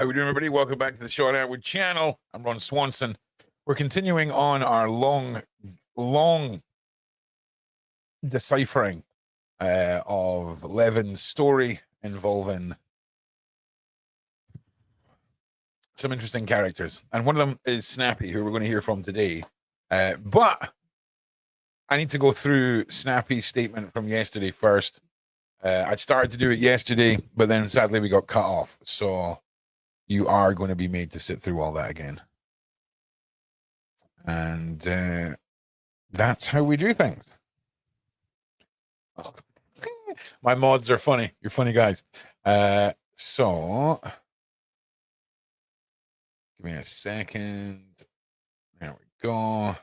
How we doing, everybody? Welcome back to the Short Outward channel. I'm Ron Swanson. We're continuing on our long deciphering of Levin's story involving some interesting characters. And one of them is Snappy, who we're going to hear from today. But I need to go through Snappy's statement from yesterday first. I'd started to do it yesterday, but then sadly we got cut off. So you are going to be made to sit through all that again. And that's how we do things. Oh. My mods are funny. You're funny guys. So give me a second. There we go.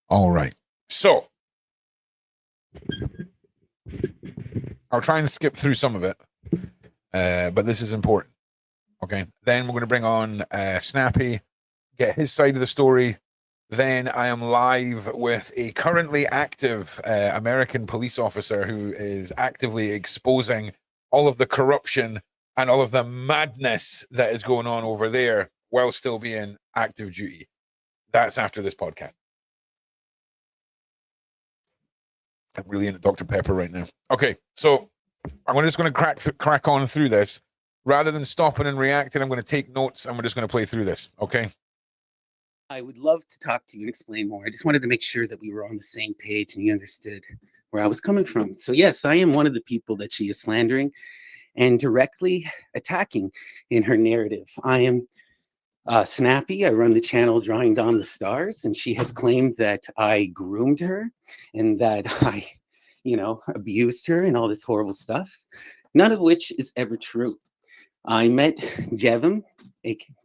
All right. So I'll try and skip through some of it, but this is important. Okay. Then we're going to bring on Snappy, get his side of the story. Then I am live with a currently active American police officer who is actively exposing all of the corruption and all of the madness that is going on over there while still being active duty. That's after this podcast. I'm really into Dr. Pepper right now. Okay, so I'm just going to crack on through this. Rather than stopping and reacting, I'm going to take notes and we're just going to play through this, okay? I would love to talk to you and explain more. I just wanted to make sure that we were on the same page and you understood where I was coming from. So yes, I am one of the people that she is slandering and directly attacking in her narrative. I am Snappy. I run the channel Drawing Down the Stars, and she has claimed that I groomed her and that I, abused her and all this horrible stuff, none of which is ever true. I met Jevim,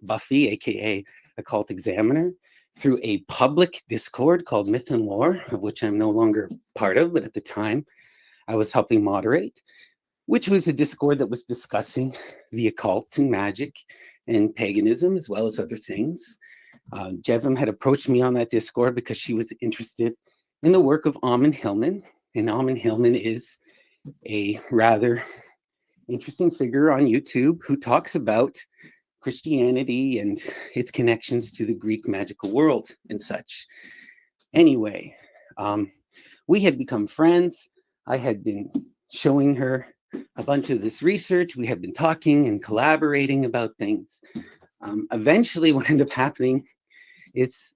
Buffy, aka Occult Examiner, through a public Discord called Myth and Lore, of which I'm no longer part of, but at the time I was helping moderate, which was a Discord that was discussing the occult and magic and paganism, as well as other things. Jevim had approached me on that Discord because she was interested in the work of Ammon Hillman, and Ammon Hillman is a rather interesting figure on YouTube who talks about Christianity and its connections to the Greek magical world and such. Anyway, we had become friends. I had been showing her a bunch of this research. We had been talking and collaborating about things. Eventually, what ended up happening is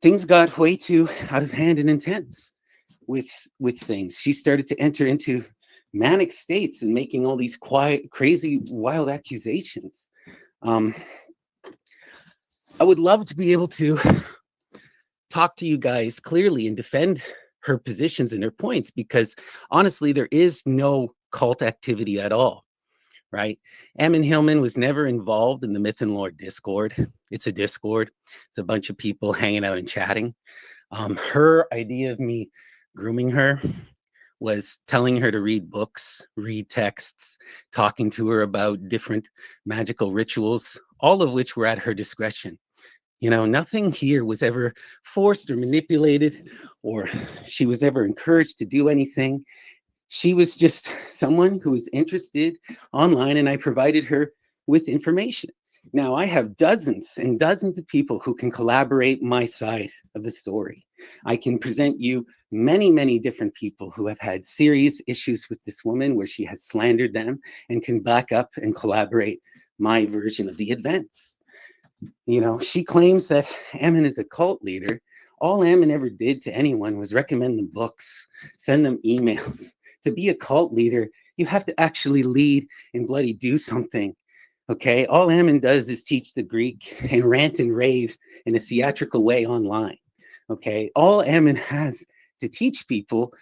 things got way too out of hand and intense with things. She started to enter into manic states and making all these quiet, crazy, wild accusations. I would love to be able to talk to you guys clearly and defend her positions and her points, because honestly, there is no cult activity at all, right? Ammon Hillman was never involved in the Myth and Lore Discord. It's a Discord. It's a bunch of people hanging out and chatting. Her idea of me grooming her was telling her to read books, read texts, talking to her about different magical rituals, all of which were at her discretion. Nothing here was ever forced or manipulated, or she was ever encouraged to do anything. She was just someone who was interested online, and I provided her with information. Now, I have dozens and dozens of people who can collaborate my side of the story. I can present you many, many different people who have had serious issues with this woman where she has slandered them and can back up and collaborate my version of the events. She claims that Ammon is a cult leader. All Ammon ever did to anyone was recommend them books, send them emails. To be a cult leader, you have to actually lead and bloody do something. Okay, all Ammon does is teach the Greek and rant and rave in a theatrical way online. Okay, all Ammon has to teach people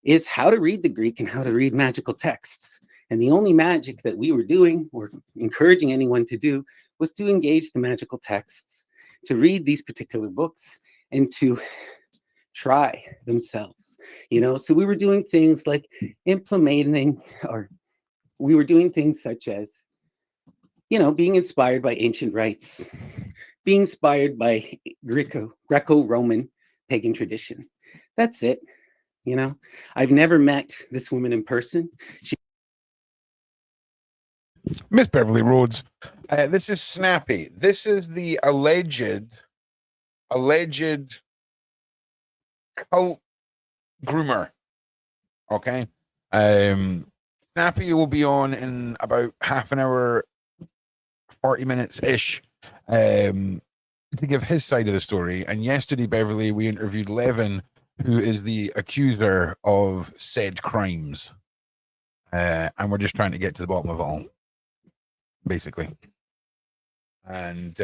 is how to read the Greek and how to read magical texts. And the only magic that we were doing or encouraging anyone to do was to engage the magical texts, to read these particular books, and to try themselves. So we were doing things like implementing, or we were doing things such as being inspired by ancient rites, being inspired by Greco-Roman pagan tradition. That's it. I've never met this woman in person. Miss Beverly Rhodes. This is Snappy. This is the alleged cult groomer. Okay. Snappy will be on in about half an hour, 40 minutes ish, to give his side of the story. And yesterday, Beverly, we interviewed Levin, who is the accuser of said crimes. And we're just trying to get to the bottom of it all, basically. And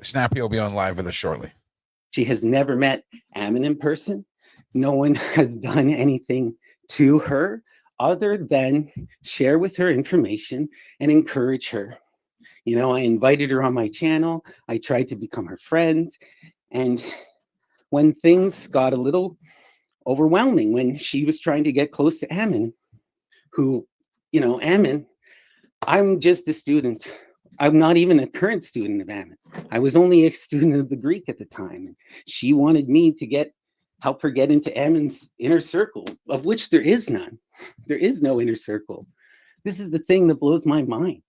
Snappy will be on live with us shortly. She has never met Ammon in person. No one has done anything to her other than share with her information and encourage her. You know, I invited her on my channel. I tried to become her friend. And when things got a little overwhelming, when she was trying to get close to Ammon, who, you know, Ammon, I'm just a student. I'm not even a current student of Ammon. I was only a student of the Greek at the time. And she wanted me to help her get into Ammon's inner circle, of which there is none. There is no inner circle. This is the thing that blows my mind.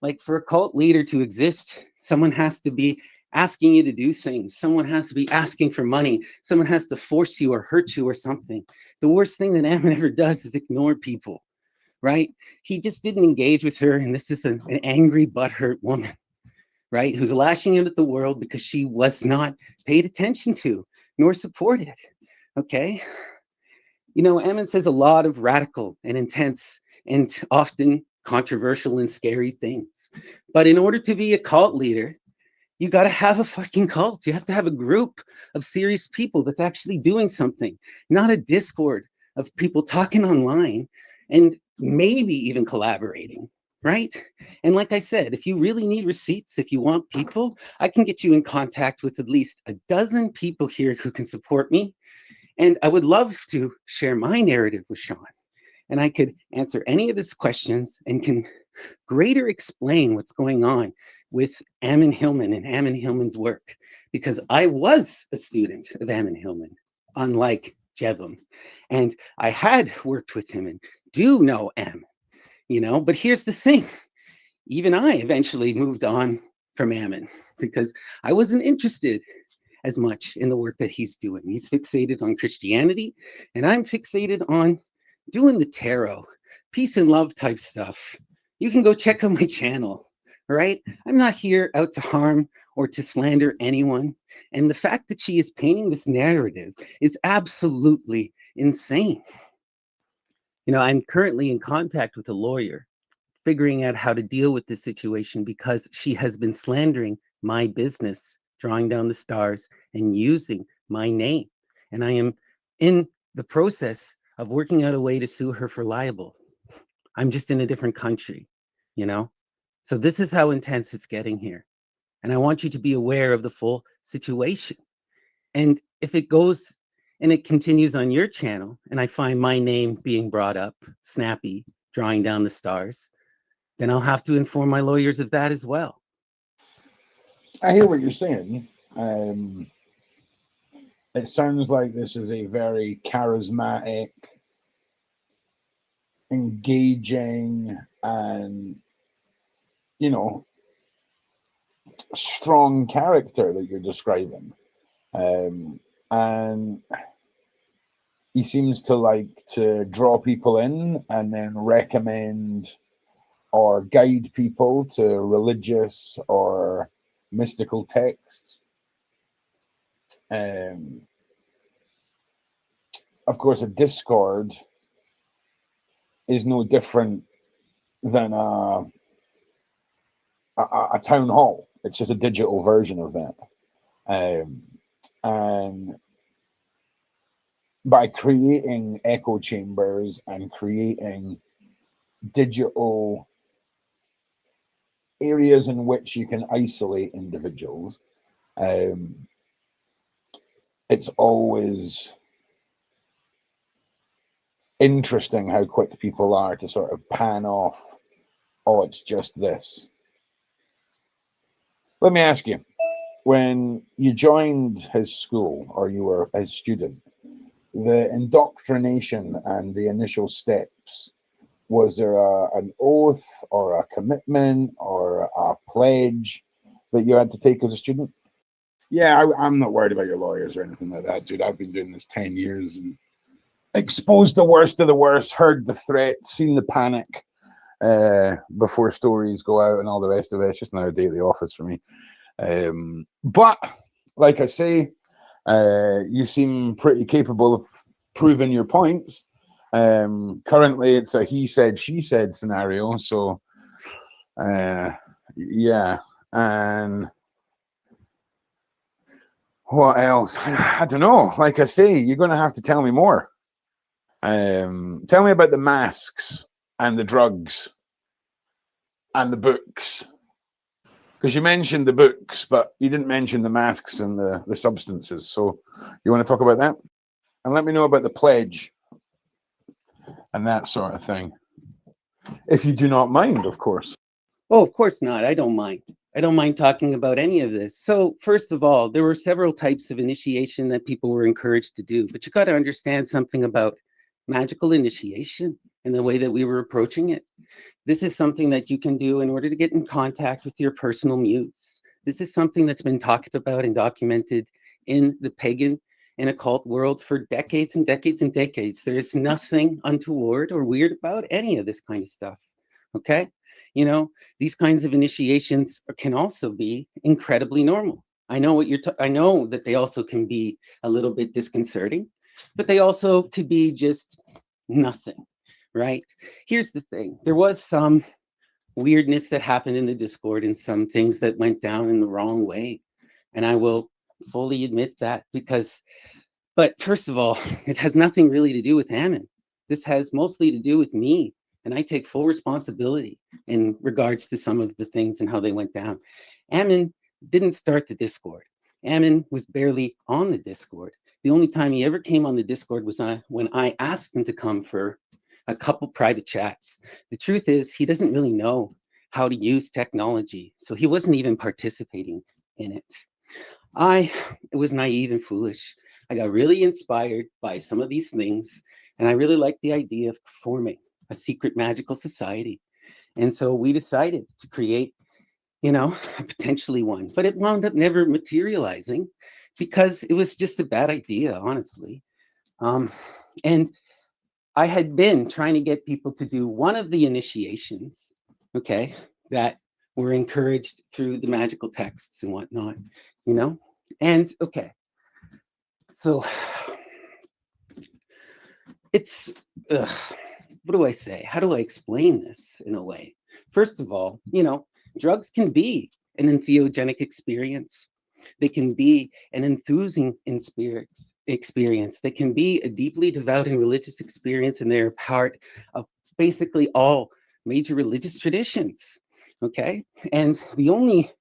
Like, for a cult leader to exist, someone has to be asking you to do things. Someone has to be asking for money. Someone has to force you or hurt you or something. The worst thing that Ammon ever does is ignore people, right? He just didn't engage with her. And this is an angry, butthurt woman, right? Who's lashing out at the world because she was not paid attention to nor supported, okay? You know, Ammon says a lot of radical and intense and often controversial and scary things. But in order to be a cult leader, you got to have a fucking cult. You have to have a group of serious people that's actually doing something, not a Discord of people talking online and maybe even collaborating, right? And like I said, if you really need receipts, if you want people, I can get you in contact with at least a dozen people here who can support me. And I would love to share my narrative with Sean. And I could answer any of his questions and can greater explain what's going on with Ammon Hillman and Ammon Hillman's work, because I was a student of Ammon Hillman, unlike Jevim, and I had worked with him and do know Ammon, you know. But here's the thing: even I eventually moved on from Ammon because I wasn't interested as much in the work that he's doing. He's fixated on Christianity, and I'm fixated on doing the tarot, peace and love type stuff. You can go check out my channel, right? I'm not here out to harm or to slander anyone. And the fact that she is painting this narrative is absolutely insane. You know, I'm currently in contact with a lawyer, figuring out how to deal with this situation because she has been slandering my business, drawing down the stars and using my name. And I am in the process of working out a way to sue her for libel. I'm just in a different country, you know? So this is how intense it's getting here. And I want you to be aware of the full situation. And if it goes and it continues on your channel, and I find my name being brought up, Snappy, drawing down the stars, then I'll have to inform my lawyers of that as well. I hear what you're saying. It sounds like this is a very charismatic, engaging, and, you know, strong character that you're describing. And he seems to like to draw people in and then recommend or guide people to religious or mystical texts. Of course, a Discord is no different than a town hall. It's just a digital version of that. And by creating echo chambers and creating digital areas in which you can isolate individuals, it's always interesting how quick people are to sort of pan off, oh, it's just this. Let me ask you, when you joined his school or you were his student, the indoctrination and the initial steps Was there an oath or a commitment or a pledge that you had to take as a student? Yeah, I'm not worried about your lawyers or anything like that, dude. I've been doing this 10 years and exposed the worst of the worst, heard the threats, seen the panic before stories go out and all the rest of it. It's just another day at the office for me. But like I say, you seem pretty capable of proving your points. Currently, it's a he said, she said scenario. So, yeah. And what else? I don't know. Like I say, you're going to have to tell me more. Tell me about the masks and the drugs and the books. Because you mentioned the books, but you didn't mention the masks and the substances. So you want to talk about that? And let me know about the pledge and that sort of thing. If you do not mind, of course. Oh, of course not. I don't mind. I don't mind talking about any of this. So first of all, there were several types of initiation that people were encouraged to do, but you got to understand something about magical initiation and the way that we were approaching it. This is something that you can do in order to get in contact with your personal muse. This is something that's been talked about and documented in the pagan and occult world for decades and decades and decades. There is nothing untoward or weird about any of this kind of stuff. Okay? You know, these kinds of initiations can also be incredibly normal. I know what I know that they also can be a little bit disconcerting, but they also could be just nothing, right? Here's the thing. There was some weirdness that happened in the Discord and some things that went down in the wrong way. And I will fully admit that but first of all, it has nothing really to do with Ammon. This has mostly to do with me. And I take full responsibility in regards to some of the things and how they went down. Ammon didn't start the Discord. Ammon was barely on the Discord. The only time he ever came on the Discord was when I asked him to come for a couple private chats. The truth is, he doesn't really know how to use technology, so he wasn't even participating in it. I was naive and foolish. I got really inspired by some of these things, and I really liked the idea of forming a secret magical society. And so we decided to create, potentially one, but it wound up never materializing because it was just a bad idea, honestly. And I had been trying to get people to do one of the initiations, okay, that were encouraged through the magical texts and whatnot, And okay, so it's, what do I say? How do I explain this in a way? First of all, drugs can be an entheogenic experience. They can be an enthusing experience. They can be a deeply devout and religious experience, and they're part of basically all major religious traditions. Okay, and the only,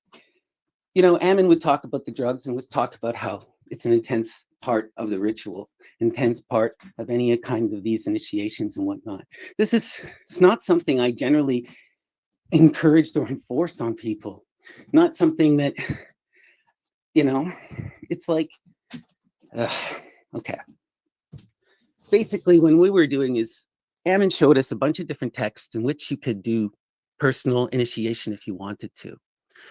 Ammon would talk about the drugs and would talk about how it's an intense part of the ritual, intense part of any kind of these initiations and whatnot. It's not something I generally encouraged or enforced on people. Not something that, it's like, okay. Basically, when we were doing is, Ammon showed us a bunch of different texts in which you could do personal initiation if you wanted to.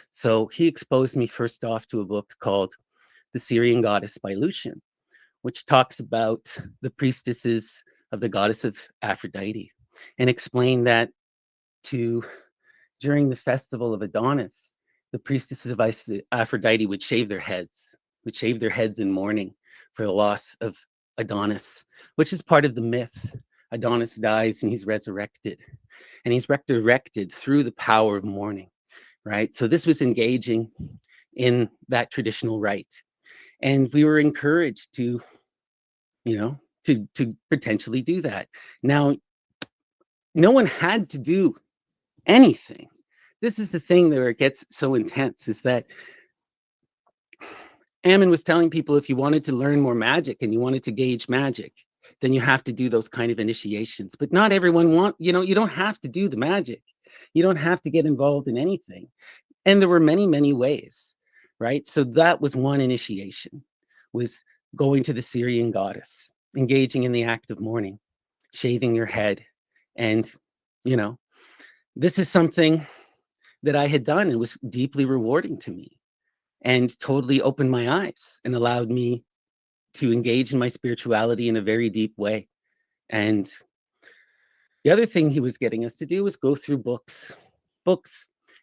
So he exposed me first off to a book called The Syrian Goddess by Lucian, which talks about the priestesses of the goddess of Aphrodite, and explained that during the festival of Adonis, the priestesses of Aphrodite would shave their heads in mourning for the loss of Adonis, which is part of the myth. Adonis dies and he's resurrected, and he's resurrected through the power of mourning, right? So this was engaging in that traditional rite. And we were encouraged to, to potentially do that. Now, no one had to do anything. This is the thing where it gets so intense, is that Ammon was telling people if you wanted to learn more magic and you wanted to gauge magic, then you have to do those kind of initiations. But not everyone you don't have to do the magic. You don't have to get involved in anything. And there were many, many ways, right? So that was one initiation, was going to the Syrian goddess, engaging in the act of mourning, shaving your head, and you know, this is something that I had done and was deeply rewarding to me and totally opened my eyes and allowed me to engage in my spirituality in a very deep way. And the other thing he was getting us to do was go through books.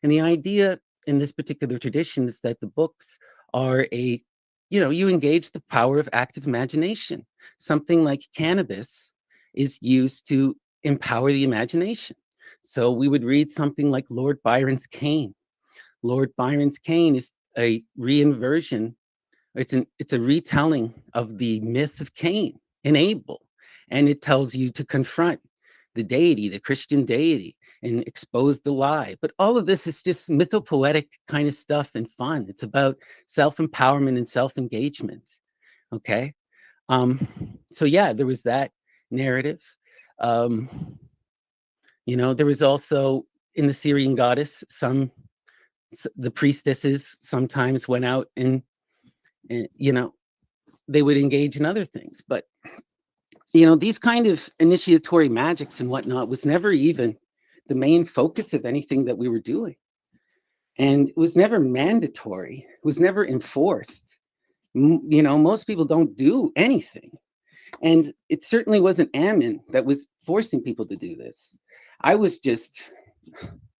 And the idea in this particular tradition is that the books are you engage the power of active imagination. Something like cannabis is used to empower the imagination. So we would read something like Lord Byron's Cain. Lord Byron's Cain is a reinversion. It's a retelling of the myth of Cain and Abel, and it tells you to confront the deity, the Christian deity, and expose the lie. But all of this is just mythopoetic kind of stuff and fun. It's about self-empowerment and self-engagement. Okay. So yeah, there was that narrative. Um, there was also in the Syrian goddess, the priestesses sometimes went out and they would engage in other things. But these kind of initiatory magics and whatnot was never even the main focus of anything that we were doing. And it was never mandatory. It was never enforced. Most people don't do anything. And it certainly wasn't Ammon that was forcing people to do this. I was just,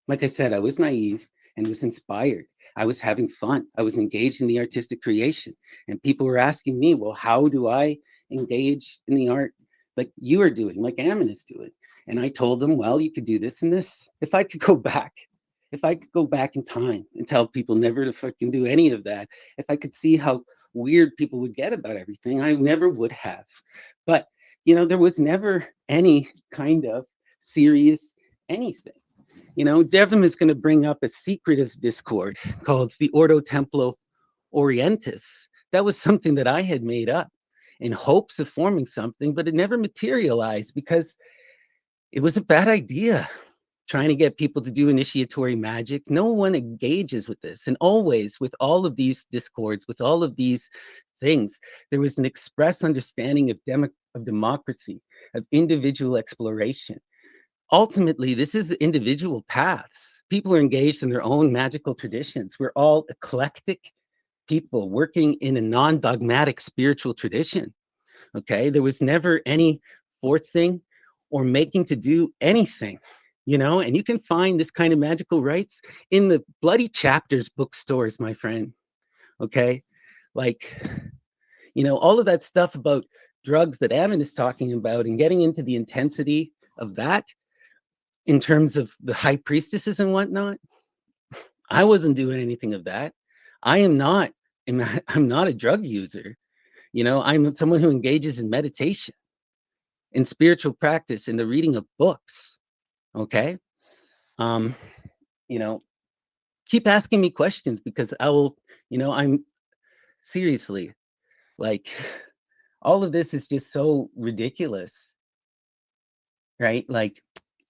like I said, I was naive and was inspired. I was having fun. I was engaged in the artistic creation. And people were asking me, well, how do I engage in the art like you are doing, like Ammon is doing? And I told them, well, you could do this and this. If I could go back in time and tell people never to fucking do any of that, if I could see how weird people would get about everything, I never would have. But, there was never any kind of serious anything. Jevim is going to bring up a secretive discord called the Ordo Templo Orientis. That was something that I had made up in hopes of forming something, but it never materialized because it was a bad idea trying to get people to do initiatory magic. No one engages with this. And always with all of these discords, with all of these things, there was an express understanding of democracy, of individual exploration. Ultimately, this is individual paths. People are engaged in their own magical traditions. We're all eclectic people working in a non-dogmatic spiritual tradition. Okay, there was never any forcing or making to do anything, and you can find this kind of magical rites in the bloody chapters bookstores, my friend. Okay, like, all of that stuff about drugs that Ammon is talking about and getting into the intensity of that in terms of the high priestesses and whatnot, I wasn't doing anything of that. I'm not a drug user. I'm someone who engages in meditation, in spiritual practice, in the reading of books. Okay. Um, keep asking me questions because I will, I'm seriously like, all of this is just so ridiculous, right? Like,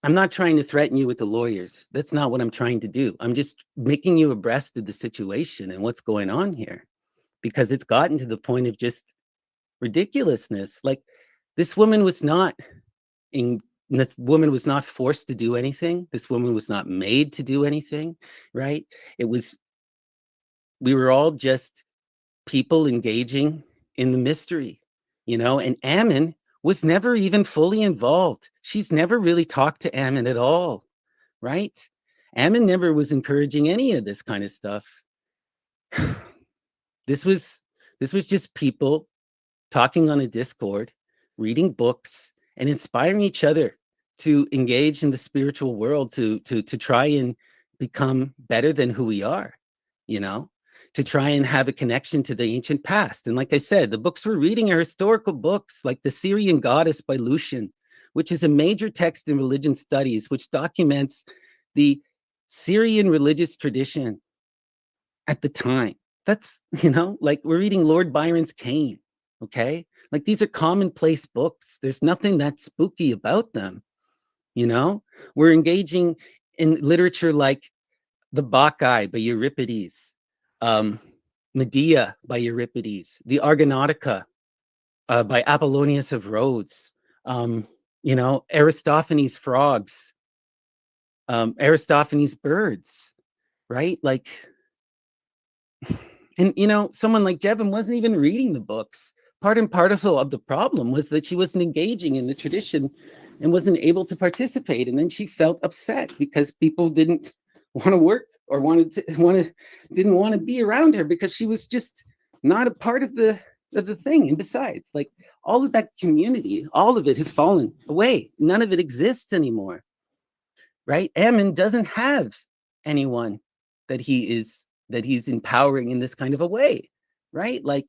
I'm not trying to threaten you with the lawyers. That's not what I'm trying to do. I'm just making you abreast of the situation and what's going on here, because it's gotten to the point of just ridiculousness. Like, this woman was not this woman was not forced to do anything. This woman was not made to do anything, right? We were all just people engaging in the mystery, and Ammon was never even fully involved. She's never really talked to Ammon at all, right? Ammon never was encouraging any of this kind of stuff. This was just people talking on a Discord, reading books, and inspiring each other to engage in the spiritual world, to try and become better than who we are, to try and have a connection to the ancient past. And like I said, the books we're reading are historical books like The Syrian Goddess by Lucian, which is a major text in religion studies, which documents the Syrian religious tradition at the time. That's, like we're reading Lord Byron's Cain, okay? Like, these are commonplace books. There's nothing that spooky about them, We're engaging in literature like The Bacchae by Euripides, Medea by Euripides, the Argonautica by Apollonius of Rhodes, Aristophanes' Frogs Aristophanes' birds, right? Like, and you know, someone like Jevim wasn't even reading the books. Part and parcel of the problem was that she wasn't engaging in the tradition and wasn't able to participate. And then she felt upset because people didn't want to work or didn't want to be around her because she was just not a part of the thing. And besides, like, all of that community, all of it has fallen away. None of it exists anymore, right? Ammon doesn't have anyone that he's empowering in this kind of a way, right? Like,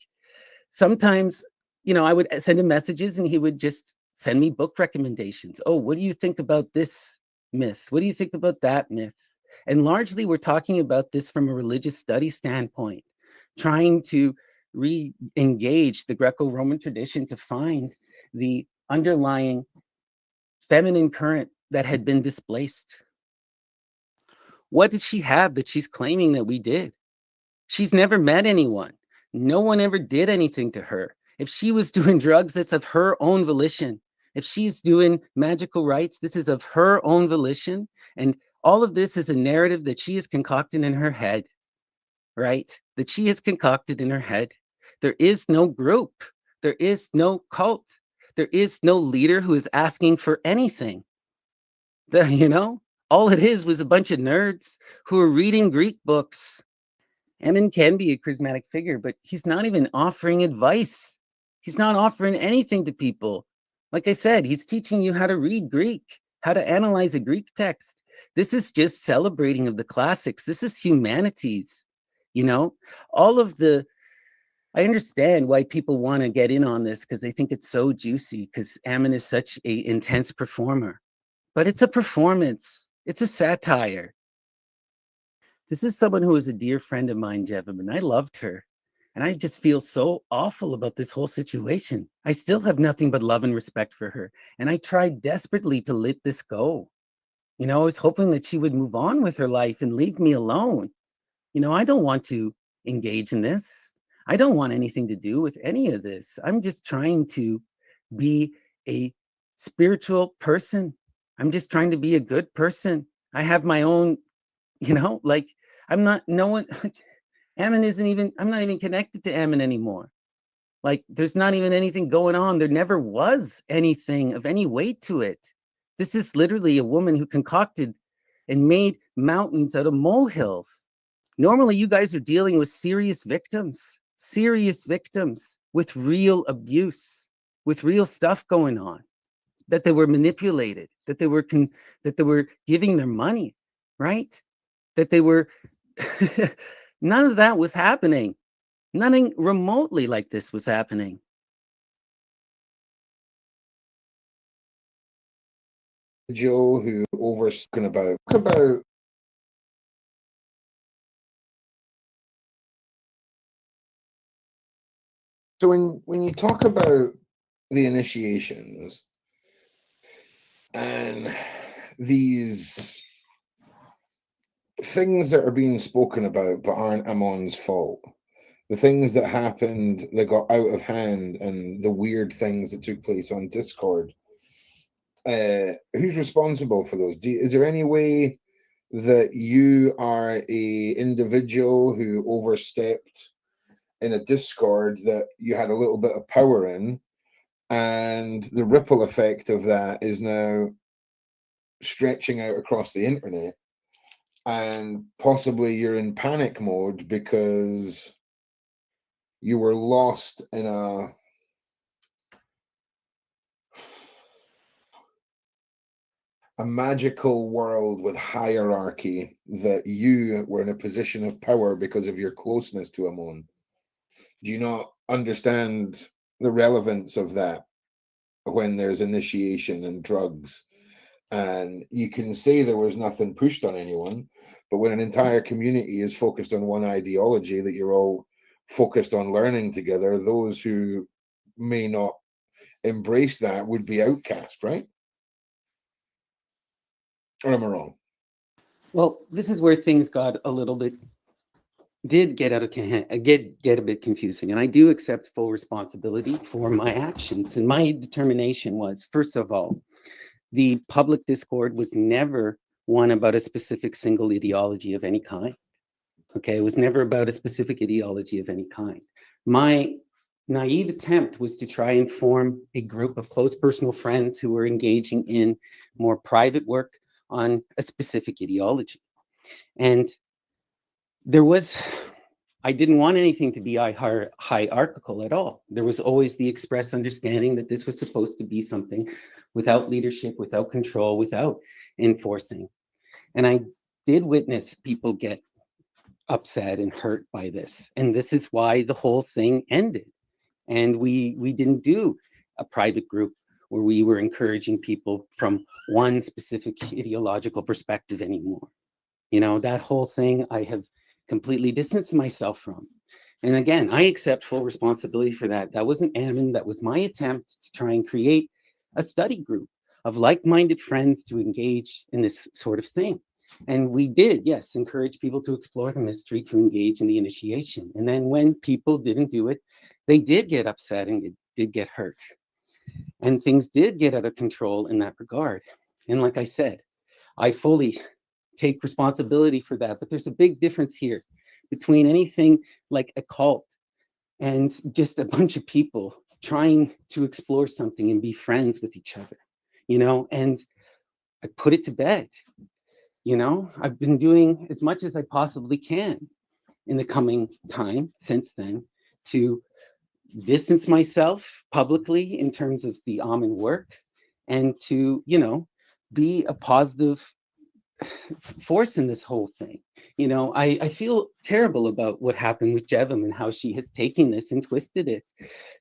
sometimes, you know, I would send him messages and he would just send me book recommendations. Oh, what do you think about this myth? What do you think about that myth? And largely, we're talking about this from a religious study standpoint, trying to re-engage the Greco-Roman tradition to find the underlying feminine current that had been displaced. What did she have that she's claiming that we did? She's never met anyone. No one ever did anything to her. If she was doing drugs, that's of her own volition. If she's doing magical rites, this is of her own volition. And all of this is a narrative that she has concocted in her head, right? That she has concocted in her head. There is no group. There is no cult. There is no leader who is asking for anything. You know, all it is was a bunch of nerds who are reading Greek books. Ammon can be a charismatic figure, but he's not even offering advice. He's not offering anything to people. Like I said, he's teaching you how to read Greek, how to analyze a Greek text. This is just celebrating of the classics. This is humanities. You know, all of the, I understand why people want to get in on this because they think it's so juicy because Ammon is such an intense performer. But it's a performance. It's a satire. This is someone who is a dear friend of mine, Jevim, and I loved her. And I just feel so awful about this whole situation. I still have nothing but love and respect for her. And I tried desperately to let this go. You know, I was hoping that she would move on with her life and leave me alone. You know, I don't want to engage in this. I don't want anything to do with any of this. I'm just trying to be a spiritual person. I'm just trying to be a good person. I have my own, you know, like, I'm not, no one, like, Ammon isn't even, I'm not even connected to Ammon anymore. Like, there's not even anything going on. There never was anything of any weight to it. This is literally a woman who concocted and made mountains out of molehills. Normally, you guys are dealing with serious victims with real abuse, with real stuff going on, that they were manipulated, that they were giving their money, right? That they were, none of that was happening. Nothing remotely like this was happening. Joe, who overspoken about so when you talk about the initiations and these things that are being spoken about but aren't Ammon's fault, the things that happened that got out of hand and the weird things that took place on Discord, who's responsible for those? Is there any way that you are a individual who overstepped in a Discord that you had a little bit of power in, and the ripple effect of that is now stretching out across the internet, and possibly you're in panic mode because you were lost in a magical world with hierarchy, that you were in a position of power because of your closeness to Ammon. Do you not understand the relevance of that when there's initiation and drugs? And you can say there was nothing pushed on anyone, but when an entire community is focused on one ideology that you're all focused on learning together, those who may not embrace that would be outcast, right? Or am I wrong? Well, this is where things got a little bit, did get out of hand, get a bit confusing. And I do accept full responsibility for my actions. And my determination was, first of all, the public Discord was never one about a specific single ideology of any kind. Okay, it was never about a specific ideology of any kind. My naive attempt was to try and form a group of close personal friends who were engaging in more private work on a specific ideology. And I didn't want anything to be hierarchical at all. There was always the express understanding that this was supposed to be something without leadership, without control, without enforcing. And I did witness people get upset and hurt by this. And this is why the whole thing ended. And we didn't do a private group where we were encouraging people from one specific ideological perspective anymore. You know, that whole thing I have completely distanced myself from. And again, I accept full responsibility for that. That wasn't Ammon, that was my attempt to try and create a study group of like-minded friends to engage in this sort of thing. And we did, yes, encourage people to explore the mystery, to engage in the initiation. And then when people didn't do it, they did get upset and it did get hurt. And things did get out of control in that regard. And like I said, I fully take responsibility for that. But there's a big difference here between anything like a cult and just a bunch of people trying to explore something and be friends with each other, you know, and I put it to bed. You know, I've been doing as much as I possibly can in the coming time since then to distance myself publicly in terms of the Ammon work and to, you know, be a positive force in this whole thing. You know, I feel terrible about what happened with Jevim and how she has taken this and twisted it.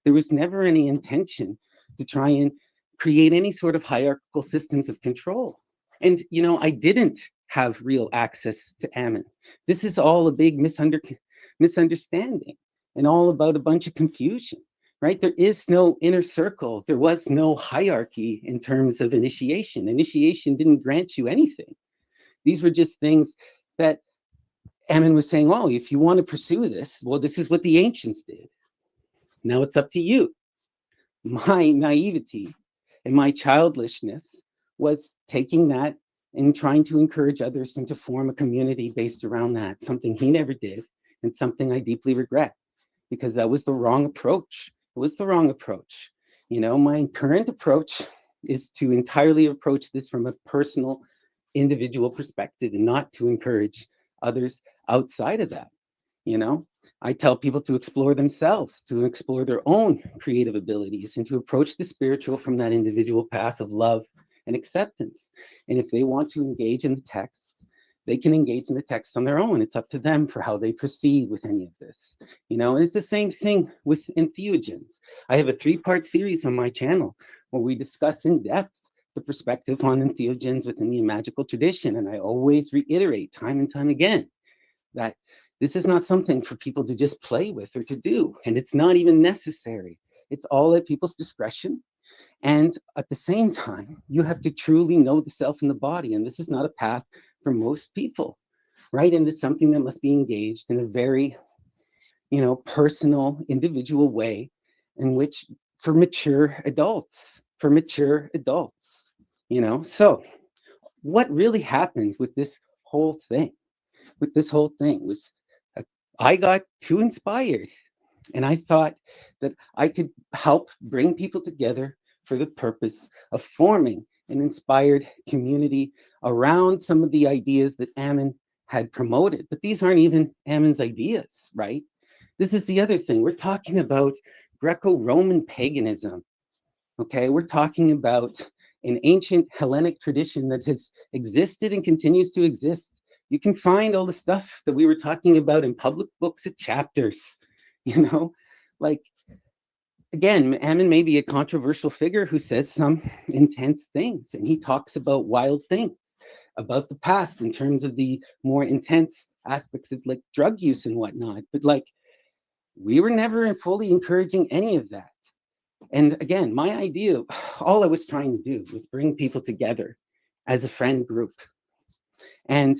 There was never any intention to try and create any sort of hierarchical systems of control. And, you know, I didn't have real access to Ammon. This is all a big misunderstanding and all about a bunch of confusion, right? There is no inner circle. There was no hierarchy in terms of initiation. Initiation didn't grant you anything. These were just things that Ammon was saying, oh, if you want to pursue this, well, this is what the ancients did. Now it's up to you. My naivety and my childishness was taking that and trying to encourage others and to form a community based around that, something he never did and something I deeply regret because that was the wrong approach. It was the wrong approach. You know, my current approach is to entirely approach this from a personal, individual perspective and not to encourage others outside of that. You know, I tell people to explore themselves, to explore their own creative abilities and to approach the spiritual from that individual path of love and acceptance. And if they want to engage in the texts, they can engage in the text on their own. It's up to them for how they proceed with any of this. You know, and it's the same thing with entheogens. I have a 3-part series on my channel where we discuss in depth the perspective on entheogens within the magical tradition. And I always reiterate time and time again that this is not something for people to just play with or to do. And it's not even necessary. It's all at people's discretion. And at the same time, you have to truly know the self and the body. And this is not a path for most people, right? And it's something that must be engaged in a very, you know, personal, individual way in which for mature adults, you know? So what really happened with this whole thing? Was I got too inspired and I thought that I could help bring people together for the purpose of forming an inspired community around some of the ideas that Ammon had promoted. But these aren't even Ammon's ideas, right? This is the other thing. We're talking about Greco-Roman paganism, okay? We're talking about an ancient Hellenic tradition that has existed and continues to exist. You can find all the stuff that we were talking about in public books at chapters, you know, like, again, Ammon may be a controversial figure who says some intense things, and he talks about wild things, about the past in terms of the more intense aspects of like drug use and whatnot. But like, we were never fully encouraging any of that. And again, my idea, all I was trying to do was bring people together as a friend group. And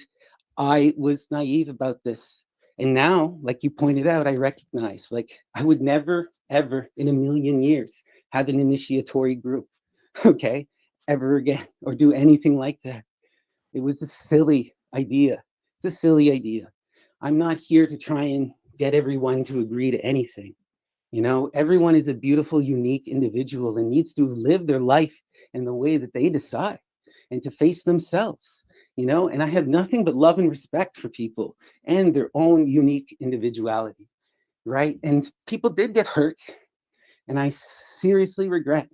I was naive about this. And now, like you pointed out, I recognize, like, I would never, ever in a million years have an initiatory group, okay, ever again, or do anything like that. It was a silly idea. It's a silly idea. I'm not here to try and get everyone to agree to anything. You know, everyone is a beautiful, unique individual and needs to live their life in the way that they decide and to face themselves, you know, and I have nothing but love and respect for people and their own unique individuality, right? And people did get hurt, and I seriously regret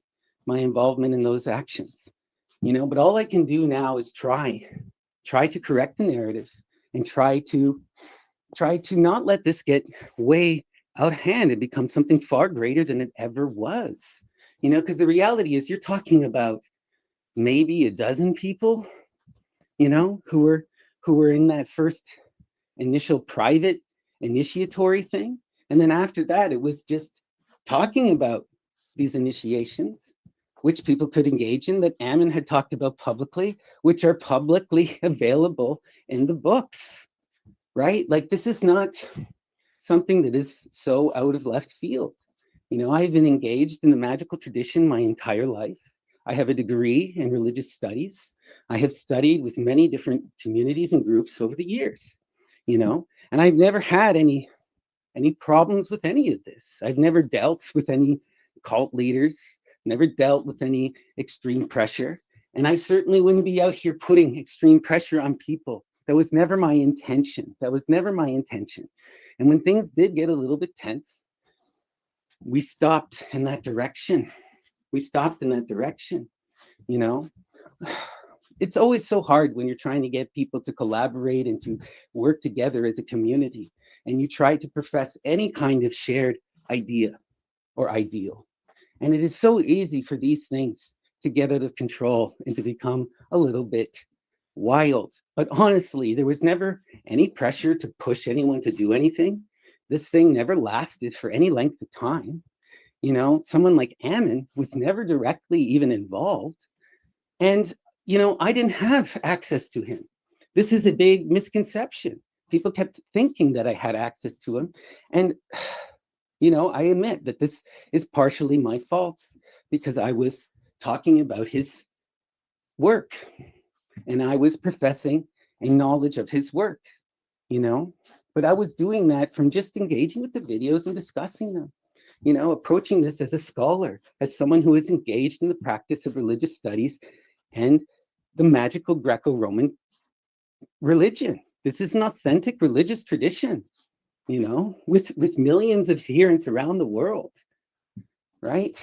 my involvement in those actions, you know, but all I can do now is try to correct the narrative and try to not let this get way out of hand and become something far greater than it ever was. You know, because the reality is you're talking about maybe a dozen people, you know, who were in that first initial private initiatory thing. And then after that, it was just talking about these initiations, which people could engage in, that Ammon had talked about publicly, which are publicly available in the books, right? Like, this is not something that is so out of left field. You know, I've been engaged in the magical tradition my entire life. I have a degree in religious studies. I have studied with many different communities and groups over the years, you know, and I've never had any problems with any of this. I've never dealt with any cult leaders, never dealt with any extreme pressure. And I certainly wouldn't be out here putting extreme pressure on people. That was never my intention. That was never my intention. And when things did get a little bit tense, we stopped in that direction. We stopped in that direction, you know? It's always so hard when you're trying to get people to collaborate and to work together as a community, and you try to profess any kind of shared idea or ideal. And it is so easy for these things to get out of control and to become a little bit wild. But honestly, there was never any pressure to push anyone to do anything. This thing never lasted for any length of time. You know, someone like Ammon was never directly even involved. And, you know, I didn't have access to him. This is a big misconception. People kept thinking that I had access to him. And, you know, I admit that this is partially my fault, because I was talking about his work and I was professing a knowledge of his work, you know, but I was doing that from just engaging with the videos and discussing them, you know, approaching this as a scholar, as someone who is engaged in the practice of religious studies and the magical Greco-Roman religion. This is an authentic religious tradition, you know, with millions of adherents around the world, right?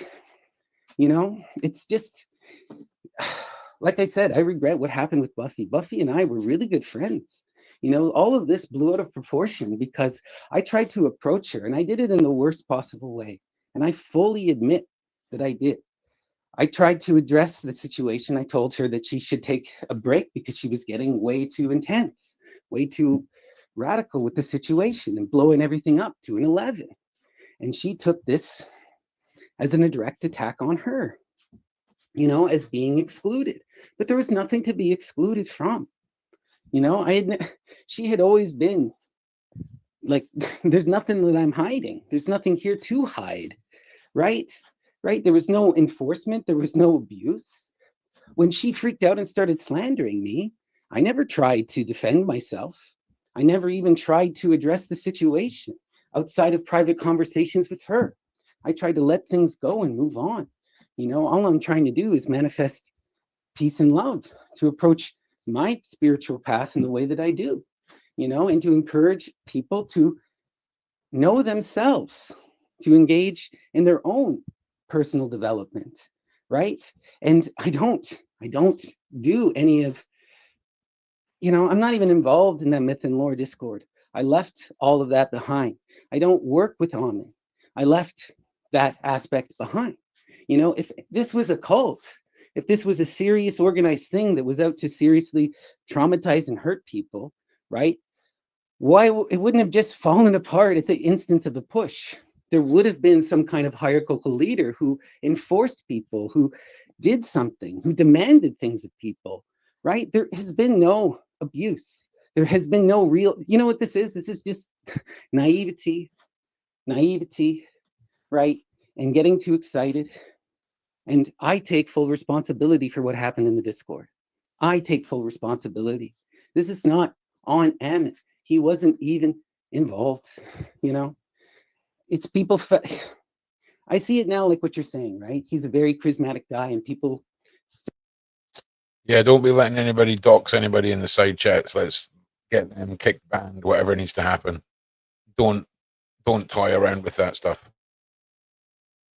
You know, it's just, like I said, I regret what happened with Buffy. Buffy and I were really good friends. You know, all of this blew out of proportion because I tried to approach her, and I did it in the worst possible way. And I fully admit that I did. I tried to address the situation. I told her that she should take a break because she was getting way too intense, way too radical with the situation and blowing everything up to an 11. And she took this as a direct attack on her, you know, as being excluded. But there was nothing to be excluded from. You know, she had always been like, there's nothing that I'm hiding. There's nothing here to hide, right? Right? There was no enforcement. There was no abuse. When she freaked out and started slandering me, I never tried to defend myself. I never even tried to address the situation outside of private conversations with her. I tried to let things go and move on. You know, all I'm trying to do is manifest peace and love, to approach my spiritual path in the way that I do, you know, and to encourage people to know themselves, to engage in their own personal development, right? And I don't do any of, you know, I'm not even involved in that myth and lore Discord. I left all of that behind. I don't work with Ammon. I left that aspect behind. You know, if this was a cult, if this was a serious organized thing that was out to seriously traumatize and hurt people, right? Why it wouldn't have just fallen apart at the instance of a push. There would have been some kind of hierarchical leader who enforced people, who did something, who demanded things of people, right? There has been no abuse. There has been no real, you know what this is? This is just naivety, right? And getting too excited. And I take full responsibility for what happened in the Discord. I take full responsibility. This is not on Ammon. He wasn't even involved, you know? It's people, I see it now like what you're saying, right? He's a very charismatic guy and people. Yeah, don't be letting anybody dox anybody in the side chats. Let's get them kicked, banned, whatever needs to happen. Don't toy around with that stuff.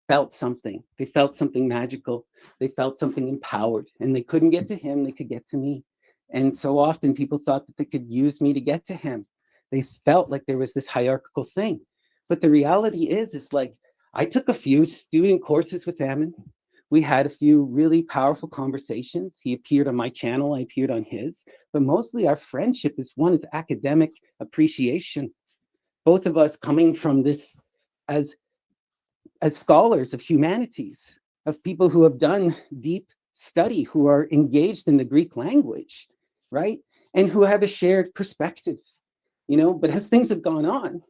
Felt something. They felt something magical. They felt something empowered, and they couldn't get to him. They could get to me. And so often people thought that they could use me to get to him. They felt like there was this hierarchical thing. But the reality is like I took a few student courses with Ammon. We had a few really powerful conversations. He appeared on my channel, I appeared on his. But mostly our friendship is one of academic appreciation. Both of us coming from this as scholars of humanities, of people who have done deep study, who are engaged in the Greek language, right? And who have a shared perspective, you know. But as things have gone on,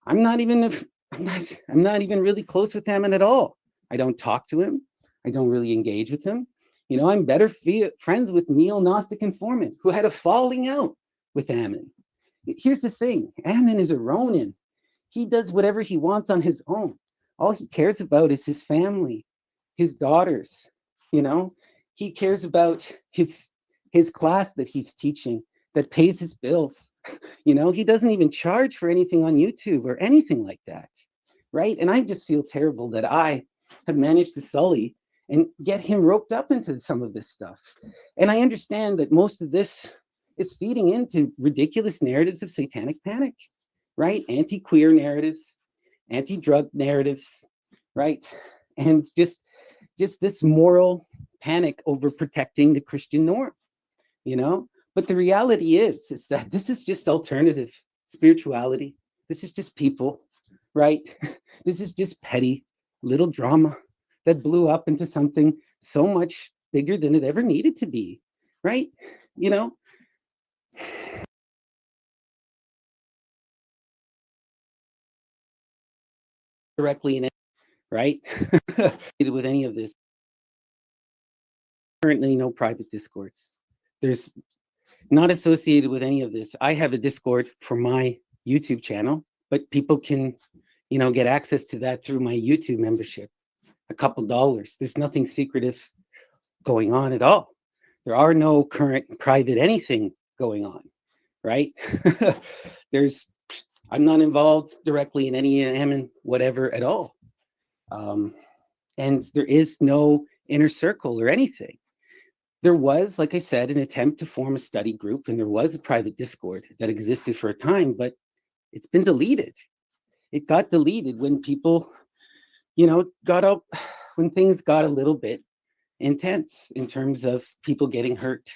I'm not even really close with Ammon at all. I don't talk to him. I don't really engage with him. You know, I'm better friends with neo-Gnostic informant who had a falling out with Ammon. Here's the thing, Ammon is a Ronin. He does whatever he wants on his own. All he cares about is his family, his daughters, you know. He cares about his class that he's teaching that pays his bills. You know, he doesn't even charge for anything on YouTube or anything like that, right? And I just feel terrible that I have managed to sully and get him roped up into some of this stuff. And I understand that most of this is feeding into ridiculous narratives of satanic panic, right? Anti-queer narratives, anti-drug narratives, right? And just this moral panic over protecting the Christian norm, you know? But the reality is that this is just alternative spirituality. This is just people, right? This is just petty little drama that blew up into something so much bigger than it ever needed to be, right? You know? Directly in it, right? With any of this. Currently, no private discords. There's not associated with any of this. I have a Discord for my YouTube channel, but people can, you know, get access to that through my YouTube membership. A couple dollars. There's nothing secretive going on at all. There are no current private anything going on, right? I'm not involved directly in any Ammon whatever at all. And there is no inner circle or anything. There was, like I said, an attempt to form a study group, and there was a private Discord that existed for a time, but it's been deleted. It got deleted when people, you know, when things got a little bit intense in terms of people getting hurt.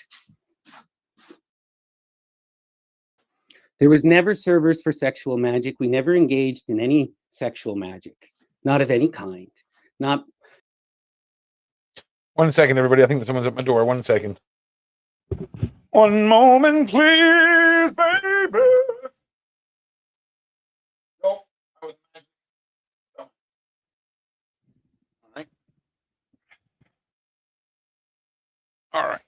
There was never servers for sexual magic. We never engaged in any sexual magic, not of any kind. Not. 1 second, everybody. I think someone's at my door. 1 second. 1 moment, please, baby. Nope. All right. All right.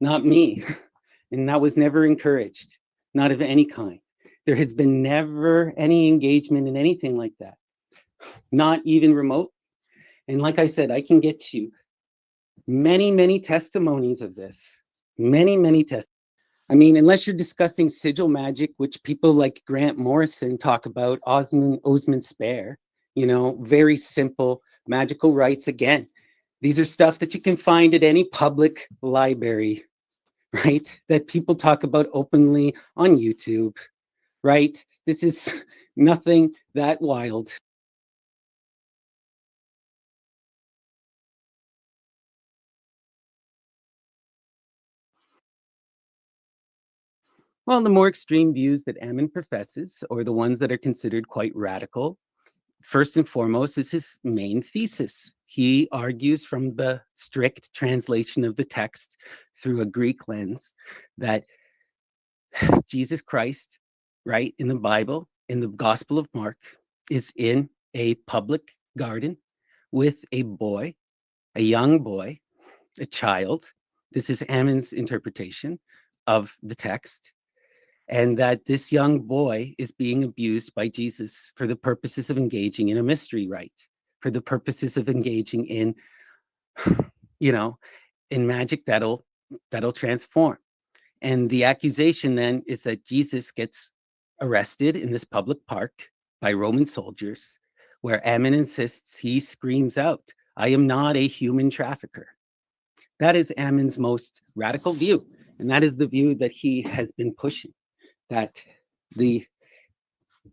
Not me. And that was never encouraged, not of any kind. There has been never any engagement in anything like that, not even remote. And like I said, I can get you many, many testimonies of this. Many, many testimonies. I mean, unless you're discussing sigil magic, which people like Grant Morrison talk about, Osman Spare, you know, very simple magical rites. Again, these are stuff that you can find at any public library, right? That people talk about openly on YouTube, right? This is nothing that wild. Well, the more extreme views that Ammon professes, or the ones that are considered quite radical, first and foremost is his main thesis. He argues from the strict translation of the text through a Greek lens that Jesus Christ, right, in the Bible, in the Gospel of Mark, is in a public garden with a boy, a young boy, a child. This is Ammon's interpretation of the text, and that this young boy is being abused by Jesus for the purposes of engaging in a mystery rite, for the purposes of engaging in, you know, in magic that'll transform. And the accusation then is that Jesus gets arrested in this public park by Roman soldiers, where Ammon insists, he screams out, "I am not a human trafficker." That is Ammon's most radical view. And that is the view that he has been pushing, that the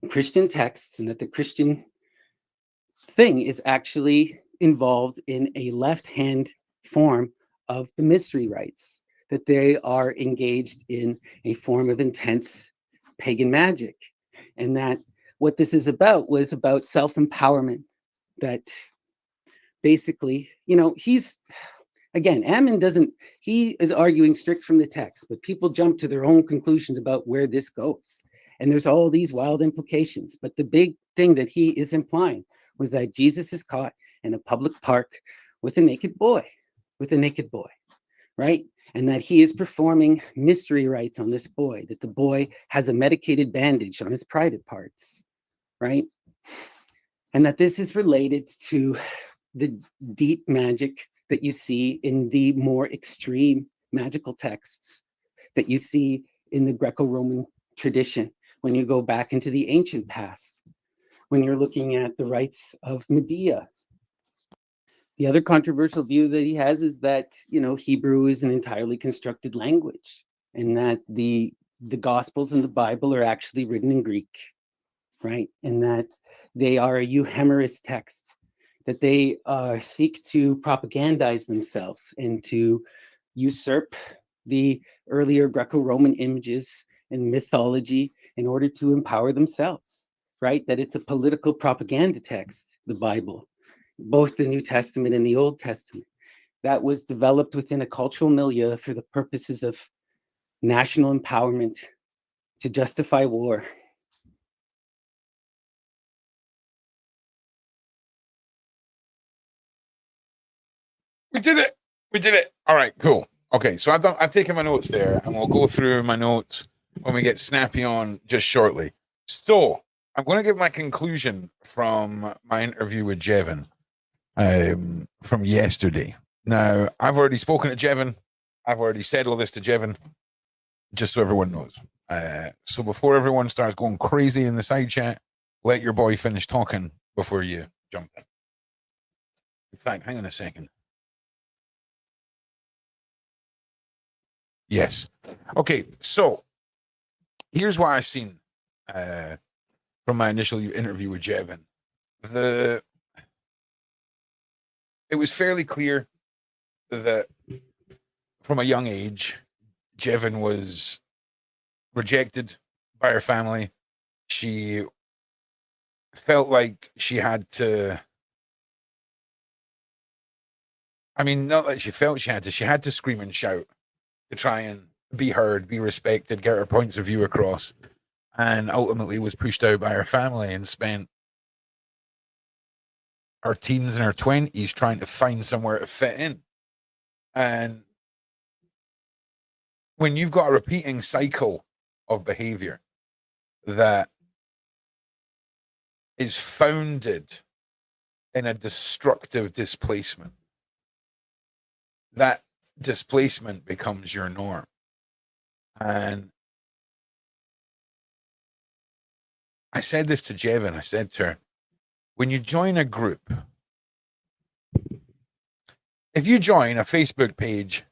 Christian texts and that the Christian thing is actually involved in a left-hand form of the mystery rites, that they are engaged in a form of intense pagan magic, and that what this is about was about self-empowerment, that basically, he's, again, Ammon doesn't, he is arguing strict from the text, but people jump to their own conclusions about where this goes. And there's all these wild implications. But the big thing that he is implying was that Jesus is caught in a public park with a naked boy, right? And that he is performing mystery rites on this boy, that the boy has a medicated bandage on his private parts, right? And that this is related to the deep magic that you see in the more extreme magical texts that you see in the Greco-Roman tradition when you go back into the ancient past, when you're looking at the rites of Medea. The other controversial view that he has is that, Hebrew is an entirely constructed language, and that the Gospels and the Bible are actually written in Greek, right? And that they are a euhemerus text, that they seek to propagandize themselves and to usurp the earlier Greco-Roman images and mythology in order to empower themselves, right? That it's a political propaganda text, the Bible, both the New Testament and the Old Testament, that was developed within a cultural milieu for the purposes of national empowerment to justify war. We did it. We did it. All right, cool. Okay, so I've taken my notes there, and we'll go through my notes when we get Snappy on just shortly. So I'm going to give my conclusion from my interview with Jevim from yesterday. Now, I've already spoken to Jevim. I've already said all this to Jevim, just so everyone knows. So before everyone starts going crazy in the side chat, let your boy finish talking before you jump in. In fact, hang on a second. Yes. Okay, so here's what I've seen from my initial interview with Jevim. It was fairly clear that from a young age, Jevim was rejected by her family. She felt like she had to, not that she felt she had to scream and shout to try and be heard, be respected, get her points of view across, and ultimately was pushed out by her family and spent her teens and her 20s trying to find somewhere to fit in. And when you've got a repeating cycle of behavior that is founded in a destructive displacement, that displacement becomes your norm. And I said this to Jevim. I said to her, when you join a group, if you join a Facebook page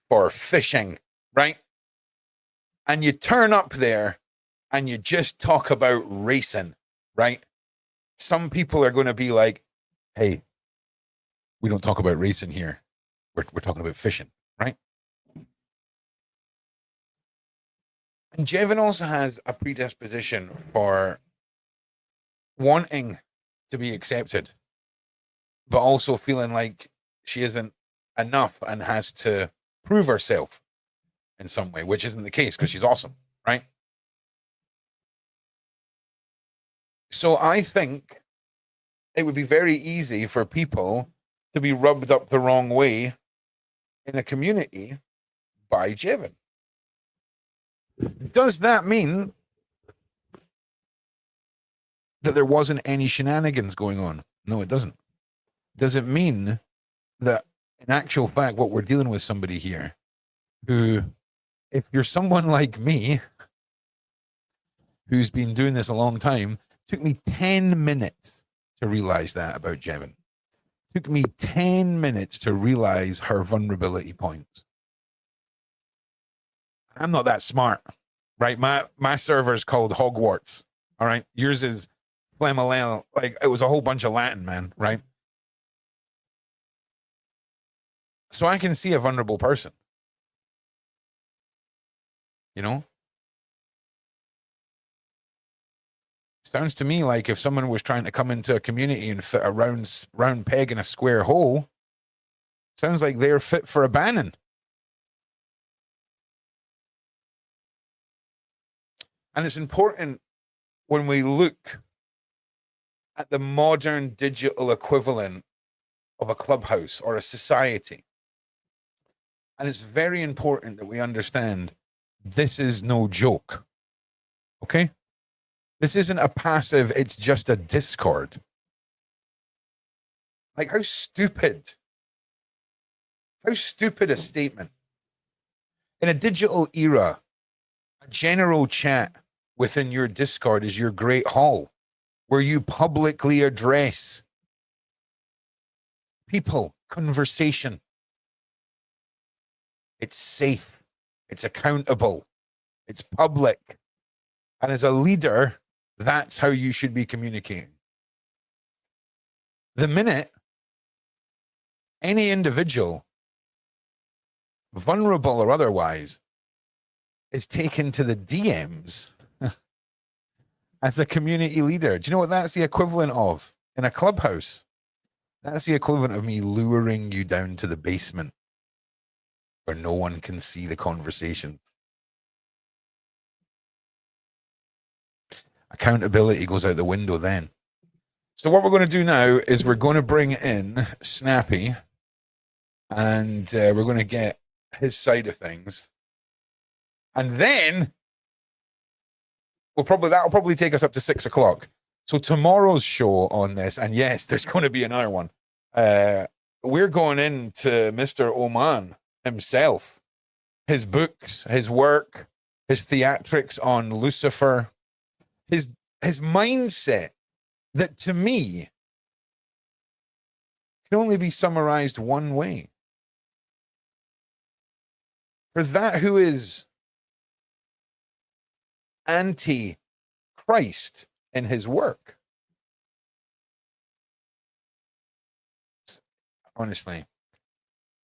for fishing, right? And you turn up there and you just talk about racing, right? Some people are going to be like, hey, we don't talk about racing here. We're talking about fishing, right? And Jevim also has a predisposition for wanting to be accepted, but also feeling like she isn't enough and has to prove herself in some way, which isn't the case because she's awesome, right? So I think it would be very easy for people to be rubbed up the wrong way in a community by Jevim. Does that mean that there wasn't any shenanigans going on? No, it doesn't. Does it mean that in actual fact, what we're dealing with somebody here who, if you're someone like me, who's been doing this a long time, took me 10 minutes to realize that about Jevim. Took me 10 minutes to realize her vulnerability points. I'm not that smart, right? My server's called Hogwarts, all right? Yours is Flamalel. Like, it was a whole bunch of Latin, man, right? So I can see a vulnerable person. You know? Sounds to me like if someone was trying to come into a community and fit a round peg in a square hole, sounds like they're fit for a banning. And it's important when we look at the modern digital equivalent of a clubhouse or a society. And it's very important that we understand this is no joke. Okay? This isn't a passive, it's just a Discord. Like, how stupid a statement. In a digital era, a general chat within your Discord is your great hall where you publicly address people, conversation. It's safe, it's accountable, it's public. And as a leader, that's how you should be communicating. The minute any individual, vulnerable or otherwise, is taken to the DMs as a community leader, do you know what that's the equivalent of in a clubhouse? That's the equivalent of me luring you down to the basement where no one can see the conversations. Accountability goes out the window then. So what we're going to do now is we're going to bring in Snappy, and we're going to get his side of things. And then that'll probably take us up to 6 o'clock. So tomorrow's show on this, and yes, there's going to be another one. We're going into Mr. Oman himself, his books, his work, his theatrics on Lucifer, his mindset that to me can only be summarized one way. For that who is anti-Christ in his work. Honestly,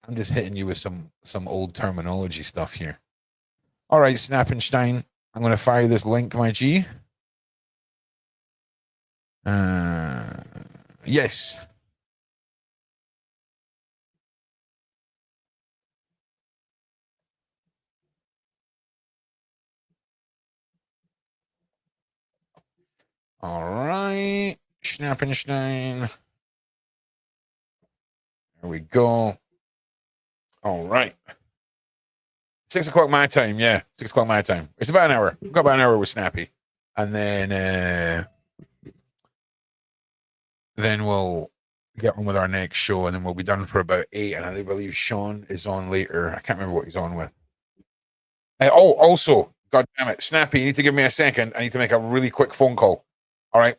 I'm just hitting you with some old terminology stuff here. All right, Snappenstein, I'm going to fire this link, my G. Yes. All right, Snappenstein. There we go. All right. 6 o'clock my time. Yeah, 6 o'clock my time. It's about an hour. We've got about an hour with Snappy. And then we'll get on with our next show, and then we'll be done for about 8. And I believe Sean is on later. I can't remember what he's on with. Also, God damn it, Snappy, you need to give me a second. I need to make a really quick phone call. All right.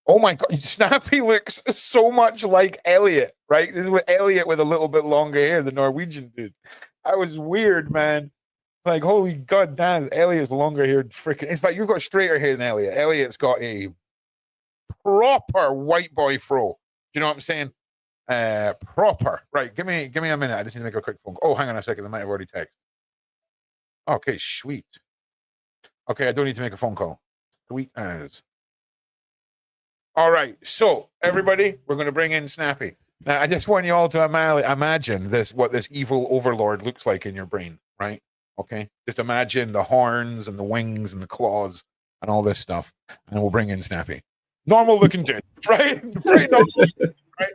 Oh my God, Snappy looks so much like Elliot, right? This is with Elliot with a little bit longer hair, the Norwegian dude. That was weird, man. Like, holy God damn, Elliot's longer haired freaking. In fact, you've got straighter hair than Elliot. Elliot's got a proper white boy fro. Do you know what I'm saying? Proper. Right. Give me a minute. I just need to make a quick phone call. Oh, hang on a second. They might have already texted. Okay, sweet. Okay, I don't need to make a phone call. Sweet as. All right. So, everybody, we're going to bring in Snappy. Now, I just want you all to imagine what this evil overlord looks like in your brain, right? Okay. Just imagine the horns and the wings and the claws and all this stuff. And we'll bring in Snappy. Normal looking dude, right? Pretty normal, right?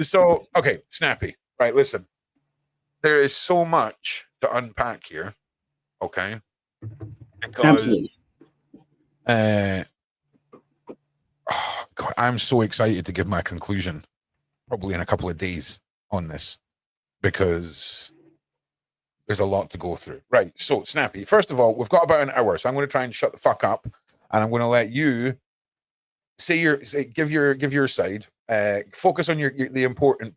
So, okay, Snappy. Right, listen. there is so much to unpack here. Okay. Because, Absolutely. oh God, I'm so excited to give my conclusion probably in a couple of days on this, because there's a lot to go through. Right. So, Snappy, first of all, we've got about an hour, so I'm going to try and shut the fuck up, and I'm going to let you give your side. Focus on the important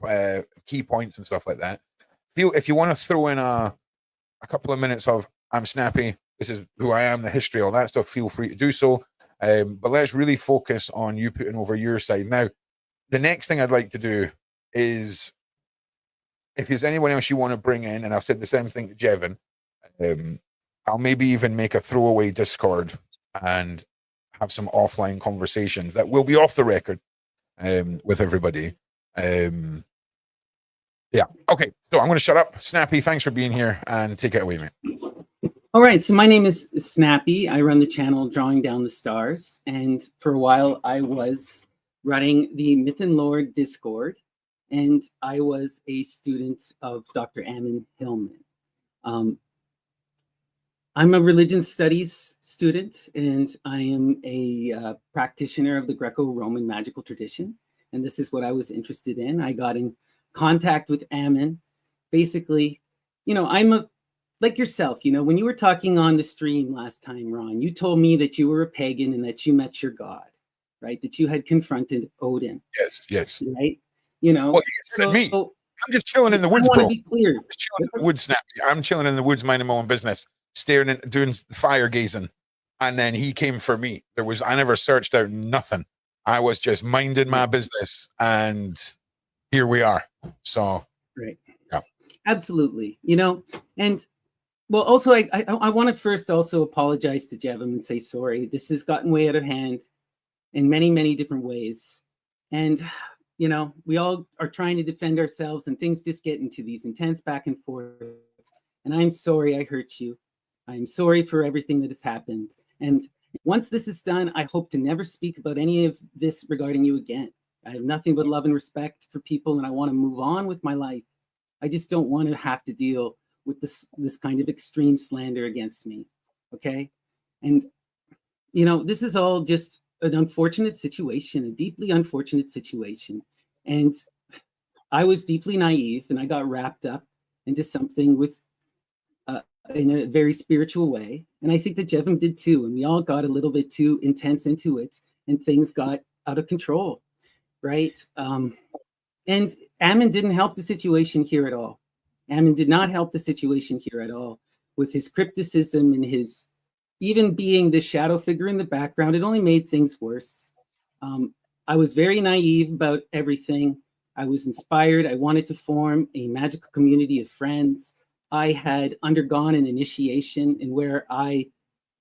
key points and stuff like that. If you want to throw in a couple of minutes of I'm Snappy, this is who I am, the history, all that stuff, feel free to do so. But let's really focus on you putting over your side. Now, the next thing I'd like to do is, if there's anyone else you want to bring in, and I've said the same thing to Jevim, I'll maybe even make a throwaway Discord and have some offline conversations that will be off the record with everybody. Yeah. Okay. So I'm going to shut up. Snappy, thanks for being here, and take it away, mate. All right. So my name is Snappy. I run the channel Drawing Down the Stars. And for a while, I was running the Myth and Lore Discord. And I was a student of Dr. Ammon Hillman. I'm a religion studies student, and I am a practitioner of the Greco-Roman magical tradition. And this is what I was interested in. I got in contact with Ammon. Basically, I'm like yourself, when you were talking on the stream last time, Ron, you told me that you were a pagan and that you met your God, right? That you had confronted Odin. Yes. Right? Well, me. I'm just chilling in the woods, I want bro. to be clear. I'm just chilling in the woods, Snappy. I'm chilling in the woods, minding my own business, staring and doing fire gazing. And then he came for me. I never searched out nothing. I was just minding my business, and here we are. So, right. Yeah. Absolutely. And well, also, I want to first also apologize to Jevim and say sorry. This has gotten way out of hand in many, many different ways. And we all are trying to defend ourselves, and things just get into these intense back and forth. And I'm sorry I hurt you. I'm sorry for everything that has happened. And once this is done, I hope to never speak about any of this regarding you again. I have nothing but love and respect for people, and I want to move on with my life. I just don't want to have to deal with this kind of extreme slander against me. Okay? And, this is all just an unfortunate situation, a deeply unfortunate situation. And I was deeply naive, and I got wrapped up into something in a very spiritual way. And I think that Jevim did too. And we all got a little bit too intense into it, and things got out of control, right? And Ammon didn't help the situation here at all. Ammon did not help the situation here at all with his crypticism and his even being the shadow figure in the background. It only made things worse. I was very naive about everything. I was inspired. I wanted to form a magical community of friends. I had undergone an initiation in where I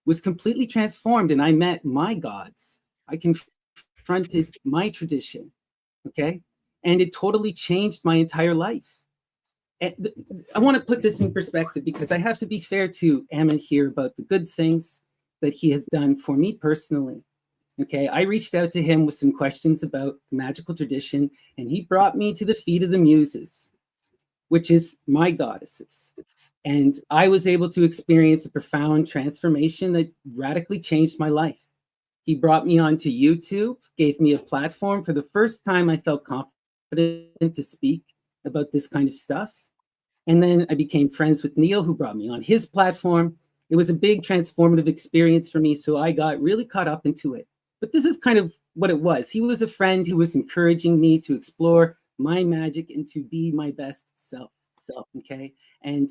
was completely transformed, and I met my gods. I confronted my tradition, okay? And it totally changed my entire life. And I want to put this in perspective, because I have to be fair to Ammon here about the good things that he has done for me personally. Okay, I reached out to him with some questions about the magical tradition, and he brought me to the feet of the Muses, which is my goddesses. And I was able to experience a profound transformation that radically changed my life. He brought me onto YouTube, gave me a platform. For the first time, I felt confident to speak about this kind of stuff. And then I became friends with Neil, who brought me on his platform. It was a big transformative experience for me, so I got really caught up into it. But this is kind of what it was. He was a friend who was encouraging me to explore my magic and to be my best self, okay? And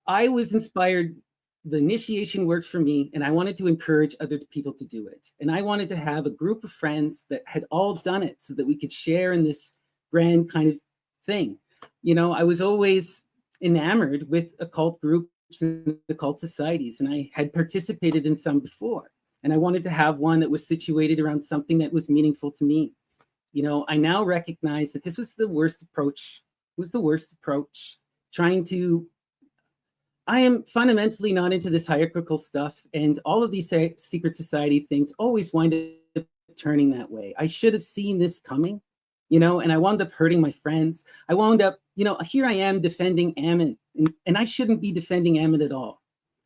I was inspired. The initiation worked for me, and I wanted to encourage other people to do it. And I wanted to have a group of friends that had all done it so that we could share in this grand kind of thing. I was always enamored with occult groups and occult societies, and I had participated in some before. And I wanted to have one that was situated around something that was meaningful to me. I now recognize that this was the worst approach. I am fundamentally not into this hierarchical stuff, and all of these secret society things always wind up turning that way. I should have seen this coming, and I wound up hurting my friends. I wound up you know, here I am defending Ammon, and I shouldn't be defending Ammon at all.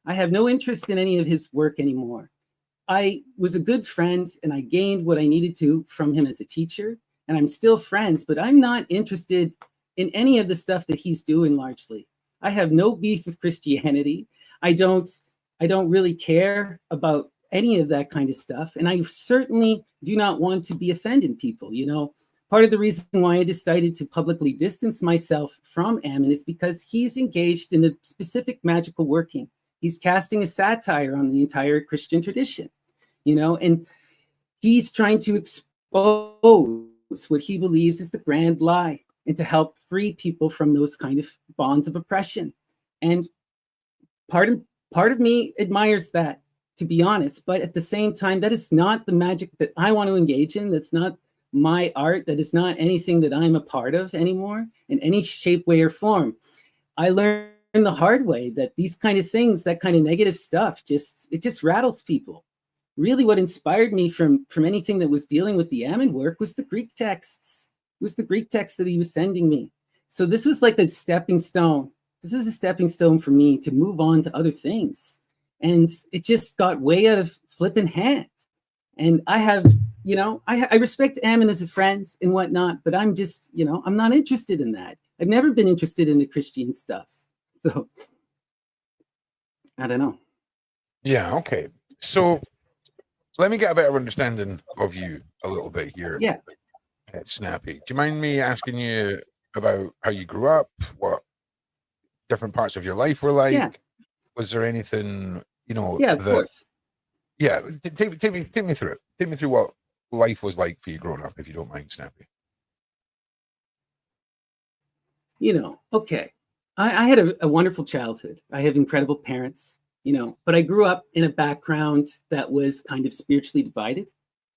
I have no interest in any of his work anymore. I was a good friend and I gained what I needed to from him as a teacher, and I'm still friends, but I'm not interested in any of the stuff that he's doing largely. I have no beef with Christianity. I don't really care about any of that kind of stuff. And I certainly do not want to be offending people. You know, part of the reason why I decided to publicly distance myself from Ammon is because he's engaged in a specific magical working. He's casting a satire on the entire Christian tradition, you know, and he's trying to expose what he believes is the grand lie and to help free people from those kind of bonds of oppression. And part of me admires that, to be honest, but at the same time, that is not the magic that I want to engage in. That's not my art. That is not anything that I'm a part of anymore in any shape, way, or form. I learned the hard way that these kind of things, that kind of negative stuff, it just rattles people. Really, what inspired me from anything that was dealing with the Ammon work was the Greek texts. It was the Greek text that he was sending me. So this was like a stepping stone. This is a stepping stone for me to move on to other things. And it just got way out of flipping hand. And I have, you know, I respect Ammon as a friend and whatnot, but I'm just, you know, I'm not interested in that. I've never been interested in the Christian stuff. So I don't know. Yeah, okay. So let me get a better understanding of you a little bit here. Yeah. Snappy. Do you mind me asking you about how you grew up, what different parts of your life were like? Yeah. Was there anything, you know? Yeah, of course. Yeah, take me through it. Take me through what life was like for you growing up, if you don't mind, Snappy. You know, okay. I had a wonderful childhood. I have incredible parents, you know, but I grew up in a background that was kind of spiritually divided.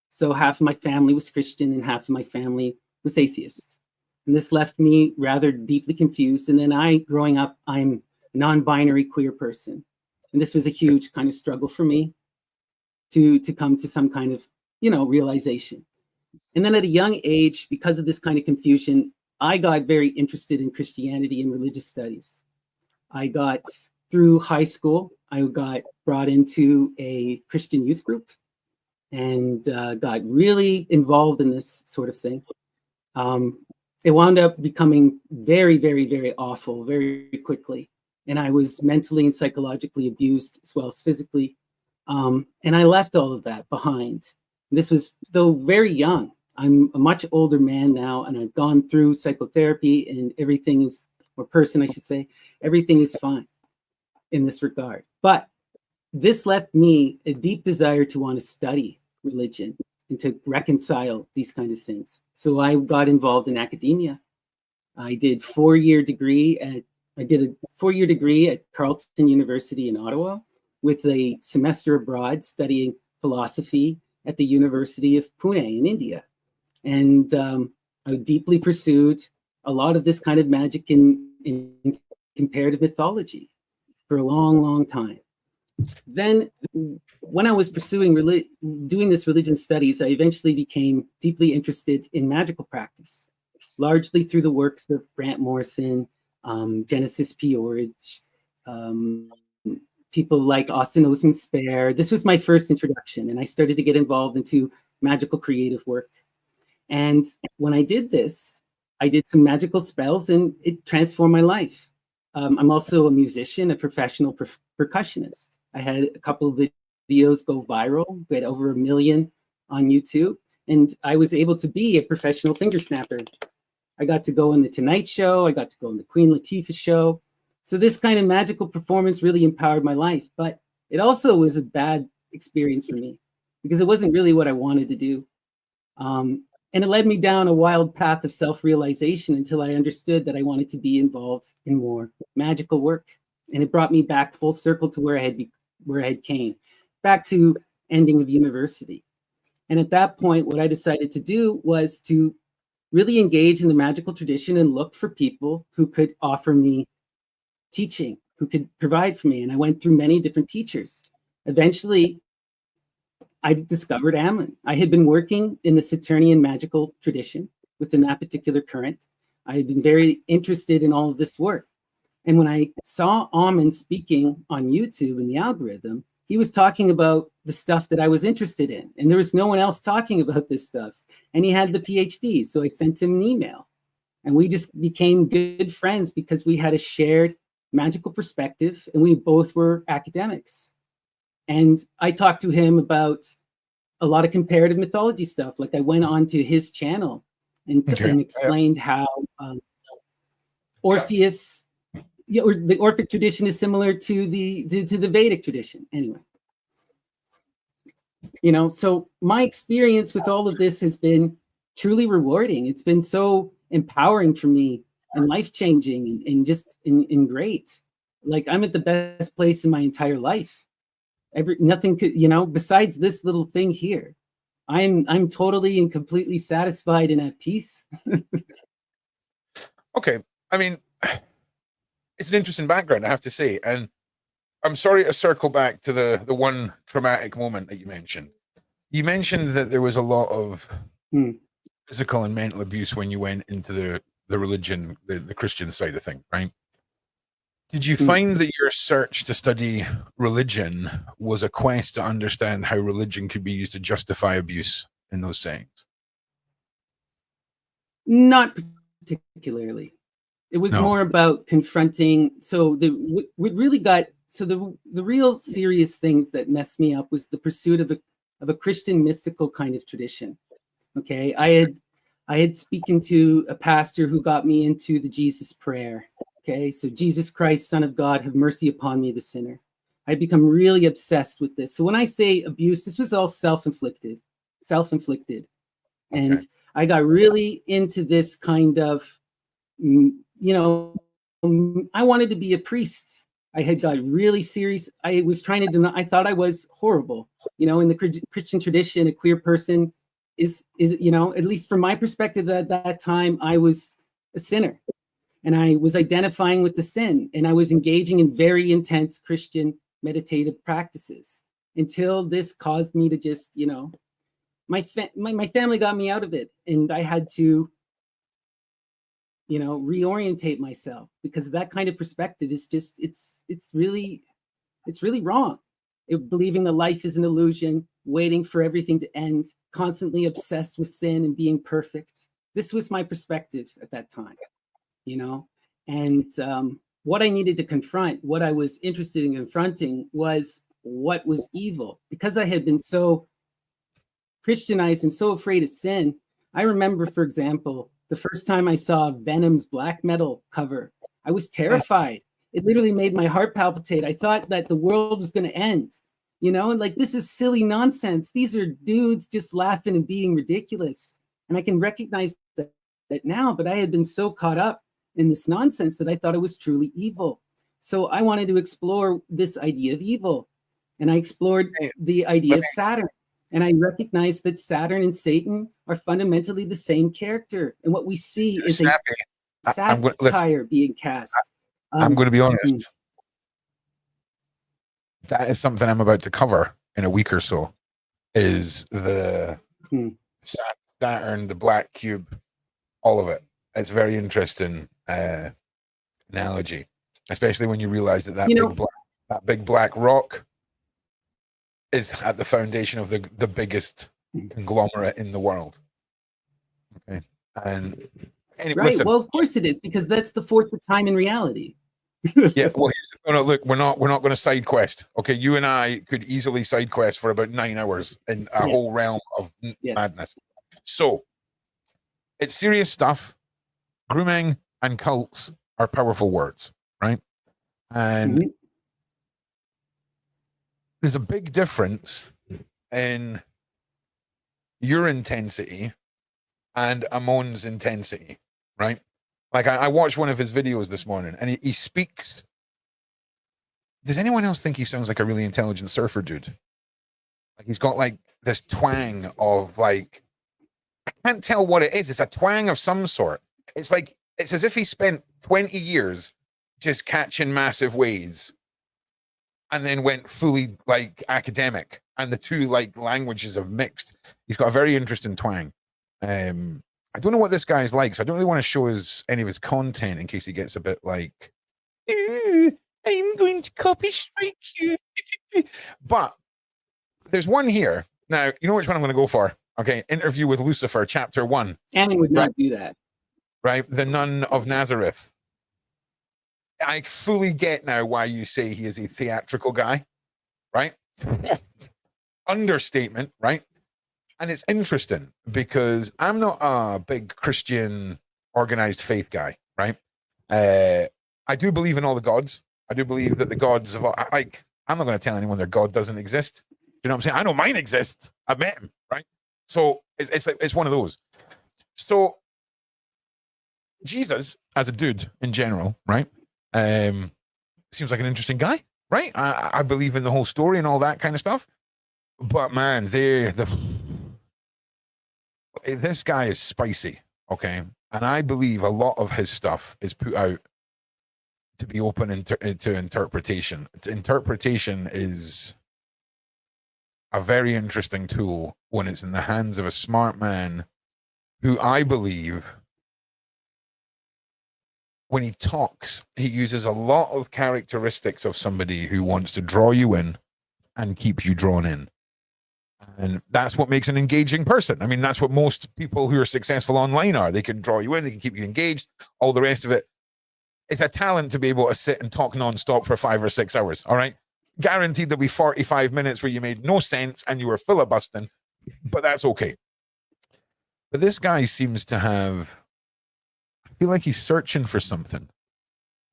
So half of my family was Christian and half of my family was atheist. And this left me rather deeply confused. And then growing up, I'm a non-binary queer person. And this was a huge kind of struggle for me to come to some kind of, you know, realization. And then at a young age, because of this kind of confusion, I got very interested in Christianity and religious studies. Through high school, I got brought into a Christian youth group and got really involved in this sort of thing. It wound up becoming very, very, very awful very quickly. And I was mentally and psychologically abused as well as physically. And I left all of that behind. This was, though, very young. I'm a much older man now, and I've gone through psychotherapy, and everything is fine in this regard. But this left me a deep desire to want to study religion and to reconcile these kind of things. So I got involved in academia. I did a 4-year degree at Carleton University in Ottawa, with a semester abroad studying philosophy at the University of Pune in India. And I deeply pursued a lot of this kind of magic in comparative mythology for a long, long time. Then when I was pursuing doing this religion studies, I eventually became deeply interested in magical practice, largely through the works of Grant Morrison, Genesis P-Orridge, people like Austin Osman Spare. This was my first introduction, and I started to get involved into magical creative work. And when I did this, I did some magical spells, and it transformed my life. I'm also a musician, a professional percussionist. I had a couple of videos go viral, we had over 1 million on YouTube, and I was able to be a professional finger snapper. I got to go on the Tonight Show, I got to go on the Queen Latifah show. So this kind of magical performance really empowered my life, but it also was a bad experience for me because it wasn't really what I wanted to do. And it led me down a wild path of self-realization until I understood that I wanted to be involved in more magical work. And it brought me back full circle to where I had came, back to ending of university. And at that point, what I decided to do was to really engage in the magical tradition and look for people who could offer me teaching, who could provide for me. And I went through many different teachers. Eventually, I discovered Ammon. I had been working in the Saturnian magical tradition within that particular current. I had been very interested in all of this work. And when I saw Ammon speaking on YouTube in the algorithm, he was talking about the stuff that I was interested in. And there was no one else talking about this stuff. And he had the PhD. So I sent him an email. And we just became good friends because we had a shared magical perspective and we both were academics. And I talked to him about a lot of comparative mythology stuff. Like I went onto his channel and explained how Orpheus, or the Orphic tradition is similar to the Vedic tradition. Anyway, you know, so my experience with all of this has been truly rewarding. It's been so empowering for me and life-changing and just in great. Like I'm at the best place in my entire life. Nothing could, you know, besides this little thing here. I'm totally and completely satisfied and at peace. Okay. I mean, it's an interesting background, I have to say. And I'm sorry to circle back to the one traumatic moment that you mentioned. You mentioned that there was a lot of physical and mental abuse when you went into the religion, the Christian side of things, right? Did you find that your search to study religion was a quest to understand how religion could be used to justify abuse in those settings? Not particularly. It was more about confronting. So what really got, so the real serious things that messed me up was the pursuit of a Christian mystical kind of tradition. Okay, I had spoken to a pastor who got me into the Jesus prayer. Okay, so Jesus Christ, Son of God, have mercy upon me, the sinner. I'd become really obsessed with this. So when I say abuse, this was all self-inflicted. And I got really into this kind of, you know, I wanted to be a priest. I had got really serious. I was trying to deny, I thought I was horrible. You know, in the Christian tradition, a queer person is, you know, at least from my perspective at that time, I was a sinner. And I was identifying with the sin, and I was engaging in very intense Christian meditative practices until this caused me to just, you know, my family got me out of it, and I had to, you know, reorientate myself because that kind of perspective is just, it's really wrong. Believing that life is an illusion, waiting for everything to end, constantly obsessed with sin and being perfect. This was my perspective at that time. You know, and what I needed to confront, what I was interested in confronting was what was evil. Because I had been so Christianized and so afraid of sin, I remember, for example, the first time I saw Venom's black metal cover, I was terrified. It literally made my heart palpitate. I thought that the world was going to end, you know, and like, this is silly nonsense. These are dudes just laughing and being ridiculous. And I can recognize that now, but I had been so caught up in this nonsense that I thought it was truly evil. So I wanted to explore this idea of evil. And I explored the idea of Saturn. And I recognized that Saturn and Satan are fundamentally the same character. And what we see is Snappy. a satire being cast. I'm going to be honest. That is something I'm about to cover in a week or so, is the Saturn, the black cube, all of it. It's very interesting analogy, especially when you realize that big black rock is at the foundation of the biggest conglomerate in the world. Okay, and right. Listen, well, of course it is, because that's the force of time and reality. Yeah. Well, look, we're not going to side quest. Okay, you and I could easily side quest for about 9 hours in a whole realm of madness. So it's serious stuff. Grooming and cults are powerful words, right? And there's a big difference in your intensity and Ammon's intensity, right? Like I watched one of his videos this morning, and he speaks. Does anyone else think he sounds like a really intelligent surfer dude? Like he's got like this twang of like, I can't tell what it is. It's a twang of some sort. It's like, it's as if he spent 20 years just catching massive waves and then went fully like academic, and the two like languages have mixed. He's got a very interesting twang. I don't know what this guy's like, so I don't really want to show any of his content in case he gets a bit like, "Ooh, I'm going to copy strike you." But there's one here. Now, you know which one I'm going to go for. Okay, Interview with Lucifer, chapter 1. Ammon would not do that. Right, the Nun of Nazareth. I fully get now why you say he is a theatrical guy, right? Understatement, right? And it's interesting because I'm not a big Christian organized faith guy, right? I do believe in all the gods. I do believe that the gods of like, I'm not going to tell anyone their God doesn't exist. You know what I'm saying? I know mine exists. I've met him, right? So it's one of those. So Jesus, as a dude in general, right? Seems like an interesting guy, right? I believe in the whole story and all that kind of stuff. But man, this guy is spicy, okay? And I believe a lot of his stuff is put out to be open to interpretation. Interpretation is a very interesting tool when it's in the hands of a smart man who I believe, when he talks, he uses a lot of characteristics of somebody who wants to draw you in and keep you drawn in. And that's what makes an engaging person. I mean, that's what most people who are successful online are. They can draw you in, they can keep you engaged, all the rest of it. It's a talent to be able to sit and talk nonstop for 5 or 6 hours, all right? Guaranteed there'll be 45 minutes where you made no sense and you were filibustering, but that's okay. But this guy seems to have, I feel like he's searching for something.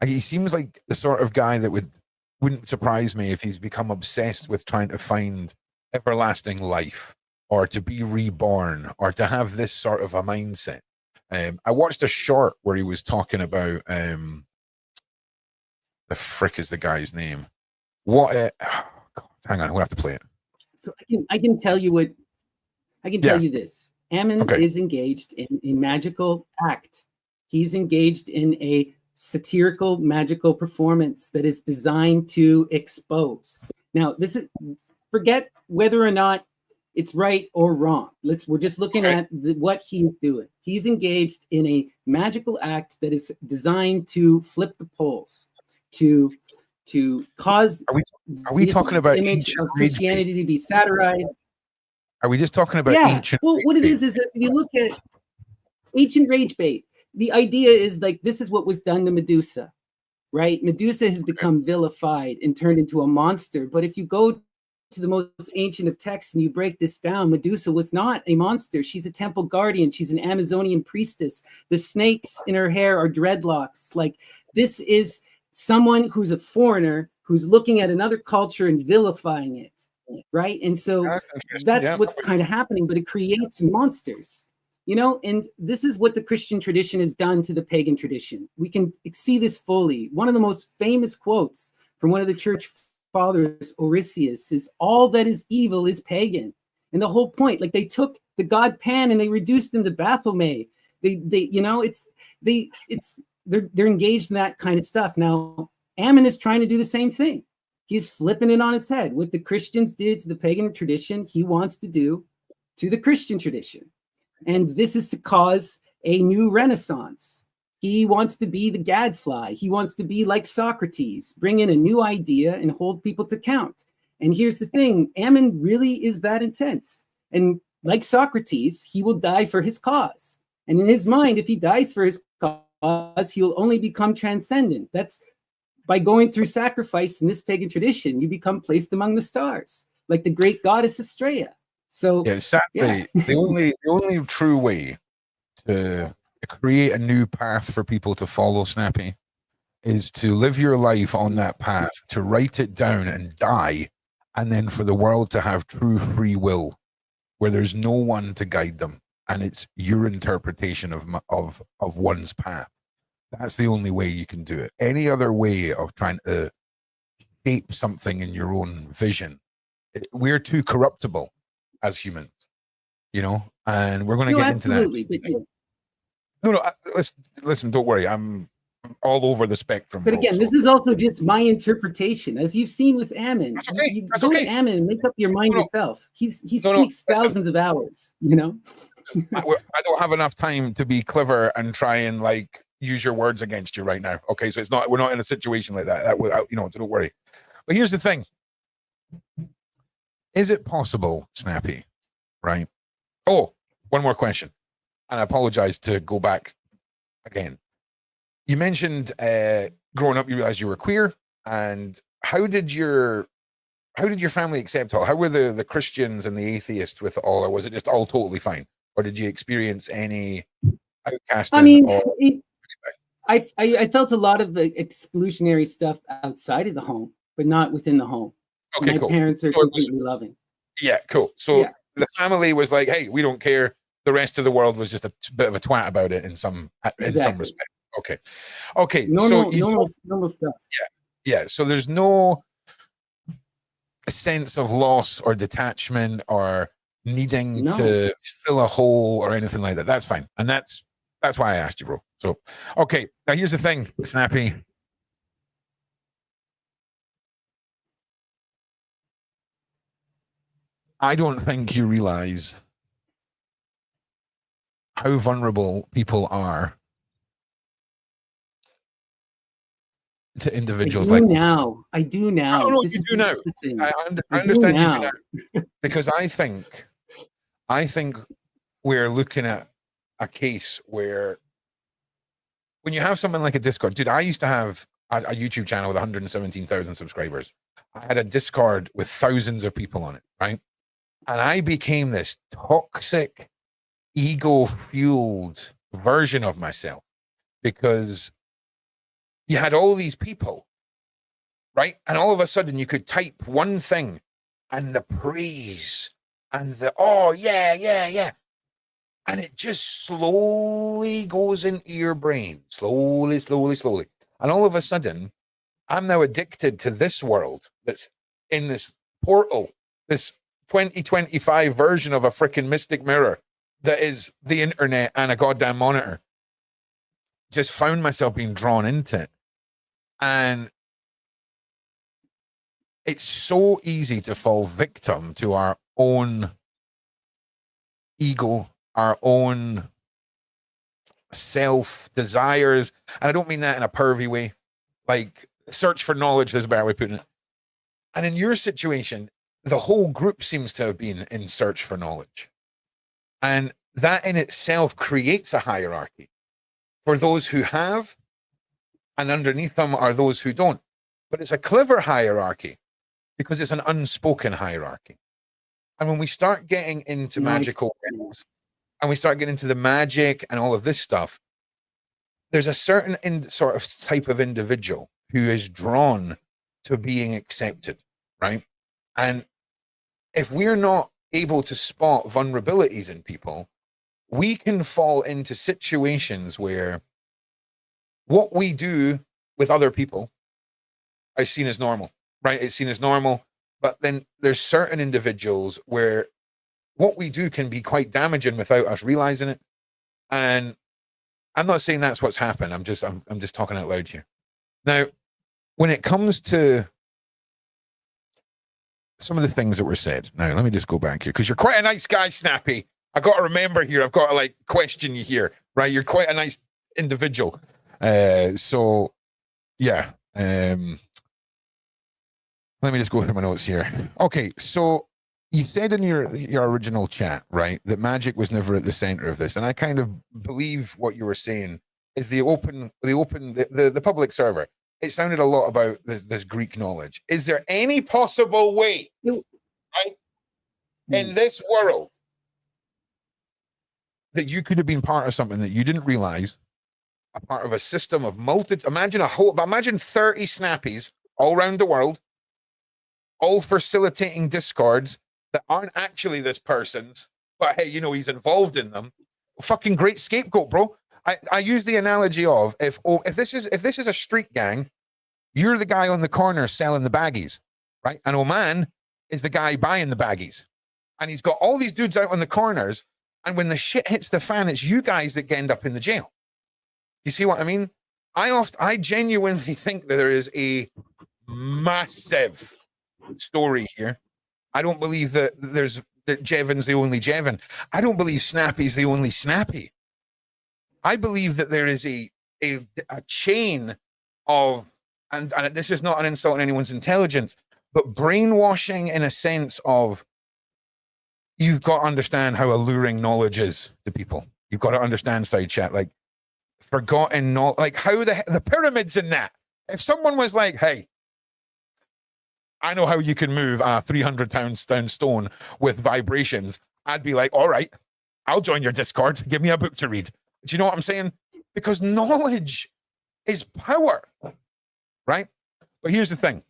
Like, he seems like the sort of guy that wouldn't surprise me if he's become obsessed with trying to find everlasting life, or to be reborn, or to have this sort of a mindset. I watched a short where he was talking about the frick is the guy's name? What? God, hang on, we'll have to play it. So I can tell you what I can tell you this. Ammon is engaged in a magical act. He's engaged in a satirical magical performance that is designed to expose. Now, this is, forget whether or not it's right or wrong. We're just looking at what he's doing. He's engaged in a magical act that is designed to flip the poles, to cause. Are we talking about image of Christianity to be satirized? Are we just talking about ancient? Well, what it is that if you look at ancient rage bait, the idea is like, this is what was done to Medusa, right? Medusa has become vilified and turned into a monster. But if you go to the most ancient of texts and you break this down, Medusa was not a monster. She's a temple guardian. She's an Amazonian priestess. The snakes in her hair are dreadlocks. Like, this is someone who's a foreigner who's looking at another culture and vilifying it, right? And so that's what's kind of happening, but it creates monsters, you know? And this is what the Christian tradition has done to the pagan tradition. We can see this fully. One of the most famous quotes from one of the church fathers, Orosius, is all that is evil is pagan. And the whole point, like, they took the god Pan and they reduced him to Baphomet. They you know, they're engaged in that kind of stuff. Now, Ammon is trying to do the same thing. He's flipping it on his head. What the Christians did to the pagan tradition, he wants to do to the Christian tradition. And this is to cause a new renaissance. He wants to be the gadfly. He wants to be like Socrates, bring in a new idea and hold people to account. And here's the thing, Ammon really is that intense. And like Socrates, he will die for his cause. And in his mind, if he dies for his cause, he'll only become transcendent. That's by going through sacrifice in this pagan tradition, you become placed among the stars, like the great goddess Estrella. So sadly, the only true way to create a new path for people to follow, Snappy, is to live your life on that path, to write it down and die, and then for the world to have true free will, where there's no one to guide them, and it's your interpretation of one's path. That's the only way you can do it. Any other way of trying to shape something in your own vision, we're too corruptible as humans, you know, and we're going to get into that. No, listen, don't worry. I'm all over the spectrum. But again, this is also just my interpretation. As you've seen with Ammon, you go to Ammon and make up your mind yourself. He speaks thousands of hours, you know? I don't have enough time to be clever and try and like use your words against you right now. Okay, so we're not in a situation like that. Don't worry. But here's the thing: is it possible, Snappy? Right? Oh, one more question, and I apologize to go back again. You mentioned growing up, you realized you were queer, and how did your family accept all? How were the Christians and the atheists with it all, or was it just all totally fine? Or did you experience any outcasting? I mean, I felt a lot of the exclusionary stuff outside of the home, but not within the home. Okay, My cool. parents are completely loving. Yeah, cool. So Yeah. the family was like, "Hey, we don't care." The rest of the world was just a bit of a twat about it in some respect. Okay. Normal stuff. Yeah. So there's no sense of loss or detachment or needing to fill a hole or anything like that. That's fine, and that's why I asked you, bro. So, okay. Now here's the thing, Snappy. I don't think you realize how vulnerable people are to individuals like now. I do now. I don't know what you do now. I understand you do now because I think we're looking at a case where when you have something like a Discord, dude, I used to have a YouTube channel with 117,000 subscribers. I had a Discord with thousands of people on it, right? And I became this toxic, ego-fueled version of myself because you had all these people, right? And all of a sudden you could type one thing and the praise and the, oh, yeah. And it just slowly goes into your brain, slowly. And all of a sudden, I'm now addicted to this world that's in this portal, this 2025 version of a freaking mystic mirror that is the internet and a goddamn monitor. Just found myself being drawn into it. And it's so easy to fall victim to our own ego, our own self desires. And I don't mean that in a pervy way. Like, search for knowledge, there's a better way of putting it. And in your situation, the whole group seems to have been in search for knowledge. And that in itself creates a hierarchy for those who have, and underneath them are those who don't. But it's a clever hierarchy because it's an unspoken hierarchy. And when we start getting into magical realms, and we start getting into the magic and all of this stuff, there's a certain sort of type of individual who is drawn to being accepted, right? And if we're not able to spot vulnerabilities in people, we can fall into situations where what we do with other people is seen as normal, right? It's seen as normal, but then there's certain individuals where what we do can be quite damaging without us realizing it. And I'm not saying that's what's happened. I'm just talking out loud here. Now, when it comes to some of the things that were said, now let me just go back here because you're quite a nice guy, Snappy. I got to remember here. I've got to like question you here, right? You're quite a nice individual. So yeah. Let me just go through my notes here. Okay, so you said in your original chat, right, that magic was never at the center of this, and I kind of believe what you were saying is the public server. It sounded a lot about this Greek knowledge. Is there any possible way, right, in this world that you could have been part of something that you didn't realize, a part of a system of imagine 30 Snappies all around the world, all facilitating discords that aren't actually this person's, but hey, he's involved in them. Fucking great scapegoat, bro. I use the analogy of if this is a street gang, you're the guy on the corner selling the baggies, right? And Oman is the guy buying the baggies. And he's got all these dudes out on the corners, and when the shit hits the fan, it's you guys that end up in the jail. You see what I mean? I genuinely think that there is a massive story here. I don't believe that there's that Jevin's the only Jevin. I don't believe Snappy's the only Snappy. I believe that there is a chain of, and this is not an insult on anyone's intelligence, but brainwashing in a sense of, you've got to understand how alluring knowledge is to people. You've got to understand, side chat, like forgotten knowledge, like how the pyramids in that. If someone was like, hey, I know how you can move a 300-pound stone with vibrations, I'd be like, all right, I'll join your Discord. Give me a book to read. Do you know what I'm saying? Because knowledge is power, right? But here's the thing.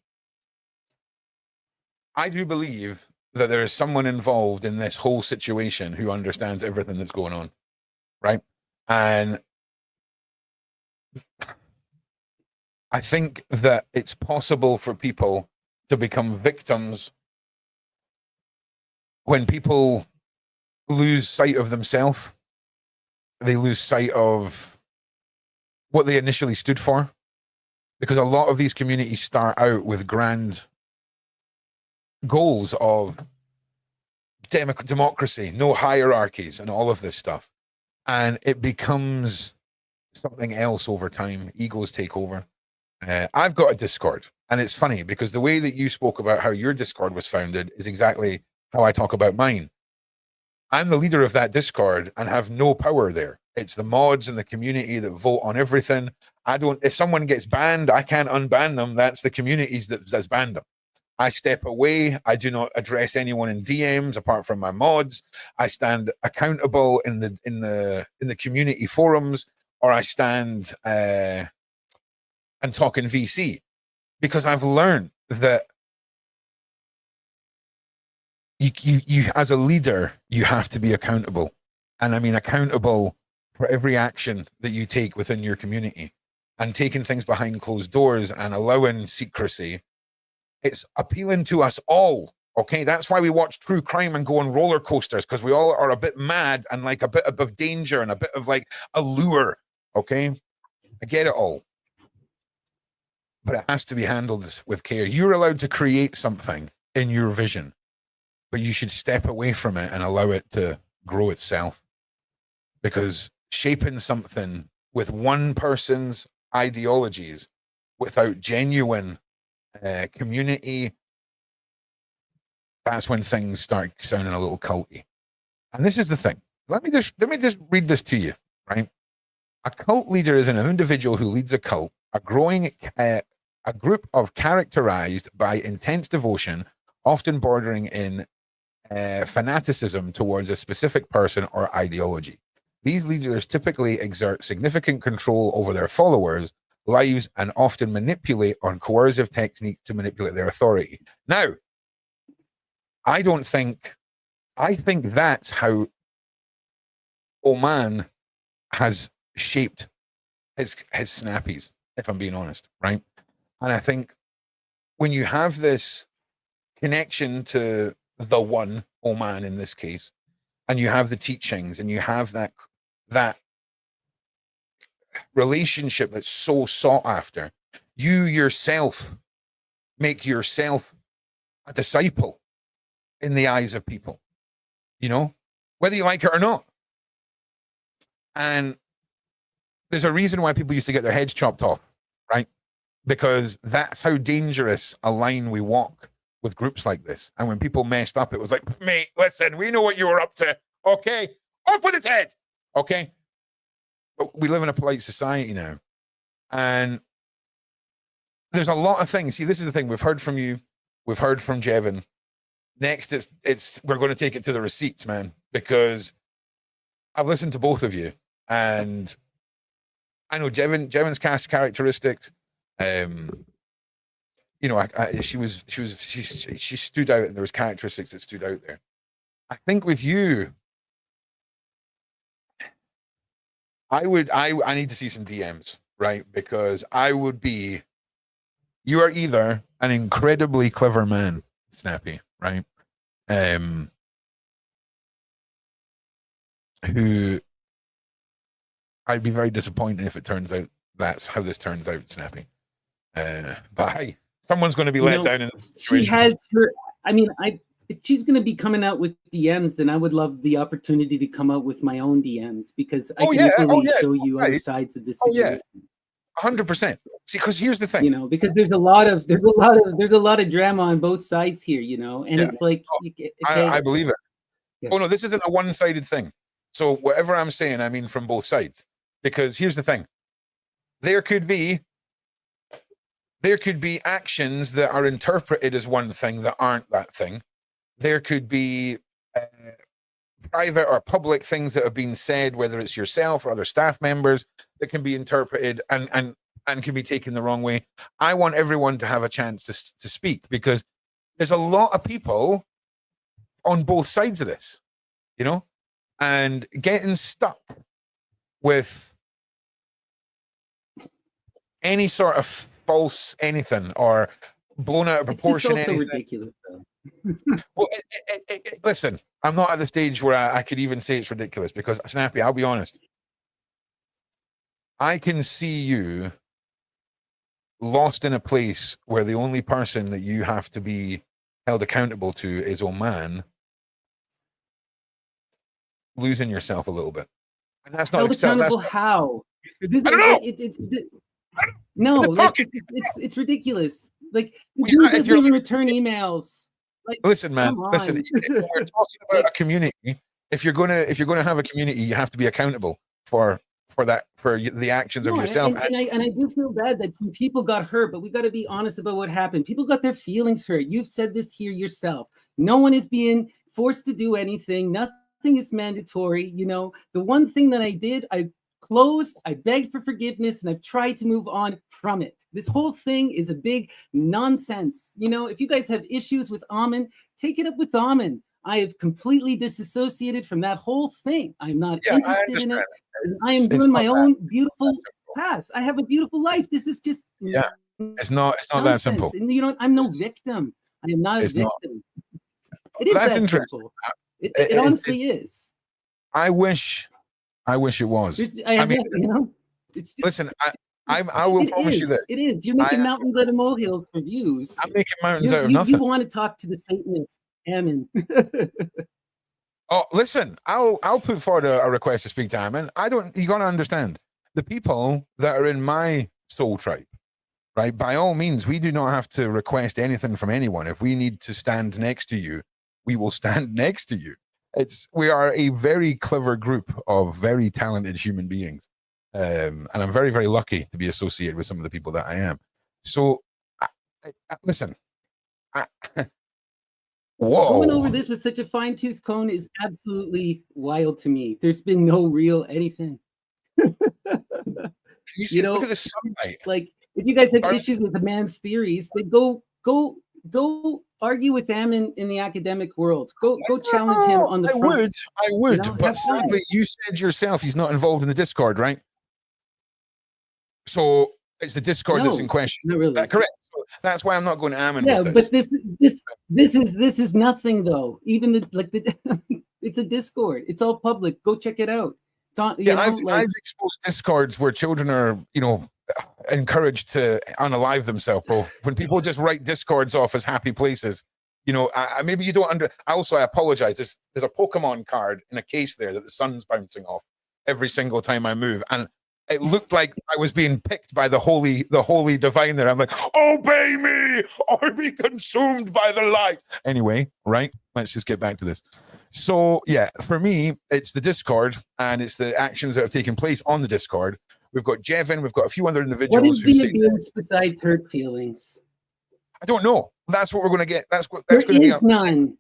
I do believe that there is someone involved in this whole situation who understands everything that's going on, right? And I think that it's possible for people to become victims when people lose sight of themselves. They lose sight of what they initially stood for, because a lot of these communities start out with grand goals of democracy, no hierarchies, and all of this stuff, and it becomes something else over time. Egos take over. I've got a Discord, and it's funny because the way that you spoke about how your Discord was founded is exactly how I talk about mine. I'm the leader of that Discord and have no power there. It's the mods and the community that vote on everything. If someone gets banned, I can't unban them. That's the communities that's banned them. I step away. I do not address anyone in DMs apart from my mods. I stand accountable in the community forums, or I stand and talk in VC, because I've learned that you as a leader, you have to be accountable. And I mean accountable for every action that you take within your community, and taking things behind closed doors and allowing secrecy. It's appealing to us all. Okay, that's why we watch true crime and go on roller coasters, because we all are a bit mad and like a bit of danger and a bit of like allure. Okay, I get it all, but it has to be handled with care. You're allowed to create something in your vision, but you should step away from it and allow it to grow itself, because shaping something with one person's ideologies without genuine community, that's when things start sounding a little culty. And this is the thing. Let me just read this to you, right? A cult leader is an individual who leads a cult, a group of characterized by intense devotion, often bordering in fanaticism towards a specific person or ideology. These leaders typically exert significant control over their followers' lives and often manipulate on coercive techniques to manipulate their authority. Now, I think that's how Oman has shaped his snappies, if I'm being honest, right? And I think when you have this connection to the one, Oman in this case, and you have the teachings, and you have that relationship that's so sought after, you yourself make yourself a disciple in the eyes of people, you know, whether you like it or not. And there's a reason why people used to get their heads chopped off, right? Because that's how dangerous a line we walk with groups like this. And when people messed up, it was like, mate, listen, we know what you were up to. Okay, off with his head. Okay. But we live in a polite society now. And there's a lot of things. See, this is the thing. We've heard from you. We've heard from Jevin. Next, we're going to take it to the receipts, man, because I've listened to both of you, and I know Jevin's cast characteristics. You know, she stood out, and there was characteristics that stood out there. I think with you, I need to see some DMs, right? Because you are either an incredibly clever man, Snappy, right? Who I'd be very disappointed if it turns out that's how this turns out, Snappy. But hey, someone's going to be let down in this situation. She has her. I mean, if she's going to be coming out with DMs, then I would love the opportunity to come out with my own DMs, because I can equally show you other sides of this situation. 100%. See, because here's the thing, You know, because there's a lot of drama on both sides here, you know, and it's like, I believe it. Yeah. Oh no, this isn't a one-sided thing. So whatever I'm saying, I mean from both sides. Because here's the thing, there could be actions that are interpreted as one thing that aren't that thing. There could be private or public things that have been said, whether it's yourself or other staff members, that can be interpreted and can be taken the wrong way. I want everyone to have a chance to speak, because there's a lot of people on both sides of this, you know, and getting stuck with any sort of false anything or blown out of proportion. It's just also ridiculous, though. Well, listen, I'm not at the stage where I could even say it's ridiculous, because Snappy, I'll be honest, I can see you lost in a place where the only person that you have to be held accountable to is Oman, losing yourself a little bit. And that's not held accountable. How? I don't know. No, like, it's ridiculous. Like, the dude doesn't even return emails. Like, listen, man, listen. If we're talking about a community, if you're gonna have a community, you have to be accountable for the actions of yourself. And I do feel bad that some people got hurt, but we got to be honest about what happened. People got their feelings hurt. You've said this here yourself. No one is being forced to do anything. Nothing is mandatory. You know, the one thing that I did, I closed, I begged for forgiveness, and I've tried to move on from it. This whole thing is a big nonsense. You know, if you guys have issues with Ammon, take it up with Ammon. I have completely disassociated from that whole thing. I'm not interested in it. I am doing my own beautiful path. I have a beautiful life. This is just it's not that simple. And you know, I'm no victim. I am not a victim. It is that simple. It honestly is. I wish it was. I mean, you know, it's just, listen, I will promise you that it is. You're making mountains out of molehills for views. I'm making mountains out of nothing. You want to talk to the Satanists, Ammon. Oh, listen, I'll put forward a request to speak to Ammon. You got to understand, the people that are in my soul tribe, right? By all means, we do not have to request anything from anyone. If we need to stand next to you, we will stand next to you. We are a very clever group of very talented human beings. And I'm very, very lucky to be associated with some of the people that I am. So, listen, whoa. Going over this with such a fine-tooth comb is absolutely wild to me. There's been no real anything. You know, look at the sunlight. Like, if you guys have issues with a man's theories, then go argue with Ammon in the academic world. Go challenge him on the front. I would, you know, but sadly, you said yourself he's not involved in the Discord, right? So it's the Discord that's in question. Not really. Correct. So that's why I'm not going to Ammon with this. But this is nothing though. Even it's a Discord. It's all public. Go check it out. It's on. I've exposed Discords where children are, you know, encouraged to unalive themselves, bro. When people just write Discords off as happy places, you know, maybe you don't I apologize. There's a Pokemon card in a case there that the sun's bouncing off every single time I move, and it looked like I was being picked by the holy divine there. I'm like, obey me or be consumed by the light. Anyway, right? Let's just get back to this. So yeah, for me, it's the Discord and it's the actions that have taken place on the Discord. We've got Jevim, we've got a few other individuals. What is the abuse besides hurt feelings? I don't know. That's what we're going to get. That's going to be none.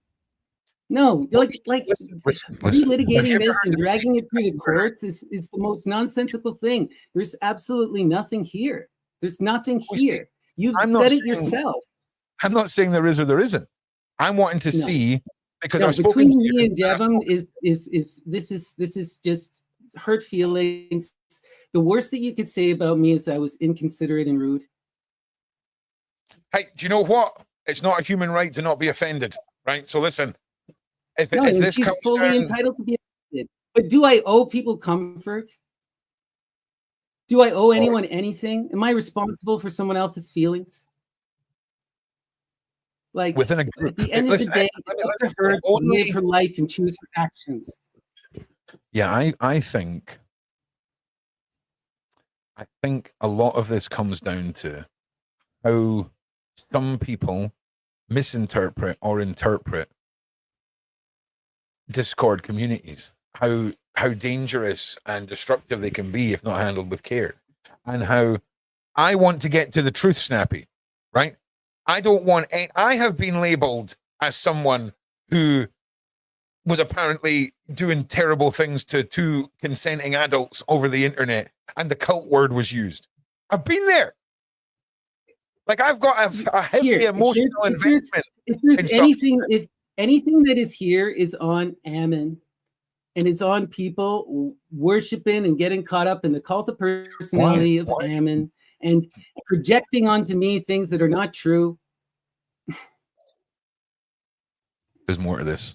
No, listen, relitigating this and dragging it through the courts is the most nonsensical thing. There's absolutely nothing here. There's nothing here. You've said it yourself. I'm not saying there is or there isn't. I'm wanting to see, because I've spoken to me and Jevim this is just hurt feelings. The worst that you could say about me is I was inconsiderate and rude. Hey, do you know what? It's not a human right to not be offended, right? So listen. If this she's comes fully down, entitled to be offended. But do I owe people comfort? Do I owe anyone anything? Am I responsible for someone else's feelings? Like within a at group. the end of the Listen, day, it's up to her to live her life and choose her actions. Yeah, I think a lot of this comes down to how some people misinterpret or interpret Discord communities, how dangerous and destructive they can be if not handled with care, and how I want to get to the truth, Snappy, right? I don't want I have been labeled as someone who was apparently doing terrible things to two consenting adults over the internet, and the cult word was used. I've been there. Like, I've got a heavy emotional investment. If there's anything, if anything that is here is on Ammon, and it's on people worshiping and getting caught up in the cult of personality of Ammon and projecting onto me things that are not true. There's more to this.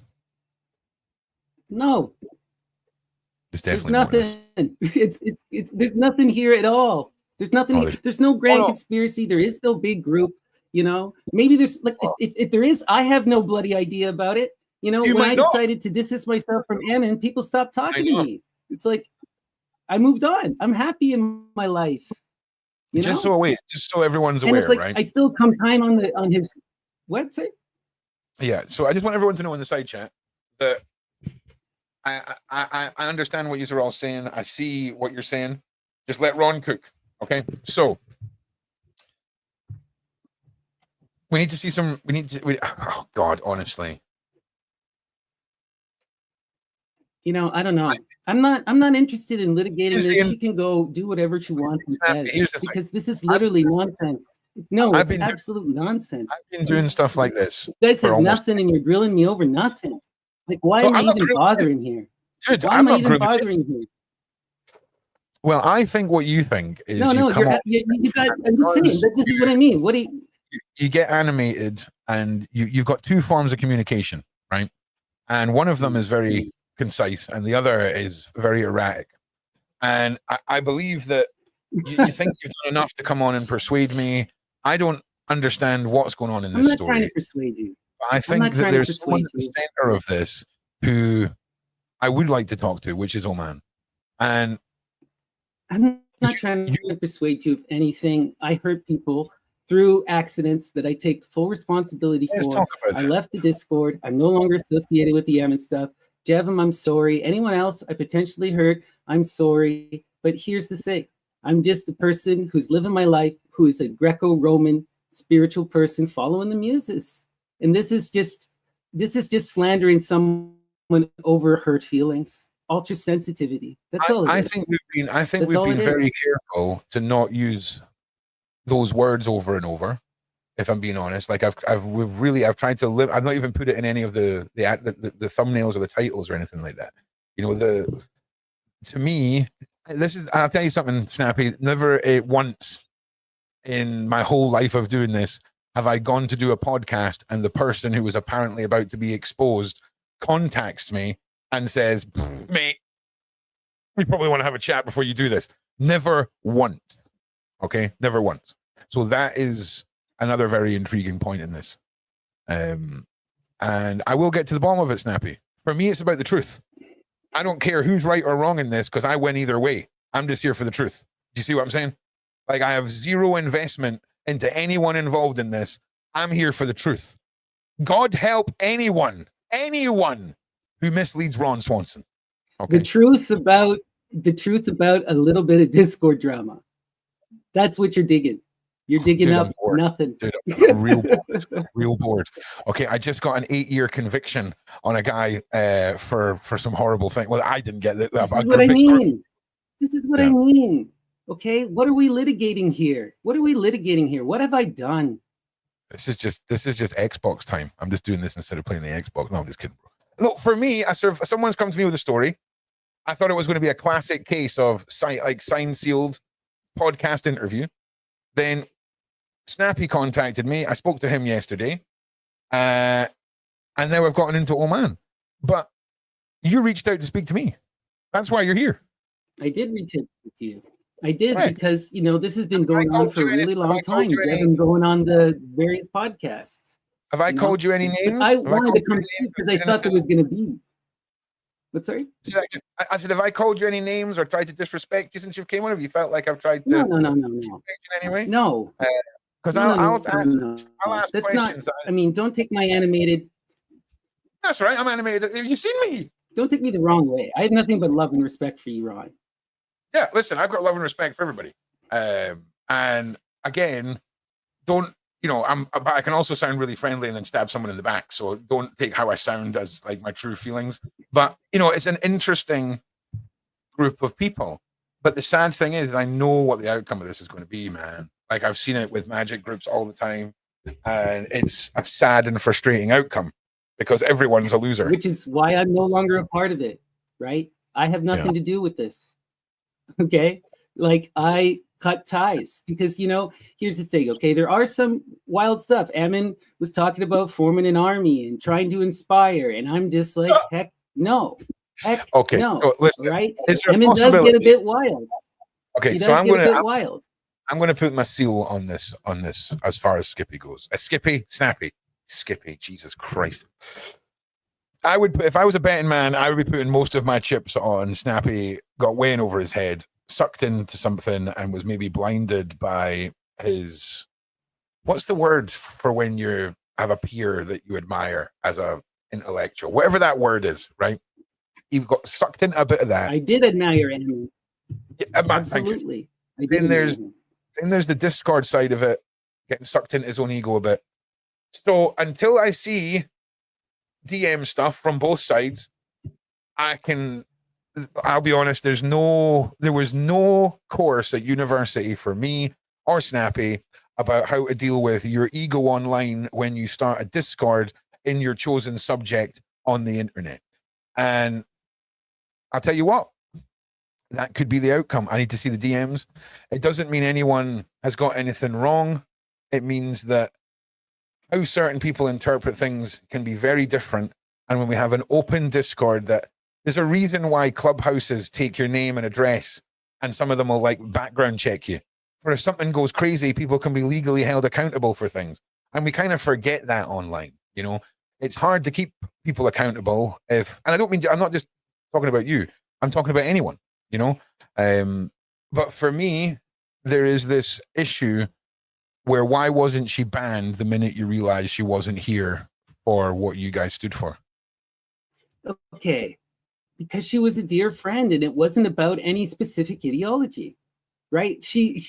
No, There's nothing. It's there's nothing here at all. There's nothing. There's no grand conspiracy. There is no big group. You know, maybe there's like if there is, I have no bloody idea about it. You know, when I decided to distance myself from Ammon, people stopped talking to me. It's like I moved on. I'm happy in my life. You know? Just so everyone's aware, like, right? I still come time on his website. Yeah. So I just want everyone to know in the side chat that I understand what you're all saying. I see what you're saying. Just let Ron cook. Okay. So we need to see some. Oh God, honestly. You know, I don't know. I'm not interested in litigating this. She can go do whatever she wants because this is literally nonsense. No, it's absolute nonsense. I've been doing stuff like this. You guys have nothing, and you're grilling me over nothing. Like, why am I even bothering here? Dude, why am I even bothering here? Well, I think what you think is you got. I'm just saying, but this is what I mean. What do you get animated, and you've got two forms of communication, right? And one of them is very concise, and the other is very erratic. And I believe that you think you've done enough to come on and persuade me. I don't understand what's going on in this story. I'm not trying to persuade you. I think that there's someone at the center of this who I would like to talk to, which is Oman. And I'm not trying to persuade you of anything. I hurt people through accidents that I take full responsibility for. I left the Discord. I'm no longer associated with the Ammon stuff. Jevim, I'm sorry. Anyone else I potentially hurt, I'm sorry. But here's the thing. I'm just a person who's living my life, who is a Greco-Roman spiritual person following the muses. And this is just slandering someone over hurt feelings, ultra sensitivity. That's all it is. I think we've been very careful to not use those words over and over. If I'm being honest, like I've tried to live. I've not even put it in any of the thumbnails or the titles or anything like that. You know, to me, this is. I'll tell you something, Snappy. Never once in my whole life of doing this have I gone to do a podcast and the person who was apparently about to be exposed contacts me and says, "Mate, we probably want to have a chat before you do this." Never once. Okay, never once. So that is another very intriguing point in this. And I will get to the bottom of it, Snappy. For me, it's about the truth. I don't care who's right or wrong in this because I win either way. I'm just here for the truth. Do you see what I'm saying? Like, I have zero investment into anyone involved in this. I'm here for the truth. God help anyone who misleads Ron Swanson. Okay. The truth about a little bit of Discord drama. That's what you're digging. You're digging up nothing. Dude, I'm real bored. Okay, I just got an 8-year conviction on a guy for some horrible thing. Well, I didn't get it. This is what I mean. This is what I mean. Okay, what are we litigating here? What have I done? This is just Xbox time. I'm just doing this instead of playing the Xbox. No, I'm just kidding, bro. Look, for me, someone's come to me with a story. I thought it was going to be a classic case of signed, sealed podcast interview. Then Snappy contacted me. I spoke to him yesterday. And now I've gotten into Oman. But you reached out to speak to me. That's why you're here. I did reach out to you. I did because, this has been going on for a really long time. I've been going on the various podcasts. Have I you know? called you any But names? I Have wanted called to come you any see names? because I thought there was going to be. What, sorry? See that again? I said, have I called you any names or tried to disrespect you since you came on? Have you felt like I've tried to No. disrespect you in any way? No. Because No, I'll ask no. questions. That's not. I mean, don't take my animated. That's right. I'm animated. Have you seen me? Don't take me the wrong way. I have nothing but love and respect for you, Ron. Yeah, listen, I've got love and respect for everybody. And again, don't, but I can also sound really friendly and then stab someone in the back. So don't take how I sound as like my true feelings. But, it's an interesting group of people. But the sad thing is, I know what the outcome of this is going to be, man. Like I've seen it with magic groups all the time. And it's a sad and frustrating outcome because everyone's a loser. Which is why I'm no longer a part of it, right? I have nothing to do with this. Okay? Like I cut ties because, here's the thing, okay? There are some wild stuff. Ammon was talking about forming an army and trying to inspire, and I'm just like, heck no. Heck okay, no. so listen, right? Is there Ammon does get a bit wild. Okay, so I'm going to put my seal on this as far as Skippy goes. Skippy, Jesus Christ. I would put, if I was a betting man, I would be putting most of my chips on Snappy got way in over his head, sucked into something, and was maybe blinded by his, what's the word for when you have a peer that you admire as a intellectual, whatever that word is, right? He got sucked into a bit of that. I did admire Ammon. Yeah, absolutely. Then there's the Discord side of it, getting sucked into his own ego a bit. So until I see DM stuff from both sides, I'll be honest, there was no course at university for me or Snappy about how to deal with your ego online when you start a Discord in your chosen subject on the internet. And I'll tell you what, that could be the outcome. I need to see the DMs. It doesn't mean anyone has got anything wrong. It means that how certain people interpret things can be very different. And when we have an open Discord, that there's a reason why clubhouses take your name and address, and some of them will like background check you. For if something goes crazy, people can be legally held accountable for things. And we kind of forget that online. It's hard to keep people accountable and I'm not just talking about you. I'm talking about anyone, but for me, there is this issue where why wasn't she banned the minute you realized she wasn't here for what you guys stood for? Okay, because she was a dear friend and it wasn't about any specific ideology, right? She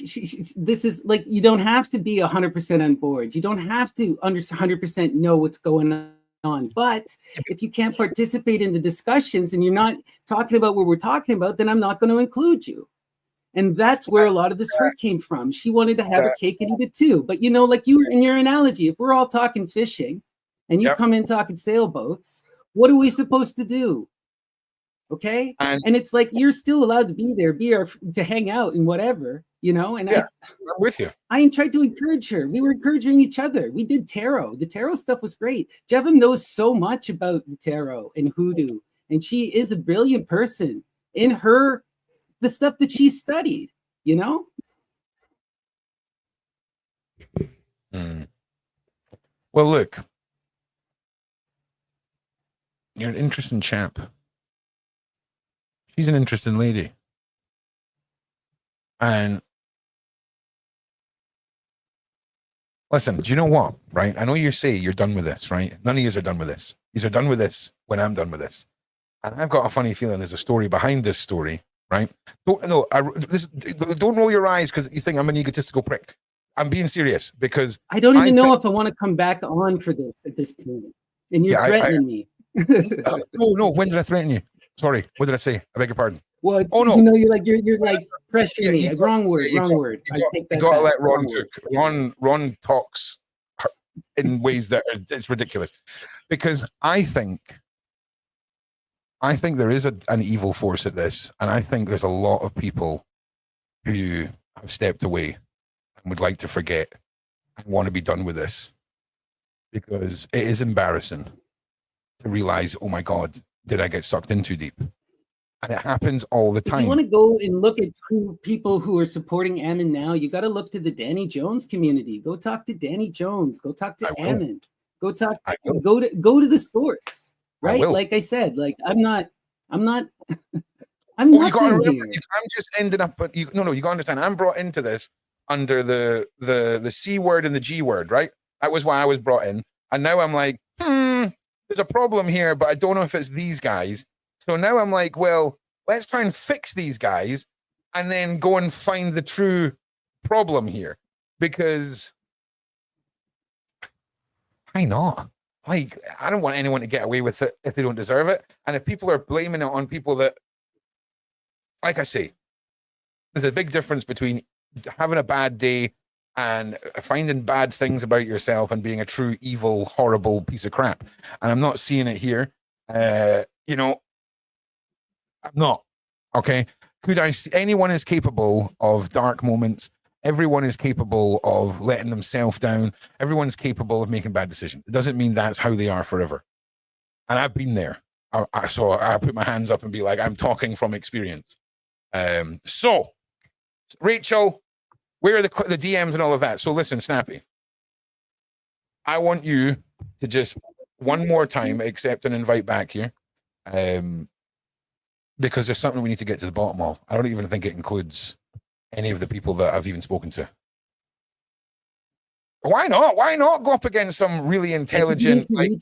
this is like, you don't have to be 100% on board. You don't have to 100% know what's going on. But if you can't participate in the discussions and you're not talking about what we're talking about, then I'm not going to include you. And that's where a lot of this hurt came from. She wanted to have her cake and eat it too. But like you were in your analogy, if we're all talking fishing and you come in talking sailboats, what are we supposed to do? Okay. And it's like, you're still allowed to be there, to hang out and whatever, and I'm with you. I tried to encourage her. We were encouraging each other. We did tarot. The tarot stuff was great. Jevim knows so much about the tarot and hoodoo, and she is a brilliant person in the stuff that she studied, Well, look, you're an interesting chap. She's an interesting lady. And listen, do you know what, right? I know you say you're done with this, right? None of you are done with this. These are done with this when I'm done with this. And I've got a funny feeling there's a story behind this story, right? Don't roll your eyes because you think I'm an egotistical prick. I'm being serious because I don't even know if I want to come back on for this at this point. And you're threatening me. No, when did I threaten you? Sorry, what did I say? I beg your pardon. Well, no. You're like pressuring me. Wrong word. I take that. You gotta let Ron talk. Ron talks in ways that it's ridiculous. Because I think there is an evil force at this, and I think there's a lot of people who have stepped away and would like to forget and want to be done with this. Because it is embarrassing to realize, oh my God, did I get sucked in too deep? And it happens all the time. If you want to go and look at people who are supporting Ammon now, you got to look to the Danny Jones community. Go talk to Danny Jones. Go talk to Ammon. Go talk. I will. Go to the source, I right? will. Like I said, like I'm not. I'm Oh, you got to nothing remember, here. I'm just ending up, but you got to understand, I'm brought into this under the C word and the G word, right? That was why I was brought in. And now I'm like, there's a problem here, but I don't know if it's these guys. So now I'm like, well, let's try and fix these guys and then go and find the true problem here. Because why not? Like, I don't want anyone to get away with it if they don't deserve it. And if people are blaming it on people that, like I say, there's a big difference between having a bad day and finding bad things about yourself and being a true evil, horrible piece of crap. And I'm not seeing it here. You know, I'm not. Okay. Could I see anyone is capable of dark moments? Everyone is capable of letting themselves down. Everyone's capable of making bad decisions. It doesn't mean that's how they are forever. And I've been there. So I put my hands up and be like, I'm talking from experience. So, Rachel, where are the DMs and all of that? So listen, Snappy, I want you to just one more time accept and invite back here, because there's something we need to get to the bottom of. I don't even think it includes any of the people that I've even spoken to. Why not? Why not go up against some really intelligent? Like,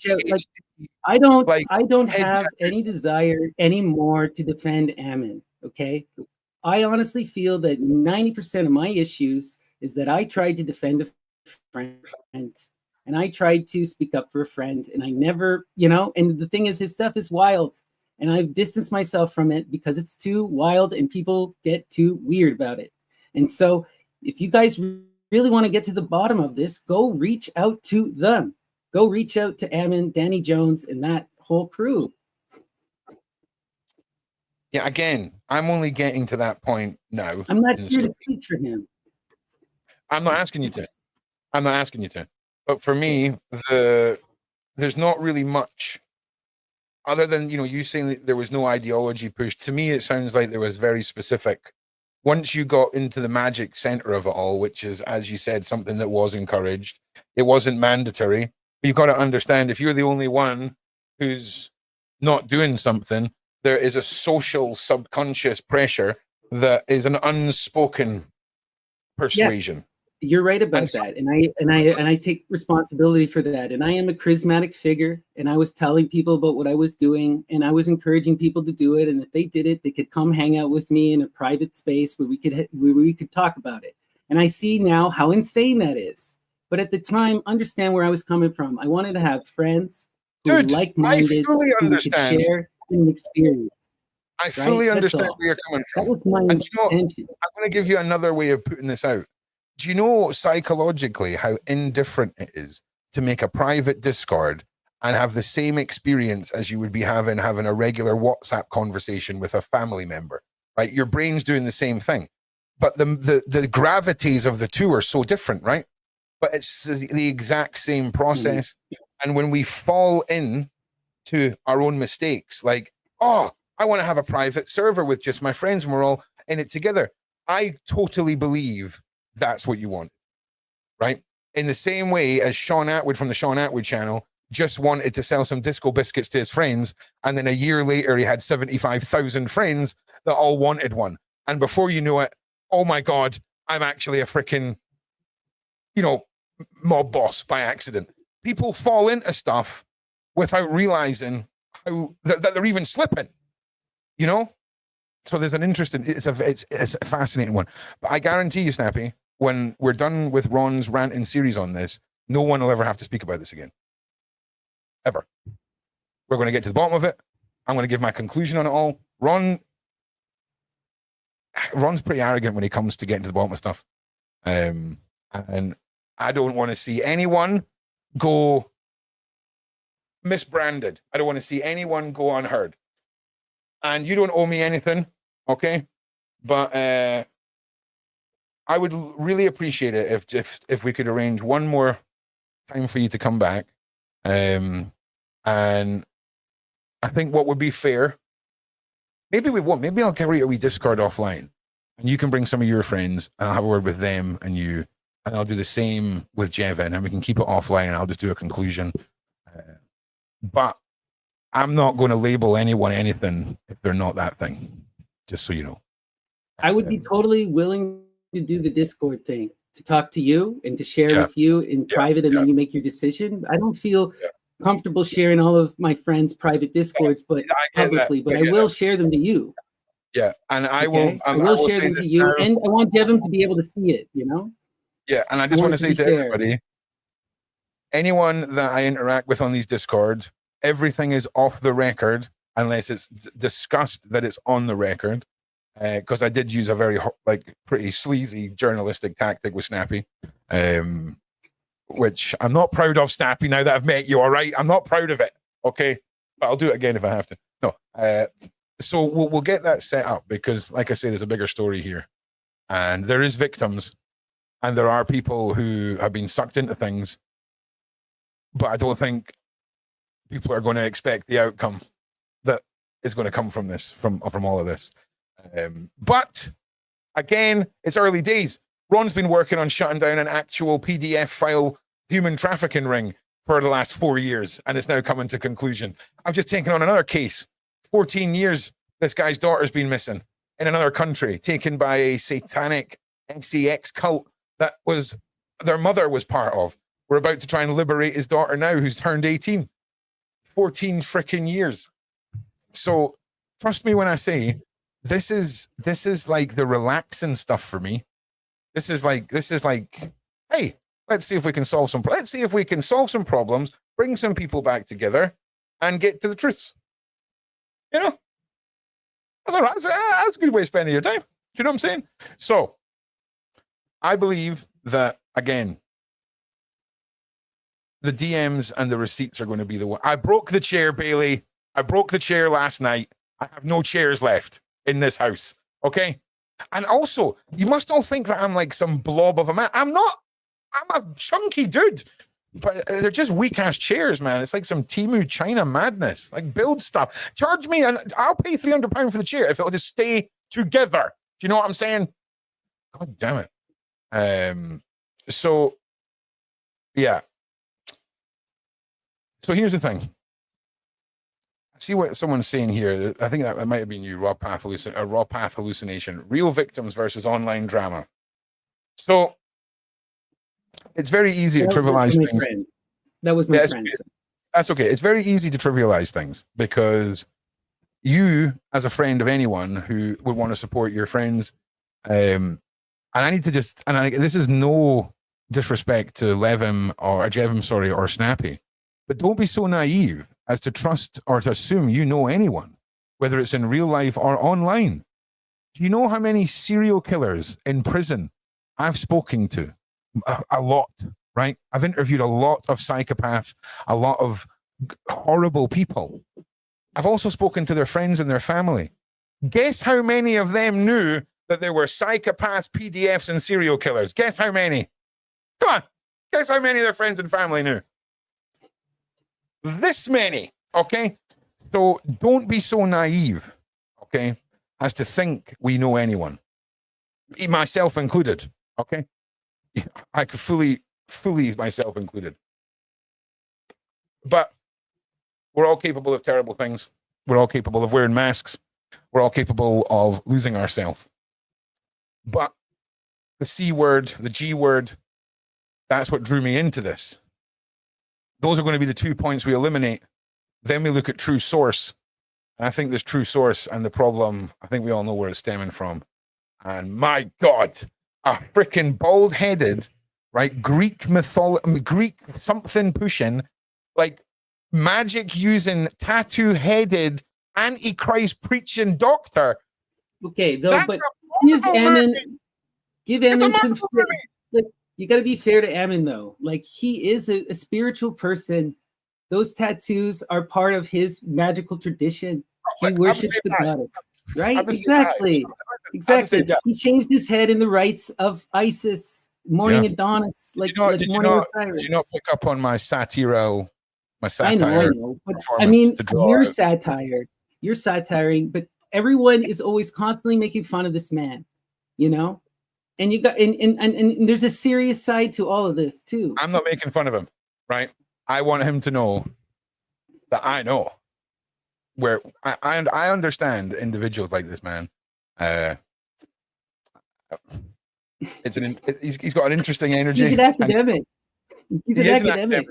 I don't have any desire anymore to defend Ammon. Okay, I honestly feel that 90% of my issues is that I tried to defend a friend and I tried to speak up for a friend and I never, and the thing is, his stuff is wild and I've distanced myself from it because it's too wild and people get too weird about it. And so if you guys really want to get to the bottom of this, go reach out to them. Go reach out to Ammon, Danny Jones, and that whole crew. Yeah, again, I'm only getting to that point now. I'm not here to speak for him. I'm not asking you to. I'm not asking you to. But for me, there's not really much other than, you saying that there was no ideology push. To me, it sounds like there was very specific. Once you got into the magic center of it all, which is, as you said, something that was encouraged, it wasn't mandatory. But you've got to understand, if you're the only one who's not doing something, there is a social subconscious pressure that is an unspoken persuasion. Yes, you're right about that. And I take responsibility for that. And I am a charismatic figure. And I was telling people about what I was doing. And I was encouraging people to do it. And if they did it, they could come hang out with me in a private space where we could talk about it. And I see now how insane that is. But at the time, understand where I was coming from. I wanted to have friends who were like-minded, I fully understand. Who could share an experience. I fully understand where you're coming from. That was my intention. I'm going to give you another way of putting this out. Do you know psychologically how indifferent it is to make a private Discord and have the same experience as you would be having a regular WhatsApp conversation with a family member, right? Your brain's doing the same thing, but the gravities of the two are so different, right? But it's the exact same process. And when we fall in to our own mistakes, like, oh, I want to have a private server with just my friends and we're all in it together. I totally believe that's what you want, right? In the same way as Sean Atwood from the Sean Atwood channel just wanted to sell some disco biscuits to his friends. And then a year later, he had 75,000 friends that all wanted one. And before you know it, oh my God, I'm actually a freaking, mob boss by accident. People fall into stuff without realizing how that they're even slipping, So there's an interesting, it's a fascinating one. But I guarantee you, Snappy, when we're done with Ron's ranting series on this, no one will ever have to speak about this again. Ever. We're going to get to the bottom of it. I'm going to give my conclusion on it all. Ron's pretty arrogant when he comes to getting to the bottom of stuff. And I don't want to see anyone go misbranded. I don't want to see anyone go unheard. And you don't owe me anything, okay? But I would really appreciate it if we could arrange one more time for you to come back. And I think what would be fair, maybe we won't. Maybe I'll carry a wee Discord offline, and you can bring some of your friends, and I'll have a word with them, and you and I'll do the same with Jevim, and we can keep it offline, and I'll just do a conclusion. But I'm not going to label anyone anything if they're not that thing, just so you know. I would be totally willing to do the Discord thing, to talk to you and to share with you in private, and then you make your decision. I don't feel comfortable sharing all of my friends' private Discords, but publicly, but I will share them to you. Yeah, and I Okay? will. I will share them to you, now. and I want Jevim to be able to see it. You know. Yeah, and I just want to say to fair. everybody, anyone that I interact with on these Discord, everything is off the record unless it's discussed that it's on the record. Because I did use a very pretty sleazy journalistic tactic with Snappy, which I'm not proud of. Snappy, now that I've met you, all right, I'm not proud of it. Okay, but I'll do it again if I have to. No, so we'll get that set up, because, like I say, there's a bigger story here, and there is victims, and there are people who have been sucked into things, but I don't think people are going to expect the outcome that is going to come from this, from all of this. But again, it's early days. Ron's been working on shutting down an actual PDF file human trafficking ring for the last 4 years, and it's now coming to conclusion. I've just taken on another case. 14 years this guy's daughter's been missing in another country, taken by a satanic sex cult that was their mother was part of. We're about to try and liberate his daughter now, who's turned 18. 14 freaking years. So trust me when I say this is like the relaxing stuff for me. This is like, hey, let's see if we can solve some problems, bring some people back together, and get to the truths. You know, that's all right. That's a good way of spending your time. Do you know what I'm saying? So I believe that, again, the DMs and the receipts are going to be the one. I broke the chair, Bailey. I broke the chair last night. I have no chairs left in this house. Okay. And also, you must all think that I'm like some blob of a man. I'm not. I'm a chunky dude. But they're just weak ass chairs, man. It's like some Temu China madness. Like, build stuff. Charge me, and I'll pay £300 for the chair if it'll just stay together. Do you know what I'm saying? God damn it. So, yeah. So here's the thing. See what someone's saying here. I think that might have been you, raw path hallucination. Real victims versus online drama. So it's very easy to trivialize things. That was my friend. That's okay. It's very easy to trivialize things, because you, as a friend of anyone who would want to support your friends, and I need to just, this is no disrespect to Jevim or Snappy, but don't be so naive as to trust or to assume you know anyone, whether it's in real life or online. Do you know how many serial killers in prison I've spoken to? A lot, right? I've interviewed a lot of psychopaths, a lot of horrible people. I've also spoken to their friends and their family. Guess how many of them knew that there were psychopaths, PDFs, and serial killers? Guess how many? Come on. Guess how many of their friends and family knew? This many, okay? So don't be so naive, okay, as to think we know anyone, myself included, okay? I could fully myself included. But we're all capable of terrible things. We're all capable of wearing masks. We're all capable of losing ourselves. But the C word, the G word, that's what drew me into this. Those are going to be the 2 points we eliminate. Then we look at true source. And I think this true source and the problem, I think we all know where it's stemming from. And my God, a freaking bald-headed, right, Greek something pushing, like magic using, tattoo-headed, antichrist preaching doctor. Okay, though, but give Ammon some. Like, you got to be fair to Ammon, though. Like, he is a spiritual person. Those tattoos are part of his magical tradition. He worships the goddess. Right? Exactly. Exactly. He changed his head in the rites of Isis, mourning Adonis, like did you not pick up on my satire? I know. But I mean, you're satire. You're satiring, but everyone is always constantly making fun of this man, you know? And you got and there's a serious side to all of this too. I'm not making fun of him, right? I want him to know that I know where I understand individuals like this man. He's got an interesting energy. He's an academic. He's an academic.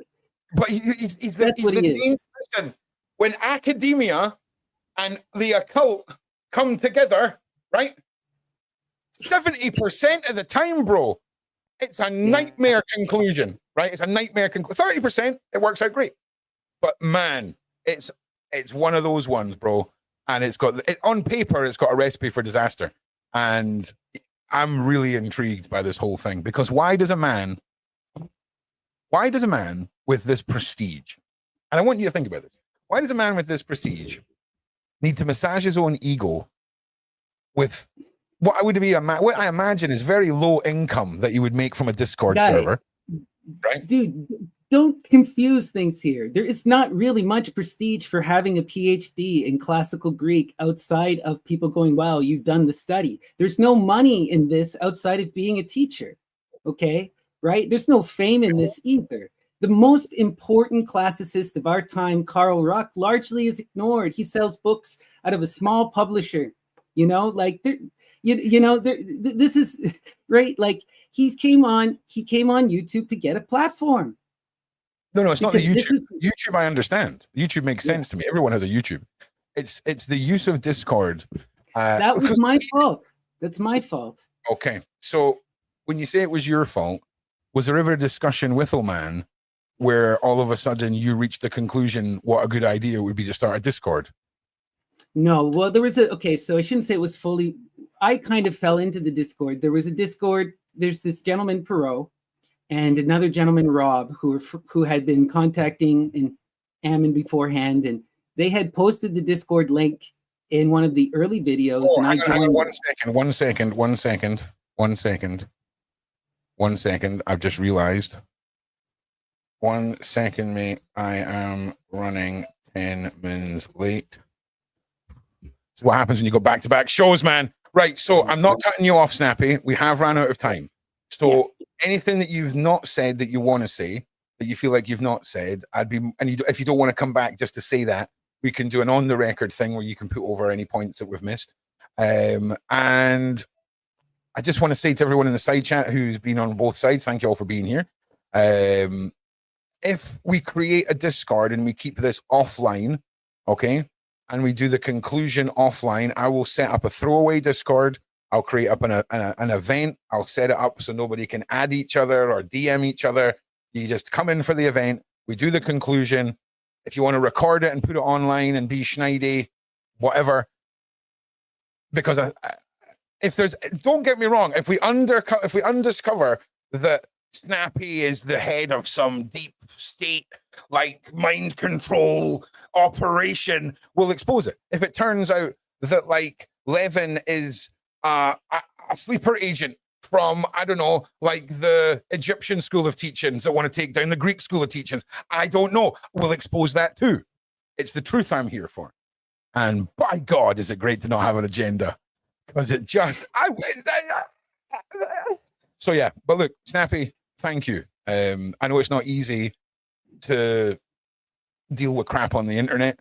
But he's the That's what he is. Listen, when academia and the occult come together, right? 70% of the time, bro, it's a nightmare conclusion, right? It's a nightmare conclusion. 30%, it works out great. But man, it's one of those ones, bro. And it's got, on paper, it's got a recipe for disaster. And I'm really intrigued by this whole thing, because why does a man with this prestige, and I want you to think about this, why does a man with this prestige need to massage his own ego with what I imagine is very low income that you would make from a Discord server, right? Dude, don't confuse things here. There is not really much prestige for having a PhD in classical Greek outside of people going, wow, you've done the study. There's no money in this outside of being a teacher, okay? Right? There's no fame in this either. The most important classicist of our time, Karl Ruck, largely is ignored. He sells books out of a small publisher, you know, like this is right. Like he came on YouTube to get a platform. No, it's not the YouTube. YouTube, I understand. YouTube makes sense to me. Everyone has a YouTube. It's the use of Discord. That was my fault. That's my fault. Okay. So when you say it was your fault, was there ever a discussion with Oman where all of a sudden you reached the conclusion what a good idea it would be to start a Discord? No. Well, there was so I shouldn't say it was fully. I kind of fell into the Discord. There was a Discord. There's this gentleman, Perot, and another gentleman, Rob, who had been contacting Ammon beforehand, and they had posted the Discord link in one of the early videos. And I joined. One second. I've just realized. 1 second, mate. I am running 10 minutes late. It's what happens when you go back-to-back shows, man. Right, so I'm not cutting you off, Snappy. We have ran out of time. So anything that you've not said that you want to say, that you feel like you've not said, if you don't want to come back just to say that, we can do an on-the-record thing where you can put over any points that we've missed. And I just want to say to everyone in the side chat who's been on both sides, thank you all for being here. If we create a Discord and we keep this offline, okay, and we do the conclusion offline, I will set up a throwaway Discord. I'll create up an event. I'll set it up so nobody can add each other or DM each other. You just come in for the event. We do the conclusion. If you want to record it and put it online and be schneidi, whatever. Because don't get me wrong, if we undiscover that Snappy is the head of some deep state like mind control operation, we'll expose it. If it turns out that like Levin is a sleeper agent from, I don't know, like the Egyptian school of teachings that want to take down the Greek school of teachings, I don't know, we'll expose that too. It's the truth I'm here for. And by God, is it great to not have an agenda, because it just so yeah. But look, Snappy, thank you. I know it's not easy to deal with crap on the internet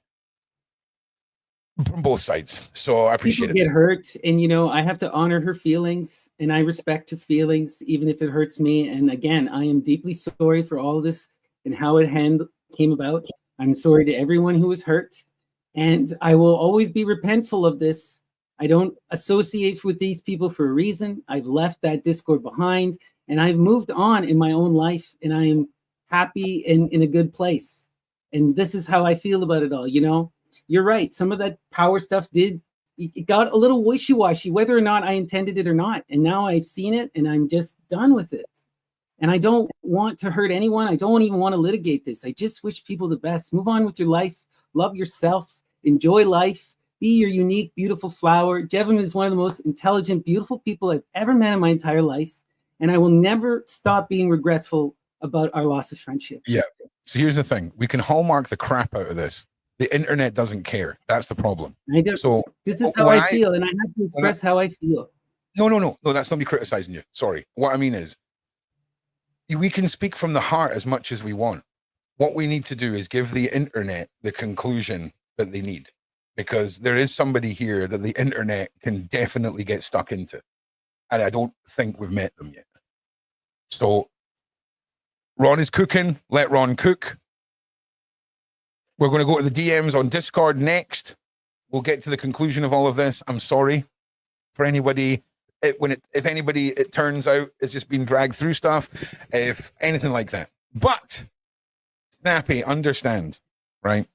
from both sides, so I appreciate People get hurt, and I have to honor her feelings, and I respect her feelings, even if it hurts me. And again, I am deeply sorry for all of this and how it came about. I'm sorry to everyone who was hurt, and I will always be repentful of this. I don't associate with these people for a reason. I've left that Discord behind, and I've moved on in my own life, and I am happy and in a good place. And this is how I feel about it all. You're right. Some of that power stuff it got a little wishy-washy, whether or not I intended it or not. And now I've seen it, and I'm just done with it. And I don't want to hurt anyone. I don't even want to litigate this. I just wish people the best. Move on with your life. Love yourself. Enjoy life. Be your unique, beautiful flower. Jevim is one of the most intelligent, beautiful people I've ever met in my entire life. And I will never stop being regretful about our loss of friendship. Yeah. So here's the thing. We can hallmark the crap out of this. The internet doesn't care. That's the problem. I do. So this is how I feel, and I have to express how I feel. No. That's not me criticizing you. Sorry. What I mean is, we can speak from the heart as much as we want. What we need to do is give the internet the conclusion that they need, because there is somebody here that the internet can definitely get stuck into, and I don't think we've met them yet. So Ron is cooking. Let Ron cook. We're going to go to the DMs on Discord next. We'll get to the conclusion of all of this. I'm sorry for anybody. If anybody, it turns out, is just being dragged through stuff, if anything like that. But Snappy, understand, right?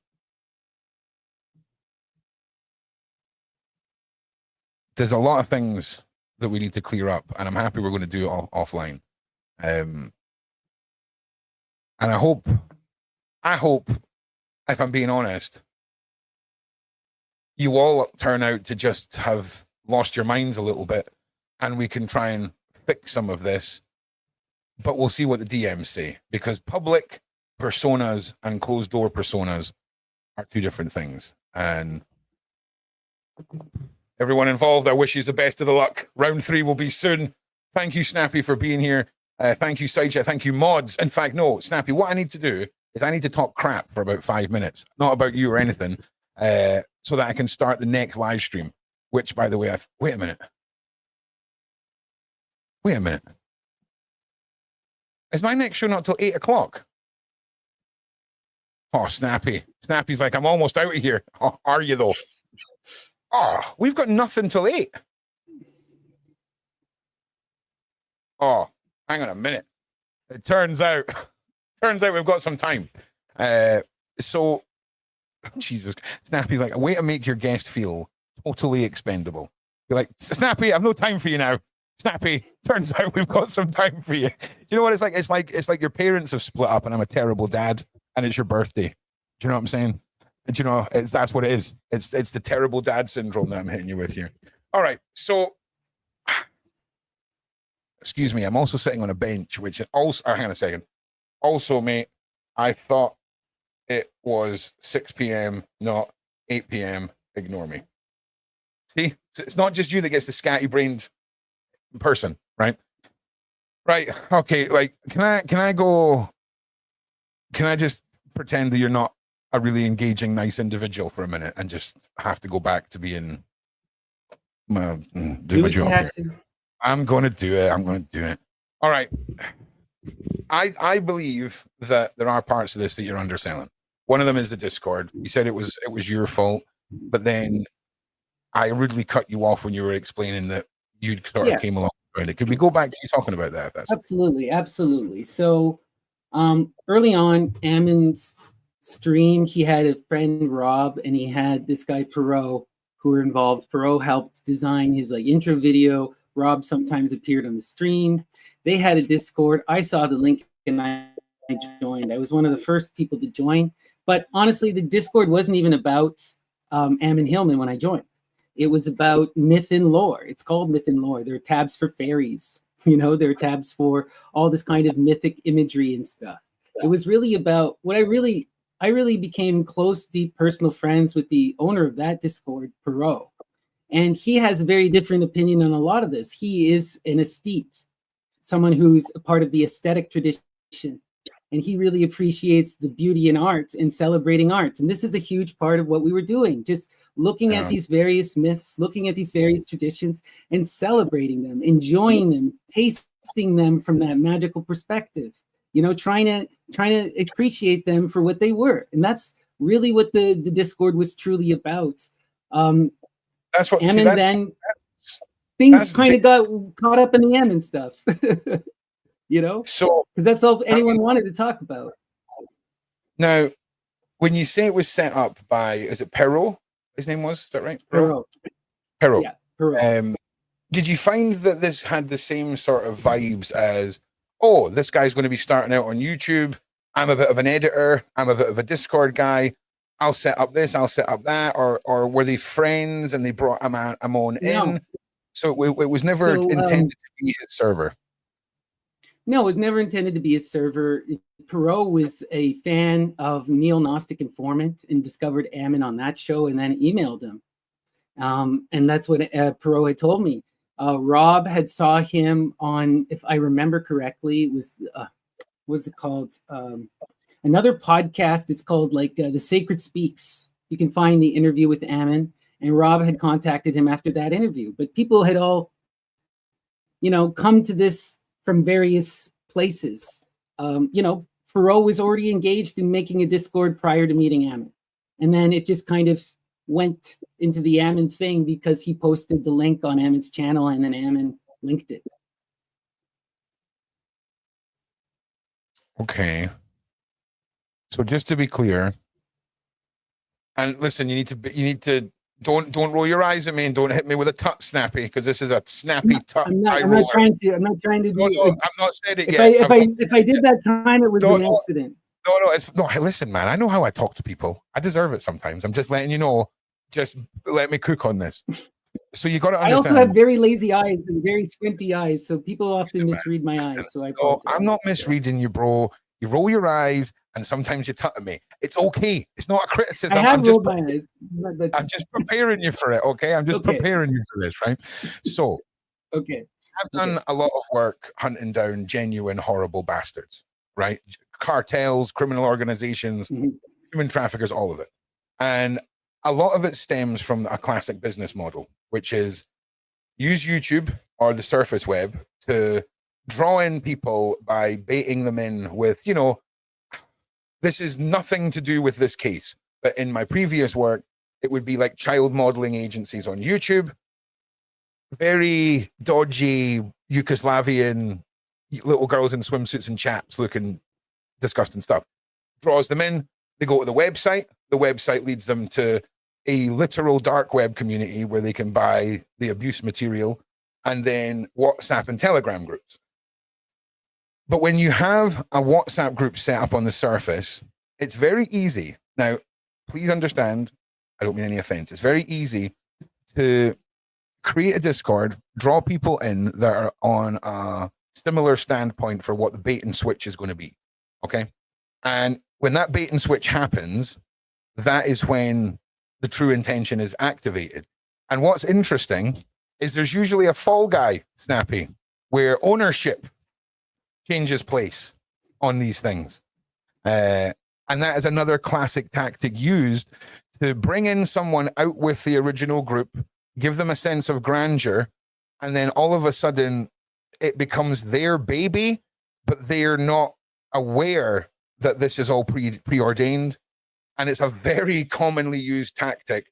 There's a lot of things that we need to clear up, and I'm happy we're going to do it offline. And I hope, if I'm being honest, you all turn out to just have lost your minds a little bit, and we can try and fix some of this, but we'll see what the DMs say, because public personas and closed door personas are two different things. And everyone involved, I wish you the best of the luck. Round 3 will be soon. Thank you, Snappy, for being here. Thank you, Sidechat. Thank you, mods. In fact, no, Snappy, what I need to do is I need to talk crap for about 5 minutes, not about you or anything, so that I can start the next live stream, which, by the way, wait a minute. Is my next show not till 8 o'clock? Oh, Snappy. Snappy's like, I'm almost out of here. Oh, are you, though? Oh, we've got nothing till 8. Oh, hang on a minute. It turns out we've got some time. So, Jesus. Snappy's like, a way to make your guest feel totally expendable. You're like, Snappy, I've no time for you now. Snappy, turns out we've got some time for you. Do you know what it's like? It's like your parents have split up and I'm a terrible dad and it's your birthday. Do you know what I'm saying? And you know, that's what it is. It's the terrible dad syndrome that I'm hitting you with here. All right. So, excuse me. I'm also sitting on a bench, which also, hang on a second. Also, mate, I thought it was 6 p.m., not 8 p.m. Ignore me. See, it's not just you that gets the scatty-brained person, right? Right. Okay. Like, can I just pretend that you're not a really engaging, nice individual for a minute and just have to go back to being do my job here? I'm going to do it. All right. I believe that there are parts of this that you're underselling. One of them is the Discord. You said it was your fault, but then I rudely cut you off when you were explaining that you sort of came along with it. Could we go back to you talking about that? If that's absolutely. So early on, Ammon's stream, he had a friend, Rob, and he had this guy, Perot, who were involved. Perot helped design his intro video. Rob sometimes appeared on the stream. They had a Discord. I saw the link and I joined. I was one of the first people to join. But honestly, the Discord wasn't even about Ammon Hillman when I joined. It was about myth and lore. It's called myth and lore. There are tabs for fairies. There are tabs for all this kind of mythic imagery and stuff. It was really about what I really became close, deep personal friends with the owner of that Discord, Perot. And he has a very different opinion on a lot of this. He is an aesthete, someone who's a part of the aesthetic tradition. And he really appreciates the beauty in art and celebrating art. And this is a huge part of what we were doing, just looking at these various myths, looking at these various traditions and celebrating them, enjoying them, tasting them from that magical perspective, trying to appreciate them for what they were. And that's really what the Discord was truly about. That's what Ammon then things kind of got caught up in the Ammon stuff. So because that's all anyone wanted to talk about. Now, when you say it was set up by, is it Perot? His name was, is that right? Perot. Yeah, Perot. Did you find that this had the same sort of vibes as, oh, this guy's going to be starting out on YouTube. I'm a bit of an editor. I'm a bit of a Discord guy. I'll set up this. I'll set up that. Or were they friends and they brought Ammon in? So it was never intended to be his server. No, it was never intended to be a server. Perot was a fan of Neo-Gnostic Informant and discovered Ammon on that show and then emailed him. And that's what Perot had told me. Rob had saw him on, if I remember correctly, it was what's it called? Another podcast. It's called like The Sacred Speaks. You can find the interview with Ammon, and Rob had contacted him after that interview. But people had all, come to this from various places. Faroe was already engaged in making a Discord prior to meeting Ammon. And then it just kind of went into the Ammon thing because he posted the link on Ammon's channel, and then Ammon linked it. Okay. So just to be clear, and listen, you need to don't roll your eyes at me, and don't hit me with a tut, Snappy, because this is a snappy tut. I'm not trying to. I'm not trying to. No, I'm not said it if yet. If I did that time, it would be an accident. No. Hey, listen, man. I know how I talk to people. I deserve it sometimes. I'm just letting you know. Just let me cook on this. So you got to understand. I also have very lazy eyes and very squinty eyes, so people often misread my eyes. So I'm not misreading you, bro. You roll your eyes, and sometimes you tut at me. It's okay. It's not a criticism. I have rolled my eyes. I'm just preparing you for it, okay? I'm just preparing you for this, right? So, okay. I've done a lot of work hunting down genuine horrible bastards, right? Cartels, criminal organizations, human traffickers, all of it. And a lot of it stems from a classic business model, which is use YouTube or the surface web to draw in people by baiting them in with, this is nothing to do with this case. But in my previous work, it would be like child modeling agencies on YouTube, very dodgy Yugoslavian little girls in swimsuits and chaps looking disgusting stuff. Draws them in, they go to the website leads them to a literal dark web community where they can buy the abuse material, and then WhatsApp and Telegram groups. But when you have a WhatsApp group set up on the surface, it's very easy. Now, please understand, I don't mean any offense. It's very easy to create a Discord, draw people in that are on a similar standpoint for what the bait and switch is going to be. Okay. And when that bait and switch happens, that is when the true intention is activated. And what's interesting is there's usually a fall guy, Snappy, where ownership changes place on these things. And that is another classic tactic used to bring in someone out with the original group, give them a sense of grandeur, and then all of a sudden it becomes their baby, but they're not aware that this is all preordained. And it's a very commonly used tactic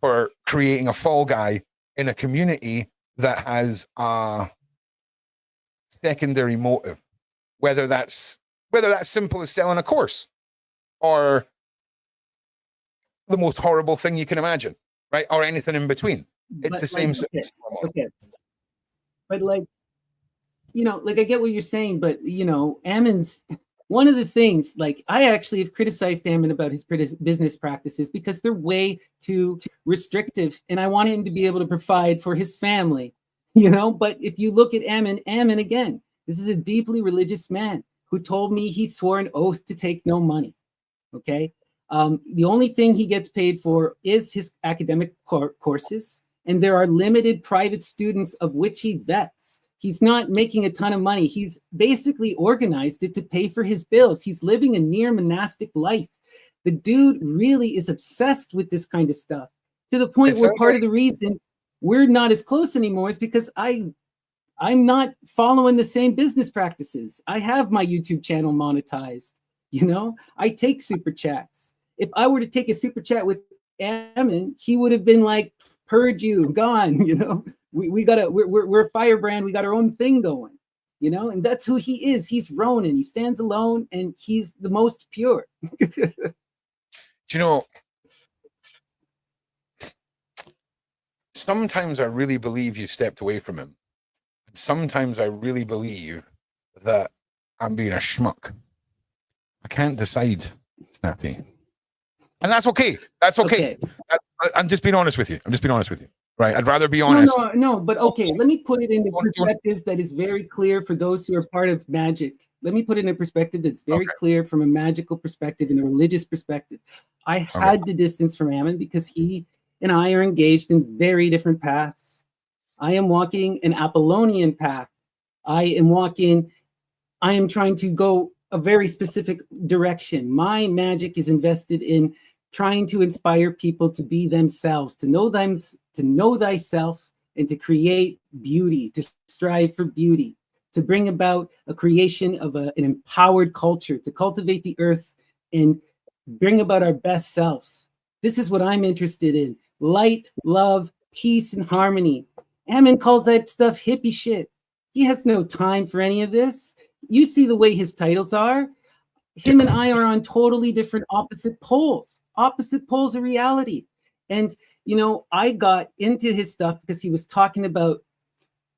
for creating a fall guy in a community that has a secondary motive, whether that's simple as selling a course or the most horrible thing you can imagine, right? Or anything in between. It's the same. Okay. But like I get what you're saying, but Ammon's one of the things, like, I actually have criticized Ammon about his business practices because they're way too restrictive, and I want him to be able to provide for his family, But if you look at Ammon again, this is a deeply religious man who told me he swore an oath to take no money. Okay. The only thing he gets paid for is his academic courses, and there are limited private students of which he vets. He's not making a ton of money. He's basically organized it to pay for his bills. He's living a near monastic life. The dude really is obsessed with this kind of stuff, to the point where part of the reason we're not as close anymore is because I'm not following the same business practices. I have my YouTube channel monetized. I take super chats. If I were to take a super chat with Ammon, he would have been like, purge you, gone, we're a firebrand. We got our own thing going, and that's who he is. He's Ronin. He stands alone, and he's the most pure. Sometimes I really believe you stepped away from him. Sometimes I really believe that I'm being a schmuck. I can't decide, Snappy. And that's okay. That's okay. I'm just being honest with you. Right? I'd rather be honest. No, but okay. Let me put it into perspective that is very clear for those who are part of magic. Let me put it in a perspective that's very clear from a magical perspective and a religious perspective. I had to distance from Ammon because he and I are engaged in very different paths. I am walking an Apollonian path. I am trying to go a very specific direction. My magic is invested in trying to inspire people to be themselves, to know thyself, and to create beauty, to strive for beauty, to bring about a creation of an empowered culture, to cultivate the earth and bring about our best selves. This is what I'm interested in. Light, love, peace, and harmony. Ammon calls that stuff hippie shit. He has no time for any of this. You see the way his titles are. Him and I are on totally different opposite poles of reality. And, you know, I got into his stuff because he was talking about,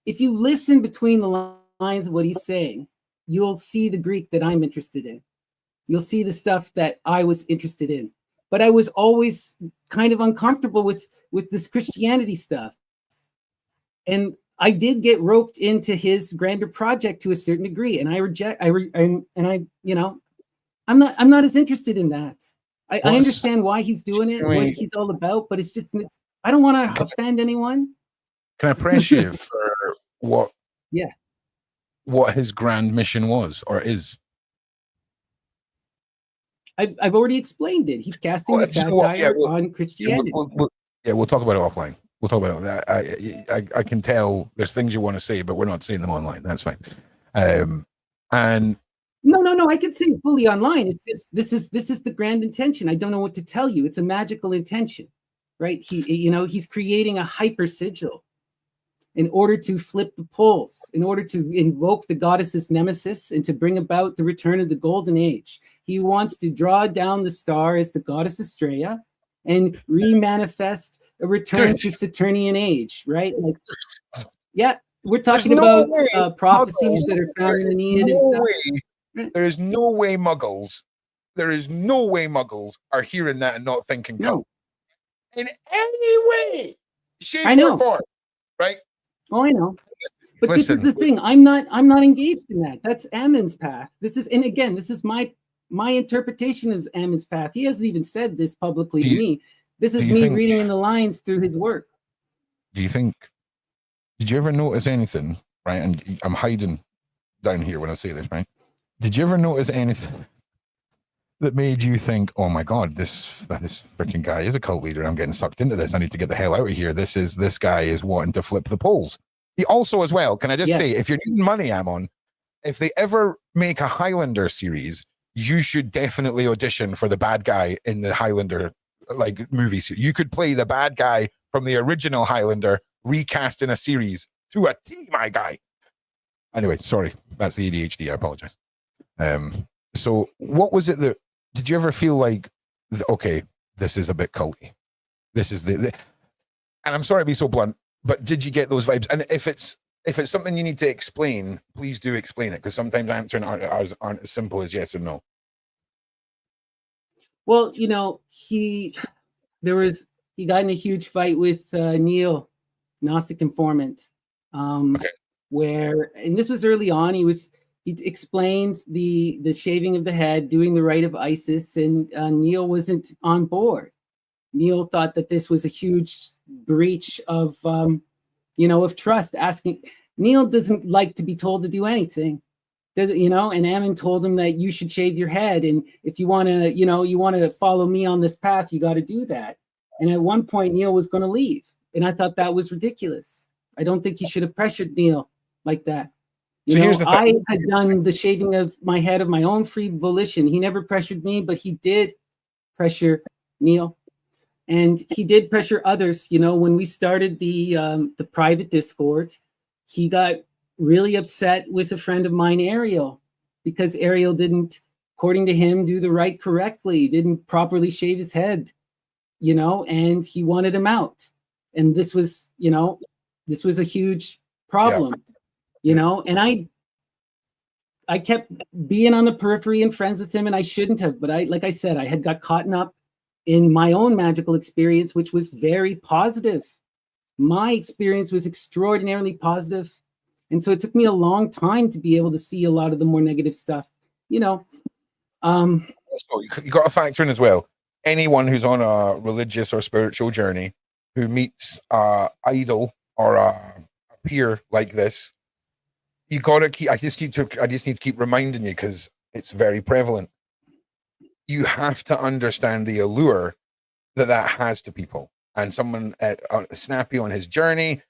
if you listen between the lines of what he's saying, you'll see the Greek that I'm interested in. You'll see the stuff that I was interested in. But I was always kind of uncomfortable with this Christianity stuff. And I did get roped into his grander project to a certain degree, and I'm not as interested in that. I understand why he's doing it, what he's all about, but I don't want to offend anyone. Can I press you for what? Yeah. What his grand mission was or is? I've already explained it. He's casting a satire on Christianity. We'll talk about it offline. We'll talk about it. I can tell there's things you want to say, but we're not saying them online. That's fine. And no, I can say it fully online. It's just this is the grand intention. I don't know what to tell you. It's a magical intention, right? He's creating a hyper sigil in order to flip the poles, in order to invoke the goddess's nemesis and to bring about the return of the golden age. He wants to draw down the star as the goddess Estrella and remanifest a return to Saturnian age, right? Like, yeah, we're talking about prophecies that are found in the Aeneid and stuff. There is no way Muggles are hearing that and not thinking cult. In any way, shape or form, right? Oh, I know. But this is the thing. I'm not engaged in that. That's Ammon's path. This is my interpretation of Ammon's path. He hasn't even said this publicly to me. This is me reading in the lines through his work. Did you ever notice anything, right? And I'm hiding down here when I say this, right? Did you ever notice anything that made you think, oh my God, this freaking guy is a cult leader. I'm getting sucked into this. I need to get the hell out of here. This guy is wanting to flip the poles. He also, as well, can I just say, if you're needing money, Ammon, if they ever make a Highlander series, you should definitely audition for the bad guy in the Highlander movie series. You could play the bad guy from the original Highlander, recast in a series to a T, my guy. Anyway, sorry, that's the ADHD. I apologize. So what was it that, did you ever feel like, okay, this is a bit culty? This is the and I'm sorry to be so blunt, but did you get those vibes? And if it's something you need to explain, please do explain it, because sometimes answering aren't as simple as yes or no. Well, he got in a huge fight with Neil, Gnostic informant, where, and this was early on, he explained the shaving of the head, doing the rite of Isis, and Neil wasn't on board. Neil thought that this was a huge breach of trust. Neil doesn't like to be told to do anything, and Ammon told him that you should shave your head, and if you want to follow me on this path, you got to do that. And at one point, Neil was going to leave, and I thought that was ridiculous. I don't think he should have pressured Neil like that. I had done the shaving of my head of my own free volition. He never pressured me, but he did pressure Neil, and he did pressure others. When we started the private Discord, he got really upset with a friend of mine, Ariel, because Ariel didn't, according to him, do the rite correctly, didn't properly shave his head, and he wanted him out. And this was a huge problem. And I kept being on the periphery and friends with him, and I shouldn't have, but like I said, I had got caught up in my own magical experience, which was very positive. My experience was extraordinarily positive. And so it took me a long time to be able to see a lot of the more negative stuff, So you got to factor in as well, anyone who's on a religious or spiritual journey who meets idol or peer like this, you gotta keep. I just need to keep reminding you because it's very prevalent. You have to understand the allure that has to people. And someone Snappy on his journey,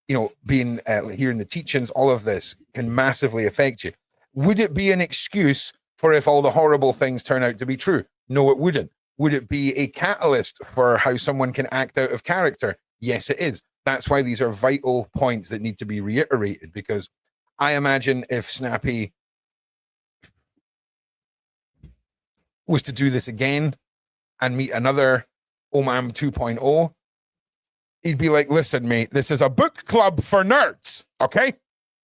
you know, being hearing the teachings, all of this can massively affect you. Would it be an excuse for if all the horrible things turn out to be true? No, it wouldn't. Would it be a catalyst for how someone can act out of character? Yes, it is. That's why these are vital points that need to be reiterated, because I imagine if Snappy was to do this again and meet another Omam 2.0, he'd be like, listen, mate, this is a book club for nerds, okay?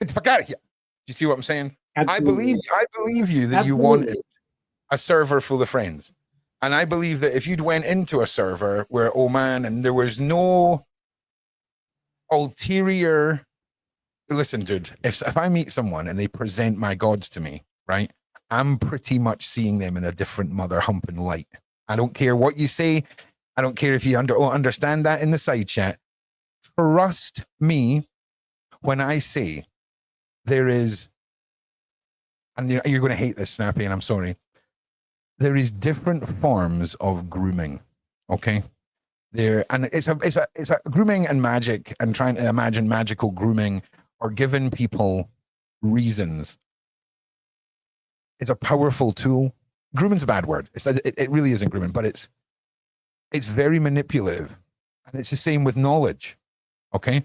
Get the fuck out of here. Do you see what I'm saying? Absolutely. I believe you that Absolutely. you wanted a server full of friends. And I believe that if you'd went into a server where, oh man, and there was no ulterior, listen, dude, if I meet someone and they present my gods to me, right, I'm pretty much seeing them in a different mother humping light. I don't care what you say. I don't care if you understand that in the side chat. Trust me when I say there is, and you're going to hate this, Snappy, and I'm sorry, there is different forms of grooming, okay? And it's a grooming and magic, and trying to imagine magical grooming or giving people reasons. It's a powerful tool. Grooming's a bad word. It really isn't grooming, but it's very manipulative, and it's the same with knowledge. Okay,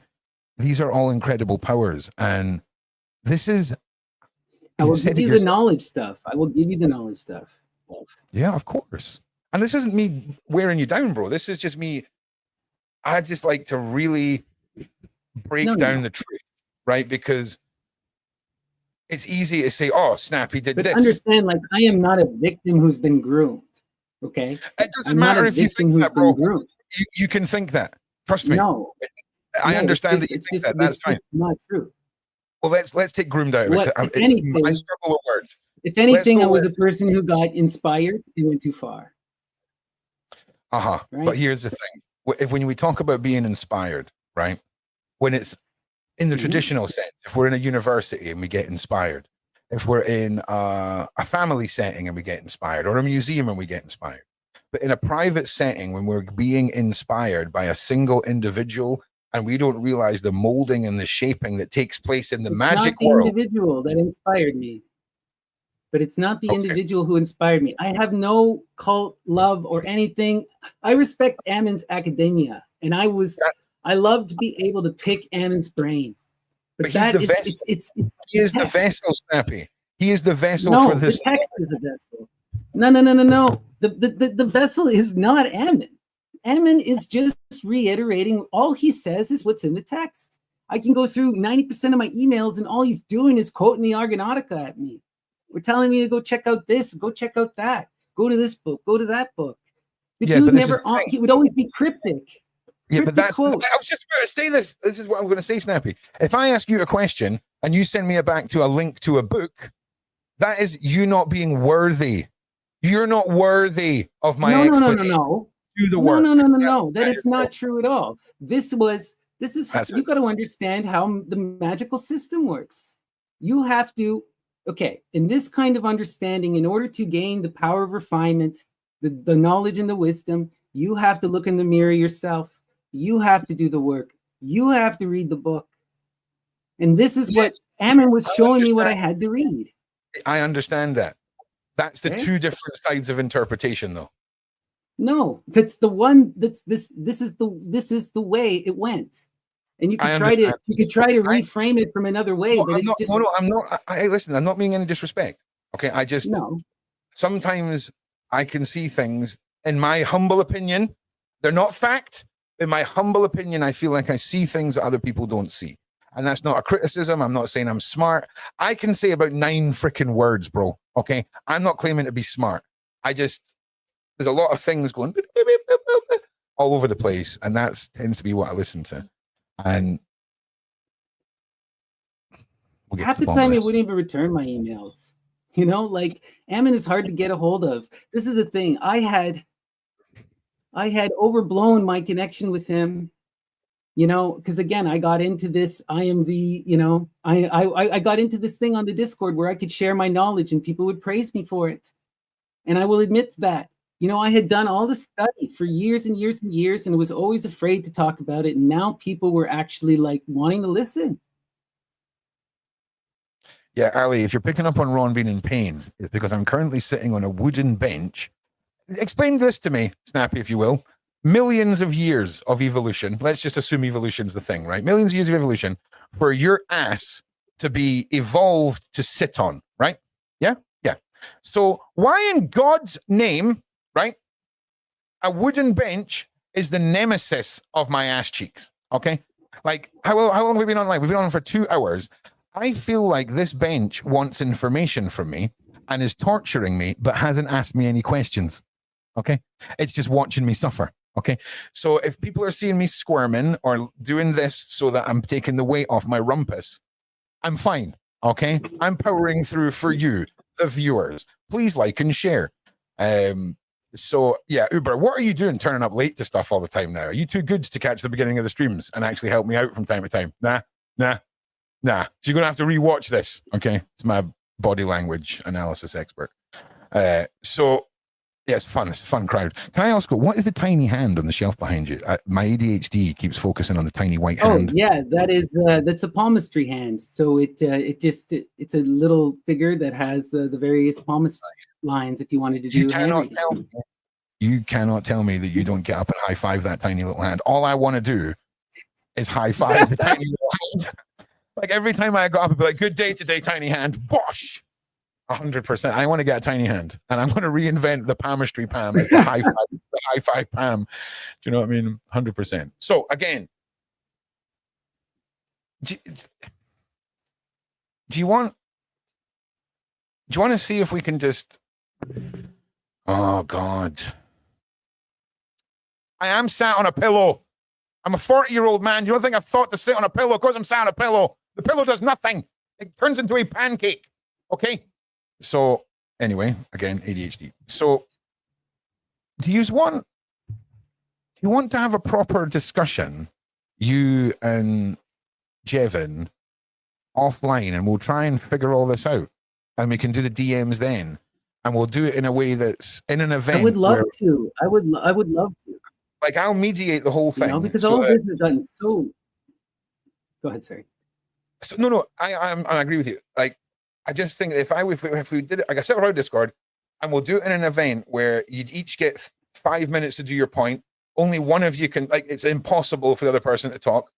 these are all incredible powers, and this is. I will give you the knowledge stuff. I will give you the knowledge stuff. Yeah, of course. And this isn't me wearing you down, bro. This is just me. I just like to really break down the truth, right? Because it's easy to say, "Oh, Snappy did this." Understand, like, I am not a victim who's been groomed. Okay, it doesn't matter if you think that, bro. You can think that. Trust me. No, I understand that you think that. That's fine. Not true. Well, let's take groomed out of it. I struggle with words. If anything, I was a person who got inspired and went too far. Right? But here's the thing: when we talk about being inspired, right? When it's in the traditional sense, if we're in a university and we get inspired, if we're in a family setting and we get inspired, or a museum and we get inspired, but in a private setting, when we're being inspired by a single individual and we don't realize the molding and the shaping that takes place in the magic world. It's not the individual that inspired me, but it's not the individual who inspired me. I have no cult love or anything. I respect Ammon's academia, and I love to be able to pick Ammon's brain. But he's the vessel. He is the vessel, Snappy. He is the vessel for this. The text is a vessel. No. The vessel is not Ammon. Ammon is just reiterating. All he says is what's in the text. I can go through 90% of my emails, and all he's doing is quoting the Argonautica at me. We're telling me to go check out this, go check out that, go to this book, go to that book. The dude he would always be cryptic. Yeah, but that's. Quotes. I was just about to say this. This is what I'm going to say, Snappy. If I ask you a question and you send me back to a link to a book, that is you not being worthy. You're not worthy of my explanation. No. Do the work. No. That is not true at all. This is how, you got to understand how the magical system works. You have to, in this kind of understanding, in order to gain the power of refinement, the knowledge and the wisdom, you have to look in the mirror yourself. You have to do the work. You have to read the book. And this is what Ammon was showing me what I had to read. I understand that. That's the two different sides of interpretation, though. No, that's the one. This is the way it went, and you could try to reframe it from another way. I'm not. Listen, I'm not meaning any disrespect. Okay, sometimes I can see things. In my humble opinion, they're not fact. In my humble opinion, I feel like I see things that other people don't see, and that's not a criticism. I'm not saying I'm smart. I can say about 9 freaking words, bro. Okay, I'm not claiming to be smart. There's a lot of things going all over the place, and that tends to be what I listen to. And half the time, he wouldn't even return my emails. You know, like Ammon is hard to get a hold of. This is the thing. I had overblown my connection with him You know, because again, I got into this. I am the, you know, I got into this thing on the Discord where I could share my knowledge and people would praise me for it. And I will admit that, you know, I had done all the study for years and years and years and was always afraid to talk about it. And now people were actually like wanting to listen. Yeah, Ali, if you're picking up on Ron being in pain, it's because I'm currently sitting on a wooden bench. Explain this to me, Snappy, if you will. Millions of years of evolution. Let's just assume evolution's the thing, right? Millions of years of evolution for your ass to be evolved to sit on, right? Yeah? Yeah. So why in God's name, right? A wooden bench is the nemesis of my ass cheeks, okay? Like, how long have we been online? We've been on for 2 hours. I feel like this bench wants information from me and is torturing me, but hasn't asked me any questions. Okay. It's just watching me suffer. Okay. So if people are seeing me squirming or doing this so that I'm taking the weight off my rumpus, I'm fine. Okay. I'm powering through for you, the viewers. Please like and share. So yeah, Uber, what are you doing turning up late to stuff all the time now? Are you too good to catch the beginning of the streams and actually help me out from time to time? Nah. So you're gonna have to rewatch this. Okay. It's my body language analysis expert. So yeah, it's fun. It's a fun crowd. Can I ask, what is the tiny hand on the shelf behind you? My ADHD keeps focusing on the tiny white hand. Oh yeah, that's a palmistry hand. So it's a little figure that has the various palmist lines. If you wanted to do, You cannot tell me that you don't get up and high five that tiny little hand. All I want to do is high five the tiny little hand. Like every time I got up and be like, "Good day today, tiny hand." Bosh. 100%. I want to get a tiny hand, and I'm going to reinvent the palmistry Pam as the high five Pam. Do you know what I mean? 100%. So again, do you want to see if we can just? Oh God, I am sat on a pillow. I'm a 40-year-old man. You don't think I've thought to sit on a pillow? Of course, I'm sat on a pillow. The pillow does nothing. It turns into a pancake. Okay. So anyway, again, ADHD. So do you want to have a proper discussion, you and Jevim, offline, and we'll try and figure all this out, and we can do the DMs then, and we'll do it in a way that's in an event. I would love to. I would love to. Like, I'll mediate the whole thing. You know, because so all of this has gotten so. Go ahead, sorry. So no, I agree with you. Like, I just think if we did it, like I said, around Discord, and we'll do it in an event where you'd each get 5 minutes to do your point. Only one of you can, like, it's impossible for the other person to talk.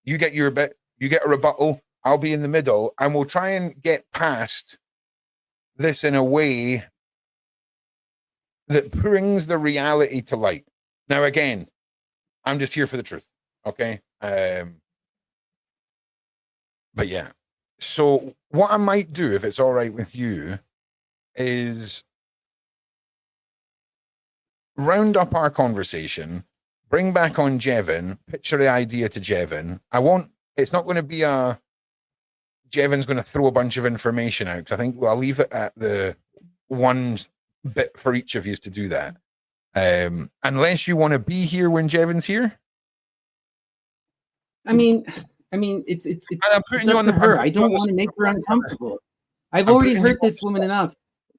You get your bit, you get a rebuttal, I'll be in the middle, and we'll try and get past this in a way that brings the reality to light. Now, again, I'm just here for the truth. Okay. But yeah. So what I might do, if it's all right with you, is round up our conversation, bring back on Jevim, picture the idea to Jevim. It's not going to be Jevim's going to throw a bunch of information out, because I think I'll leave it at the one bit for each of you to do that. Unless you want to be here when Jevim's here. I mean, it's up to her. I don't want to make her uncomfortable. I've already hurt this woman enough.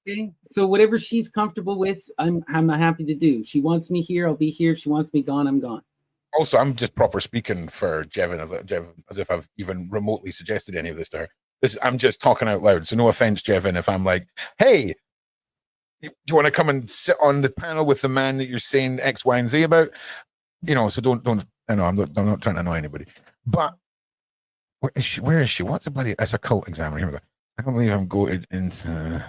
Okay, so whatever she's comfortable with, I'm happy to do. She wants me here, I'll be here. If she wants me gone, I'm gone. Also, I'm just proper speaking for Jevim as if I've even remotely suggested any of this to her. I'm just talking out loud. So no offense, Jevim, if I'm like, hey, do you want to come and sit on the panel with the man that you're saying X, Y, and Z about? You know, so don't. I know I'm not trying to annoy anybody. But where is she? What's the bloody? It's a cult examiner. Here we go. I can't believe I'm going into.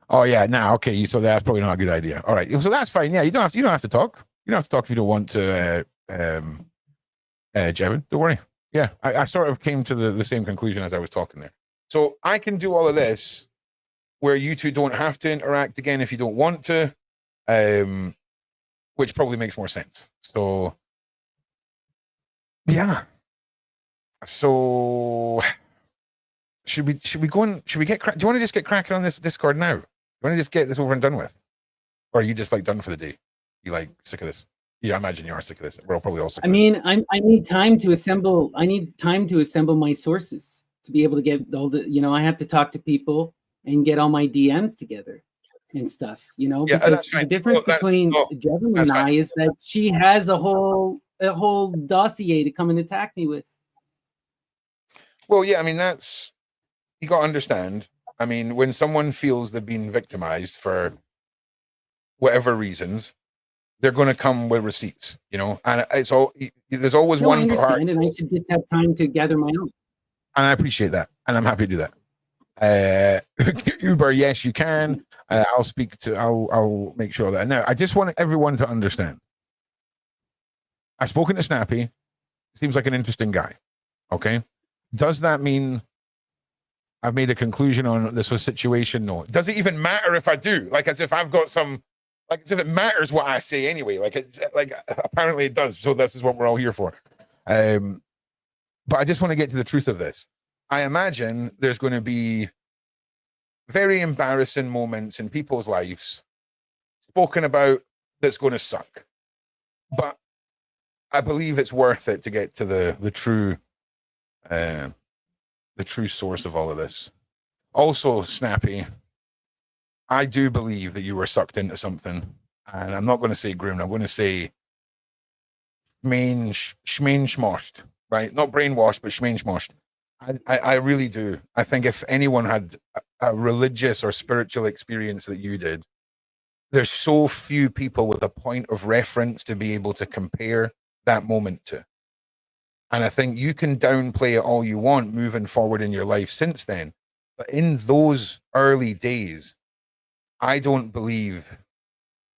Oh yeah, now okay. So that's probably not a good idea. All right, so that's fine. Yeah, you don't have to talk. You don't have to talk if you don't want to. Jevim, don't worry. Yeah, I sort of came to the same conclusion as I was talking there. So I can do all of this where you two don't have to interact again if you don't want to, which probably makes more sense. So yeah. So should we get do you want to just get cracking on this Discord now? You want to just get this over and done with? Or are you just like done for the day? You like sick of this? Yeah, I imagine you are sick of this. We're probably all sick I of this. mean, I need time to assemble. I need time to assemble my sources to be able to get all the. I have to talk to people and get all my DMs together and stuff. Yeah, Because that's fine. the difference between Jevim and I is that she has a whole dossier to come and attack me with. Well, yeah, I mean, you got to understand. I mean, when someone feels they've been victimized for whatever reasons, they're going to come with receipts, and there's always one. I understand, and I should just have time to gather my own. And I appreciate that, and I'm happy to do that. Uber, yes, you can. I'll make sure of that. Now, I just want everyone to understand. I've spoken to Snappy. Seems like an interesting guy. Okay. Does that mean I've made a conclusion on this situation? No. Does it even matter if I do? Like, as if I've got some, like, as if it matters what I say anyway. Like, it's like, apparently it does. So this is what we're all here for. But I just want to get to the truth of this. I imagine there's going to be very embarrassing moments in people's lives spoken about that's going to suck. But I believe it's worth it to get to the true source of all of this. Also, Snappy, I do believe that you were sucked into something, and I'm not going to say groomed. I'm going to say schmoshed, right? Not brainwashed, but schmoshed. I really do. I think if anyone had a religious or spiritual experience that you did, there's so few people with a point of reference to be able to compare that moment to. And I think you can downplay it all you want moving forward in your life since then. But in those early days, I don't believe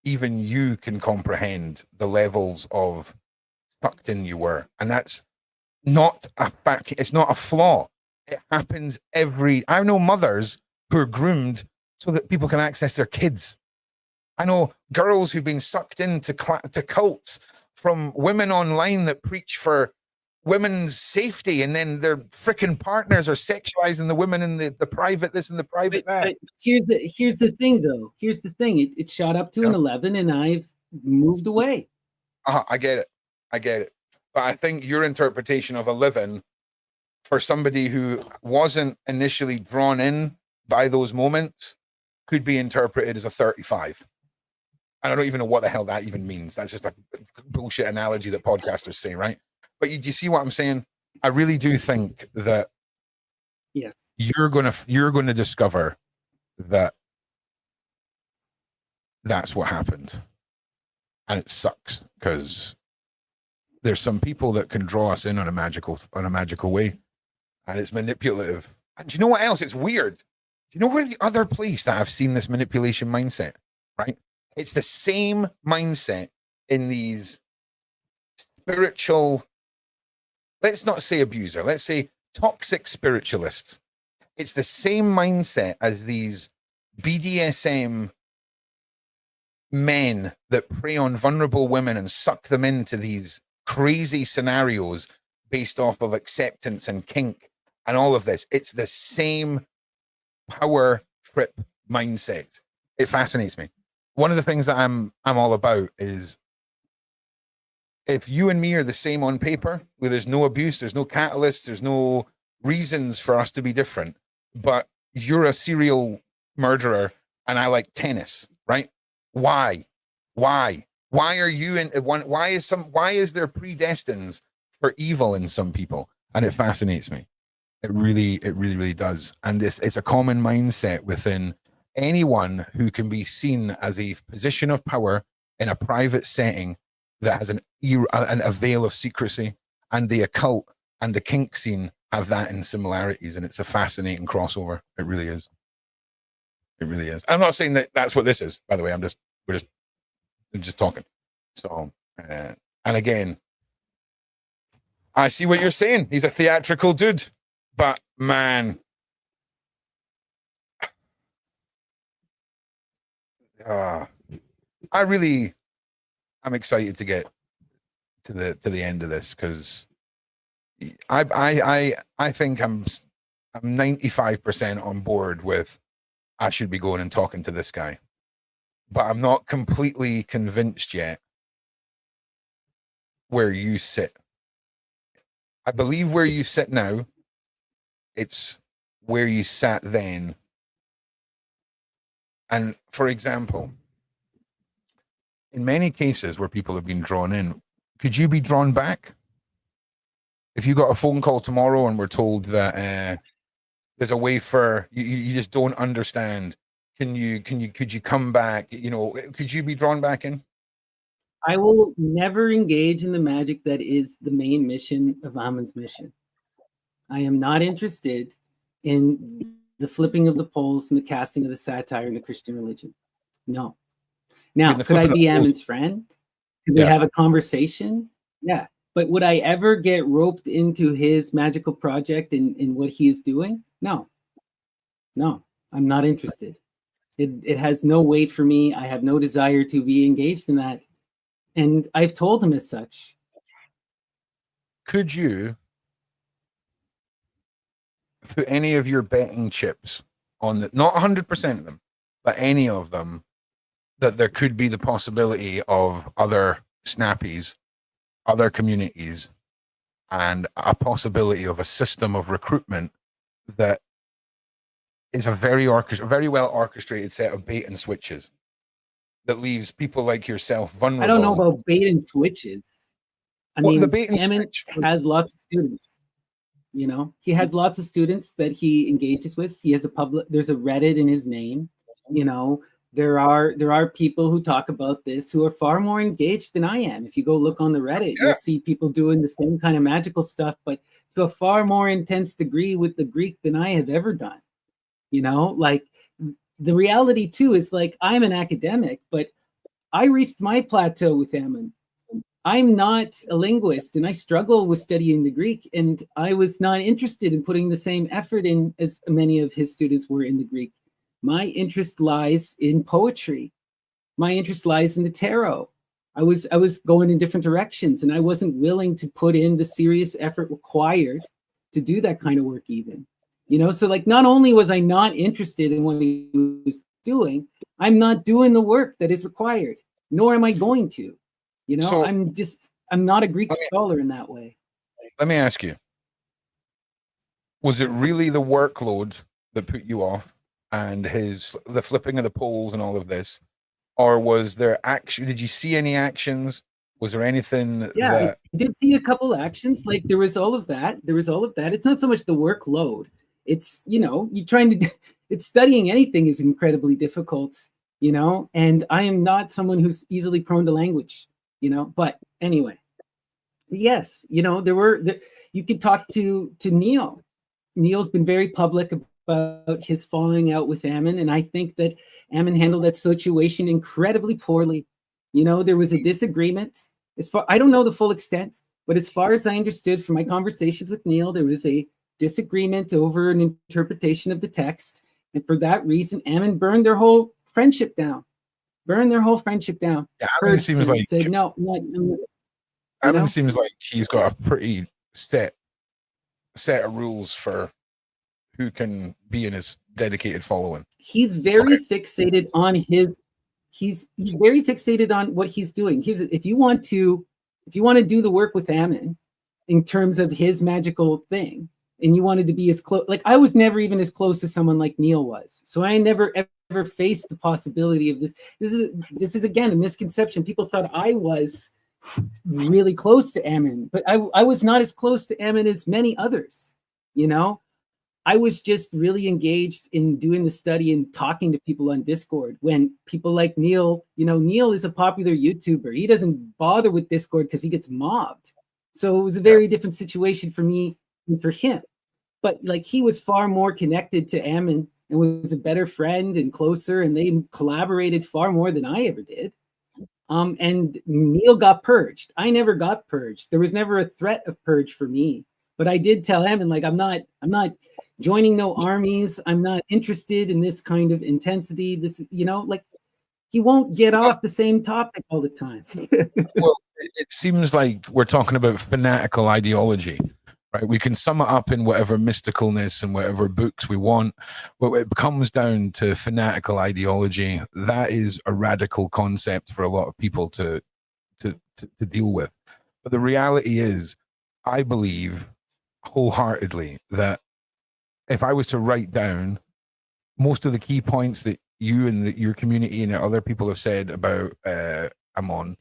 even you can comprehend the levels of sucked in you were. And that's not a fact. It's not a flaw. It happens I know mothers who are groomed so that people can access their kids. I know girls who've been sucked into cults from women online that preach for women's safety, and then their freaking partners are sexualizing the women in the private this and the private that. But here's the thing, though. Here's the thing. It shot up to an 11, and I've moved away. I get it. But I think your interpretation of 11 for somebody who wasn't initially drawn in by those moments could be interpreted as a 35. And I don't even know what the hell that even means. That's just a bullshit analogy that podcasters say, right? But do you see what I'm saying? I really do think that yes, you're gonna discover that that's what happened, and it sucks because there's some people that can draw us in on a magical way, and it's manipulative. And do you know what else? It's weird. Do you know where the other place that I've seen this manipulation mindset? Right? It's the same mindset in these spiritual. Let's not say abuser. Let's say toxic spiritualists. It's the same mindset as these BDSM men that prey on vulnerable women and suck them into these crazy scenarios based off of acceptance and kink and all of this. It's the same power trip mindset. It fascinates me. One of the things that I'm all about is if you and me are the same on paper, where there's no abuse, there's no catalysts, there's no reasons for us to be different, but you're a serial murderer and I like tennis, right? Why are you in one? Why is there predestined for evil in some people? And it fascinates me. It really does. And it's a common mindset within anyone who can be seen as a position of power in a private setting that has a veil of secrecy, and the occult and the kink scene have that in similarities, and it's a fascinating crossover. It really is. It really is. I'm not saying that that's what this is, by the way. We're just talking. So, and again, I see what you're saying. He's a theatrical dude, but man, I'm excited to get to the end of this because I think I'm 95% on board with I should be going and talking to this guy. but I'm not completely convinced yet where you sit. I believe where you sit now, it's where you sat then. And for example, in many cases where people have been drawn in, could you be drawn back? If you got a phone call tomorrow and we're told that there's a way for you just don't understand, could you come back? You know, could you be drawn back in? I will never engage in the magic that is the main mission of Ammon's mission. I am not interested in the flipping of the poles and the casting of the satire in the Christian religion. No. Now, could I be Ammon's friend? Could we have a conversation? Yeah. But would I ever get roped into his magical project and what he is doing? No. No, I'm not interested. It has no weight for me. I have no desire to be engaged in that. And I've told him as such. Could you put any of your betting chips on the, not 100% of them, but any of them, that there could be the possibility of other Snappies, other communities, and a possibility of a system of recruitment that is a very well orchestrated set of bait and switches that leaves people like yourself vulnerable? I don't know about bait and switches. I mean, the bait and Ammon has lots of students. You know, he has lots of students that he engages with. He has there's a Reddit in his name. You know, there are people who talk about this who are far more engaged than I am. If you go look on the Reddit, you'll see people doing the same kind of magical stuff, but to a far more intense degree with the Greek than I have ever done. You know, like the reality too is like I'm an academic, but I reached my plateau with Ammon. I'm not a linguist and I struggle with studying the Greek, and I was not interested in putting the same effort in as many of his students were in the Greek. My interest lies in poetry. My interest lies in the tarot. I was going in different directions, and I wasn't willing to put in the serious effort required to do that kind of work even. You know, so like not only was I not interested in what he was doing, I'm not doing the work that is required, nor am I going to. You know, So- I'm not a Greek scholar in that way. Let me ask you, was it really the workload that put you off and the flipping of the poles and all of this? Or was there action? Did you see any actions? Was there anything I did see a couple actions. Like there was all of that. It's not so much the workload. It's, you know, it's studying anything is incredibly difficult, you know, and I am not someone who's easily prone to language, you know, but anyway, yes, you know, you could talk to Neil. Neil's been very public about his falling out with Ammon, and I think that Ammon handled that situation incredibly poorly. You know, there was a disagreement. I don't know the full extent, but as far as I understood from my conversations with Neil, there was a disagreement over an interpretation of the text, and for that reason, Ammon burned their whole friendship down. Yeah, Ammon seems like said no. Ammon seems like he's got a pretty set of rules for who can be in his dedicated following. He's very fixated on he's very fixated on what he's doing. If you want to do the work with Ammon in terms of his magical thing, and you wanted to be as close, like I was never even as close as someone like Neil was. So I never ever faced the possibility of this. This is again a misconception. People thought I was really close to Ammon, but I was not as close to Ammon as many others. You know, I was just really engaged in doing the study and talking to people on Discord. When people like Neil, you know, Neil is a popular YouTuber. He doesn't bother with Discord because he gets mobbed. So it was a very different situation for me and for him. But like he was far more connected to Ammon and was a better friend and closer, and they collaborated far more than I ever did. And Neil got purged. I never got purged. There was never a threat of purge for me. But I did tell Ammon, like, I'm not joining no armies. I'm not interested in this kind of intensity. This, you know, like he won't get off the same topic all the time. Well, it seems like we're talking about fanatical ideology, right? We can sum it up in whatever mysticalness and whatever books we want, but when it comes down to fanatical ideology, that is a radical concept for a lot of people to deal with. But the reality is, I believe wholeheartedly that if I was to write down most of the key points that you and your community and other people have said about Ammon,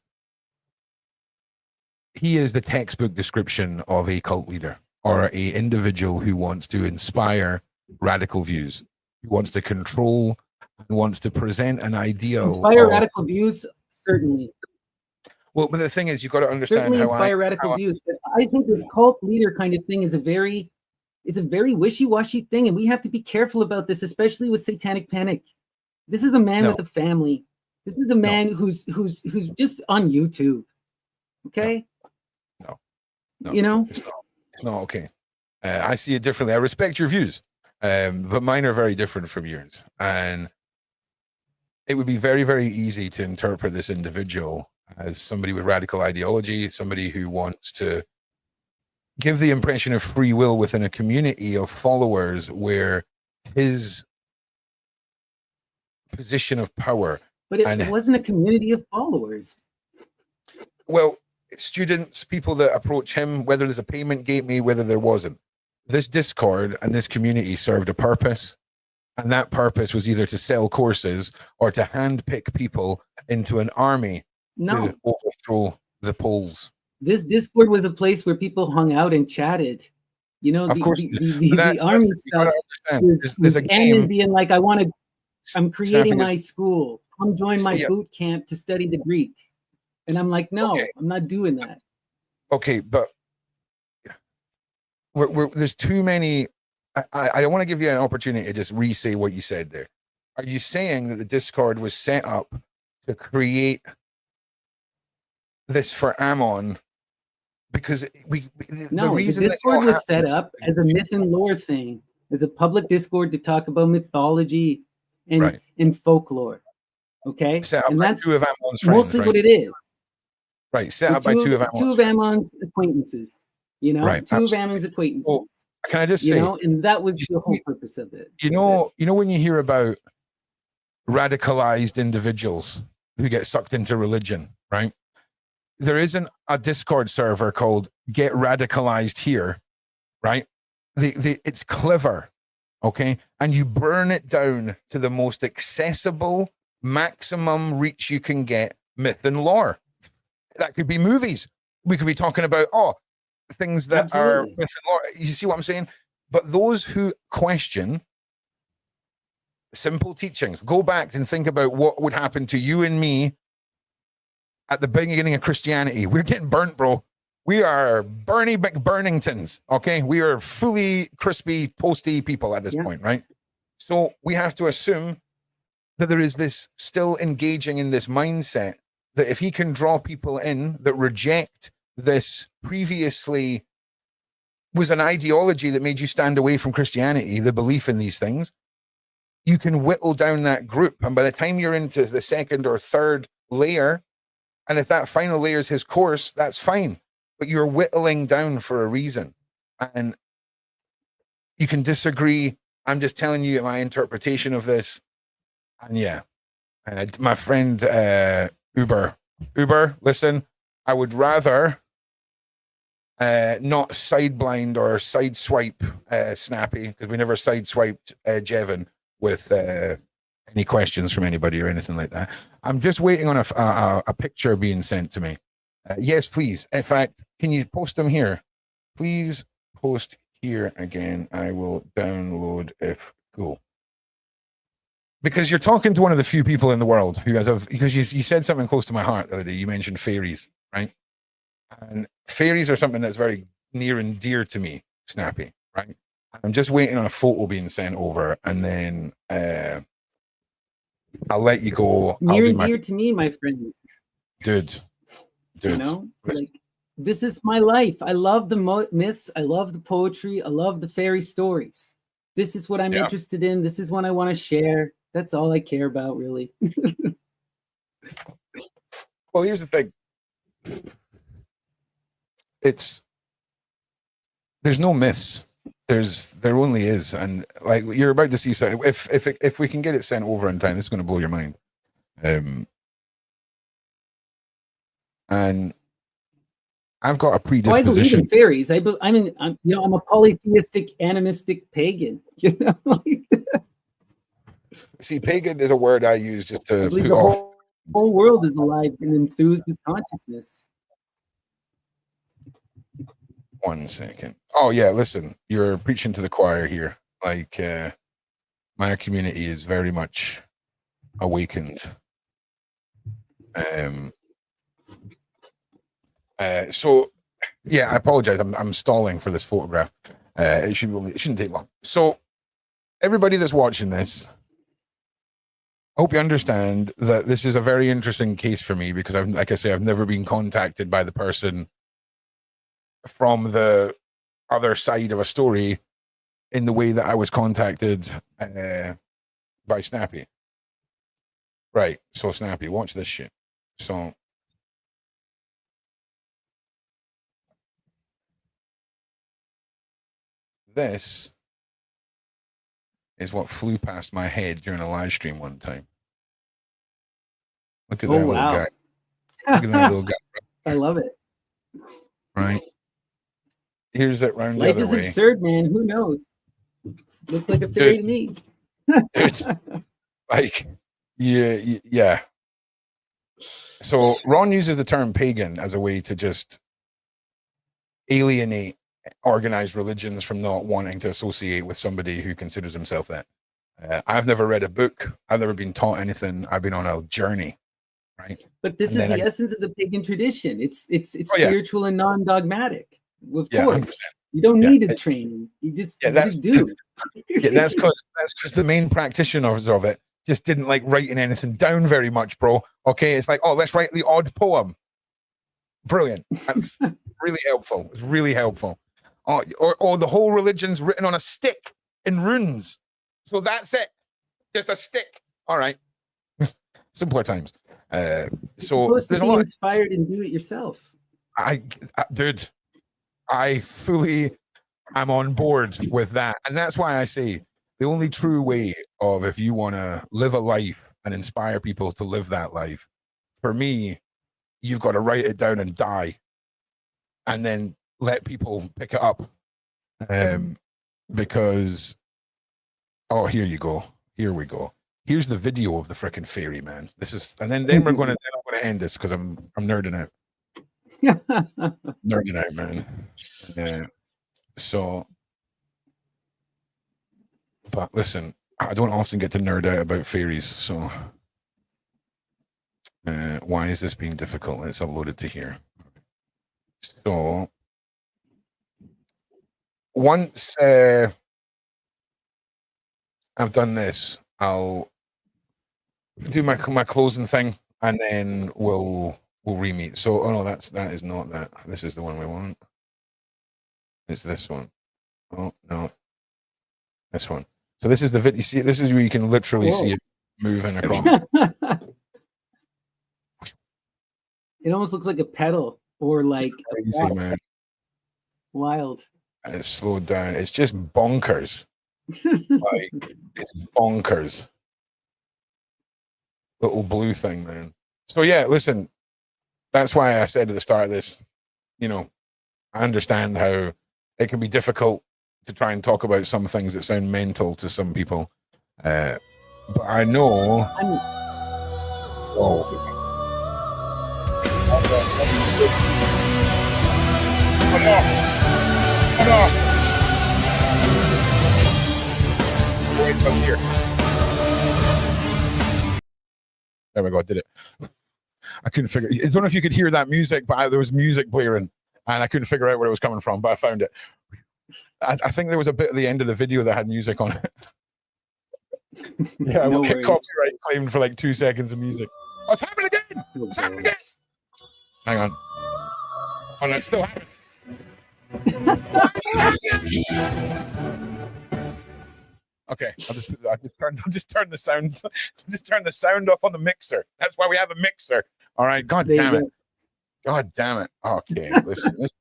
he is the textbook description of a cult leader or a individual who wants to inspire radical views, who wants to control and wants to present an ideal. Inspire radical views, certainly. Well, but the thing is, you've got to understand Certainly inspire radical views. But I think this cult leader kind of thing is a very wishy-washy thing, and we have to be careful about this, especially with Satanic Panic. This is a man with a family. This is a man who's just on YouTube. Okay. No, you know, it's not okay. I see it differently. I respect your views, but mine are very different from yours. And it would be very, very easy to interpret this individual as somebody with radical ideology, somebody who wants to give the impression of free will within a community of followers where his position of power. But it wasn't a community of followers. Well, students, people that approach him, whether there's a payment gateway, whether there wasn't. This Discord and this community served a purpose. And that purpose was either to sell courses or to handpick people into an army to overthrow the polls. This Discord was a place where people hung out and chatted. You know, of course, the army stuff was Ammon being like, I'm creating my school. Come join my boot camp to study the Greek. And I'm like, no, I'm not doing that. Okay, but there's too many. I don't want to give you an opportunity to just re-say what you said there. Are you saying that the Discord was set up to create this for Ammon? Because the reason the Discord was set up as a myth and lore thing, as a public Discord to talk about mythology and folklore. Okay, and that's two of Ammon's friends, mostly what it is. Right, set up by two of Ammon's acquaintances. You know, two of Ammon's acquaintances. Well, can I just say, and that was the whole purpose of it. You know when you hear about radicalized individuals who get sucked into religion, right? There isn't a Discord server called Get Radicalized Here, right? It's clever, okay? And you burn it down to the most accessible, maximum reach you can get, myth and lore. That could be movies. We could be talking about, things that are myth and lore. You see what I'm saying? But those who question simple teachings, go back and think about what would happen to you and me at the beginning of Christianity. We're getting burnt, bro. We are Bernie McBurningtons, okay? We are fully crispy, toasty people at this point, right? So we have to assume that there is this still engaging in this mindset that if he can draw people in that reject this previously was an ideology that made you stand away from Christianity, the belief in these things, you can whittle down that group. And by the time you're into the second or third layer, and if that final layer is his course, that's fine. But you're whittling down for a reason. And you can disagree. I'm just telling you my interpretation of this. And my friend Uber, listen, I would rather not sideblind or sideswipe Snappy, because we never sideswiped Jevim with any questions from anybody or anything like that. I'm just waiting on a picture being sent to me. Yes, please. In fact, can you post them here? Please post here again. I will download if cool. Because you're talking to one of the few people in the world who because you said something close to my heart the other day. You mentioned fairies, right? And fairies are something that's very near and dear to me, Snappy, right? I'm just waiting on a photo being sent over, and then I'll let you go. Near and dear to me, my friend. Dude. You know, like, this is my life. I love the myths. I love the poetry. I love the fairy stories. This is what I'm interested in. This is what I want to share. That's all I care about, really. Well, here's the thing. there's no myths. There only is, and like you're about to see something. If we can get it sent over in time, this is going to blow your mind. And I've got a Oh, I believe predisposition. in fairies. I'm a polytheistic, animistic pagan. You know, See, pagan is a word I use just I to believe put the off. whole world is alive and enthused with consciousness. 1 second. Oh yeah, listen, you're preaching to the choir here. Like my community is very much awakened. So yeah, I apologize. I'm stalling for this photograph. It shouldn't take long. So everybody that's watching this, I hope you understand that this is a very interesting case for me because like I say, I've never been contacted by the person from the other side of a story in the way that I was contacted by Snappy. Right. So Snappy, watch this shit. So this is what flew past my head during a live stream one time. Look at that little guy. Look at that little guy. I love it. Right. Here's it round Life the is other way. absurd, man. Who knows? Looks like a fairy to me. Dude, like, yeah. So Ron uses the term pagan as a way to just alienate organized religions from not wanting to associate with somebody who considers himself that. I've never read a book. I've never been taught anything. I've been on a journey, right? But this is the essence of the pagan tradition. It's spiritual and non-dogmatic. Of course, 100%. You don't need a training. You just do. Yeah, that's because the main practitioners of it just didn't like writing anything down very much, bro. Okay, it's like, oh, let's write the odd poem. Brilliant. That's really helpful. It's really helpful. Oh, or the whole religion's written on a stick in runes. So that's it. Just a stick. All right. Simpler times. So supposed there's to a be lot. Inspired and do it yourself. Dude, I'm on board with that. And that's why I say the only true way of, if you want to live a life and inspire people to live that life, for me, you've got to write it down and die and then let people pick it up. Because, oh, here you go. Here we go. Here's the video of the freaking fairy, man. This is, and then I'm going to end this because I'm nerding out. Nerding out, man. Yeah. So, but listen, I don't often get to nerd out about fairies, so why is this being difficult? Let's upload it to here. So, once I've done this, I'll do my closing thing, and then we'll re-meet. So, oh no, that is not that. This is the one we want. It's this one. Oh no, this one. So this is the video. See, this is where you can literally see it moving across. It almost looks like a pedal or like crazy, man. Wild. And it's slowed down. It's just bonkers. Like, it's bonkers. Little blue thing, man. So yeah, listen. That's why I said at the start of this, you know, I understand how it can be difficult to try and talk about some things that sound mental to some people. But I know. Wait from here. There we go. I did it. I couldn't figure. I don't know if you could hear that music, but there was music blaring, and I couldn't figure out where it was coming from. But I found it. I think there was a bit at the end of the video that had music on it. Yeah, we'll get copyright claimed for like 2 seconds of music. Oh, it's happening again! It's happening again! Hang on. Oh no, it's still happening. Okay, I'll just turn the sound off on the mixer. That's why we have a mixer. All right, god damn it. God damn it. Okay, listen, this is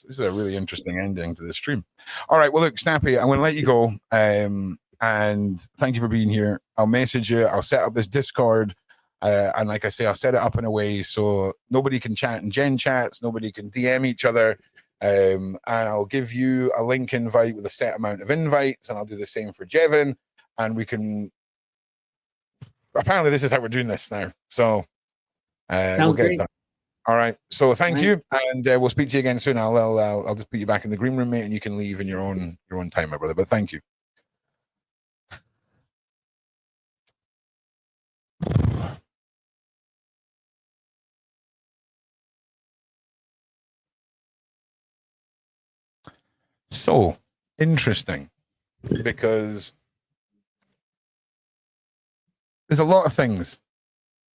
This is a really interesting ending to the stream. All right, well, look, Snappy, I'm going to let you go. And thank you for being here. I'll message you. I'll set up this Discord. And like I say, I'll set it up in a way so nobody can chat in Gen chats, nobody can DM each other. And I'll give you a link invite with a set amount of invites, and I'll do the same for Jevim. And we can. Apparently, this is how we're doing this now. So we'll get it done. All right. So thank you, and we'll speak to you again soon. I'll just put you back in the green room, mate, and you can leave in your own time, my brother. But thank you. So interesting, because there's a lot of things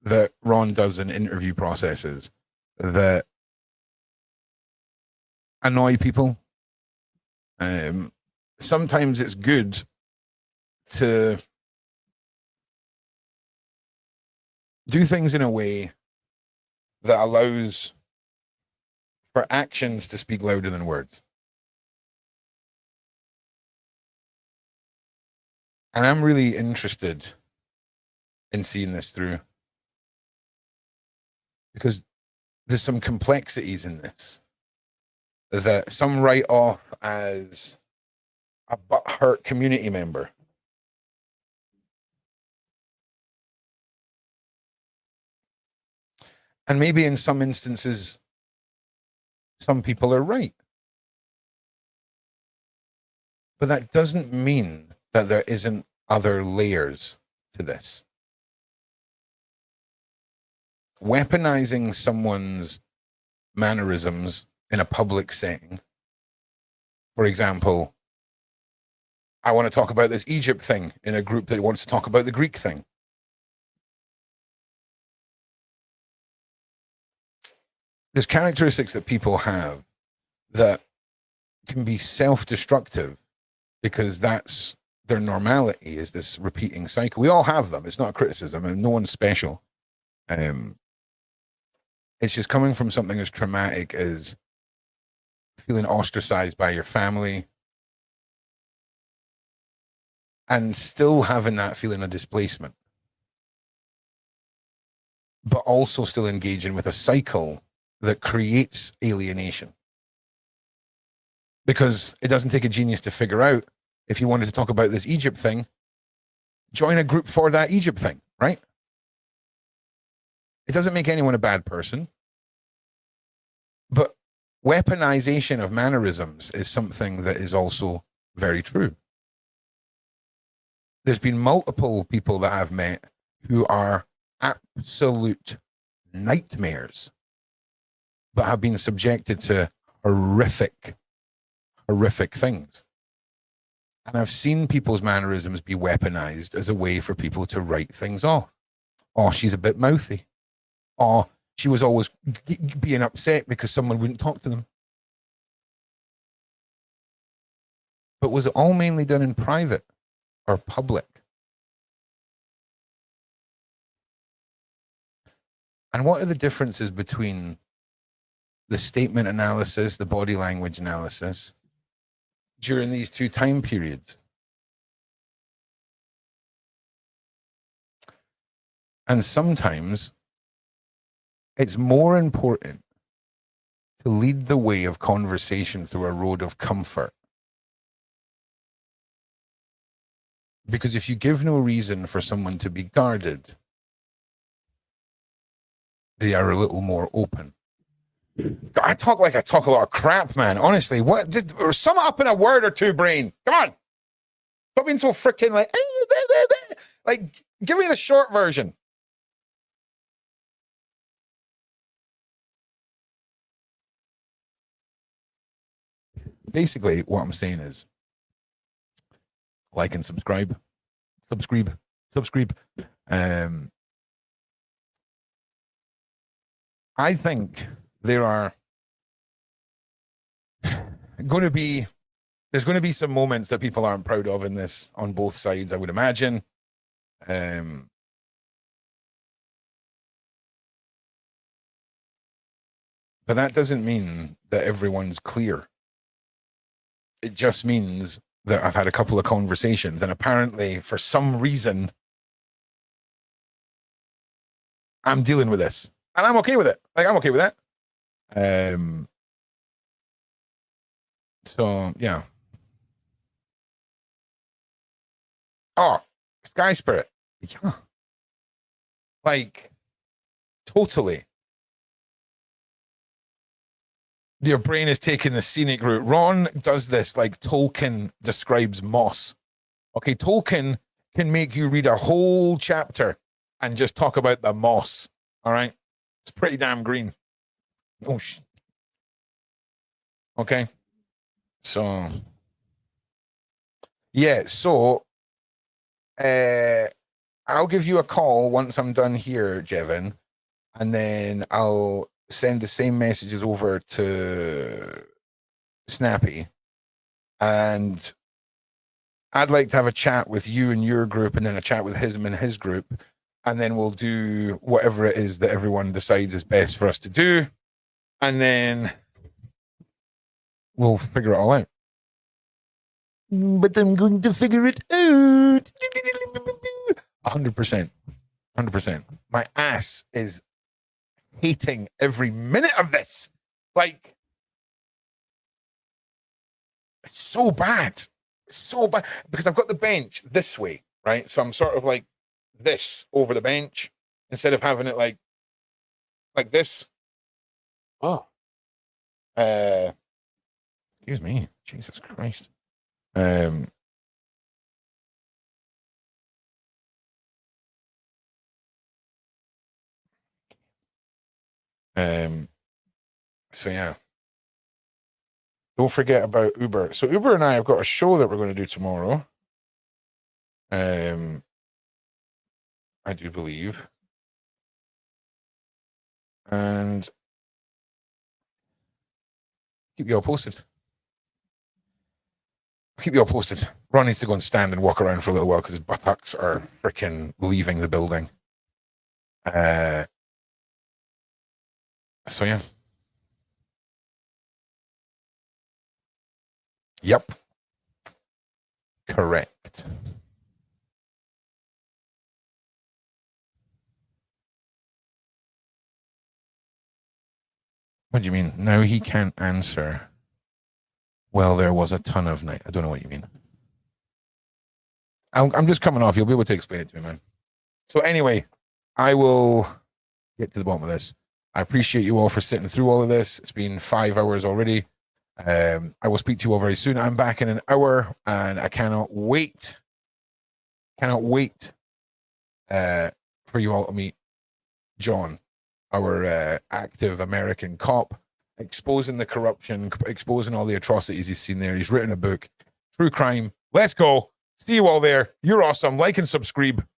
that Ron does in interview processes that annoy people. Sometimes it's good to do things in a way that allows for actions to speak louder than words. And I'm really interested in seeing this through, because there's some complexities in this that some write off as a butthurt community member. And maybe in some instances, some people are right. But that doesn't mean that there isn't other layers to this. Weaponizing someone's mannerisms in a public setting. For example, I want to talk about this Egypt thing in a group that wants to talk about the Greek thing. There's characteristics that people have that can be self-destructive because that's their normality, is this repeating cycle. We all have them. It's not a criticism, and no one's special. It's just coming from something as traumatic as feeling ostracized by your family and still having that feeling of displacement, but also still engaging with a cycle that creates alienation. Because it doesn't take a genius to figure out, if you wanted to talk about this Egypt thing, join a group for that Egypt thing, right? It doesn't make anyone a bad person. But weaponization of mannerisms is something that is also very true. There's been multiple people that I've met who are absolute nightmares, but have been subjected to horrific things. And I've seen people's mannerisms be weaponized as a way for people to write things off. Oh, she's a bit mouthy. Oh, she was always being upset because someone wouldn't talk to them. But was it all mainly done in private or public? And what are the differences between the statement analysis, the body language analysis during these two time periods? And sometimes it's more important to lead the way of conversation through a road of comfort. Because if you give no reason for someone to be guarded, they are a little more open. I talk like I talk a lot of crap, man. Honestly, or sum it up in a word or two, brain. Come on. Stop being so freaking like, give me the short version. Basically, what I'm saying is like and subscribe. I think there's going to be some moments that people aren't proud of in this on both sides, I would imagine. But that doesn't mean that everyone's clear. It just means that I've had a couple of conversations, and apparently, for some reason, I'm dealing with this, and I'm okay with it. Like, I'm okay with that. So yeah. Oh, Sky Spirit. Yeah. Like, totally. Your brain is taking the scenic route. Ron does this like Tolkien describes moss. Okay, Tolkien can make you read a whole chapter and just talk about the moss. All right? It's pretty damn green. Oh, okay. So, yeah, so I'll give you a call once I'm done here, Jevin, and then I'll send the same messages over to Snappy, and I'd like to have a chat with you and your group, and then a chat with him and his group, and then we'll do whatever it is that everyone decides is best for us to do, and then we'll figure it all out. But I'm going to figure it out. 100%. 100%. My ass is hating every minute of this. Like, it's so bad. It's so bad. Because I've got the bench this way, right? So I'm sort of like this over the bench instead of having it like this. Oh. Excuse me. Jesus Christ. So yeah. Don't forget about Uber. So Uber and I have got a show that we're going to do tomorrow. I do believe. And keep you all posted. Keep you all posted. Ron needs to go and stand and walk around for a little while because his buttocks are freaking leaving the building. So yeah. Yep. Correct. What do you mean? No, he can't answer. Well, there was a ton of night. I don't know what you mean. I'm just coming off. You'll be able to explain it to me, man. So anyway, I will get to the bottom of this. I appreciate you all for sitting through all of this. It's been 5 hours already. I will speak to you all very soon. I'm back in an hour, and I cannot wait. Cannot wait for you all to meet John, our active American cop, exposing the corruption, exposing all the atrocities he's seen there. He's written a book, True Crime. Let's go. See you all there. You're awesome. Like and subscribe.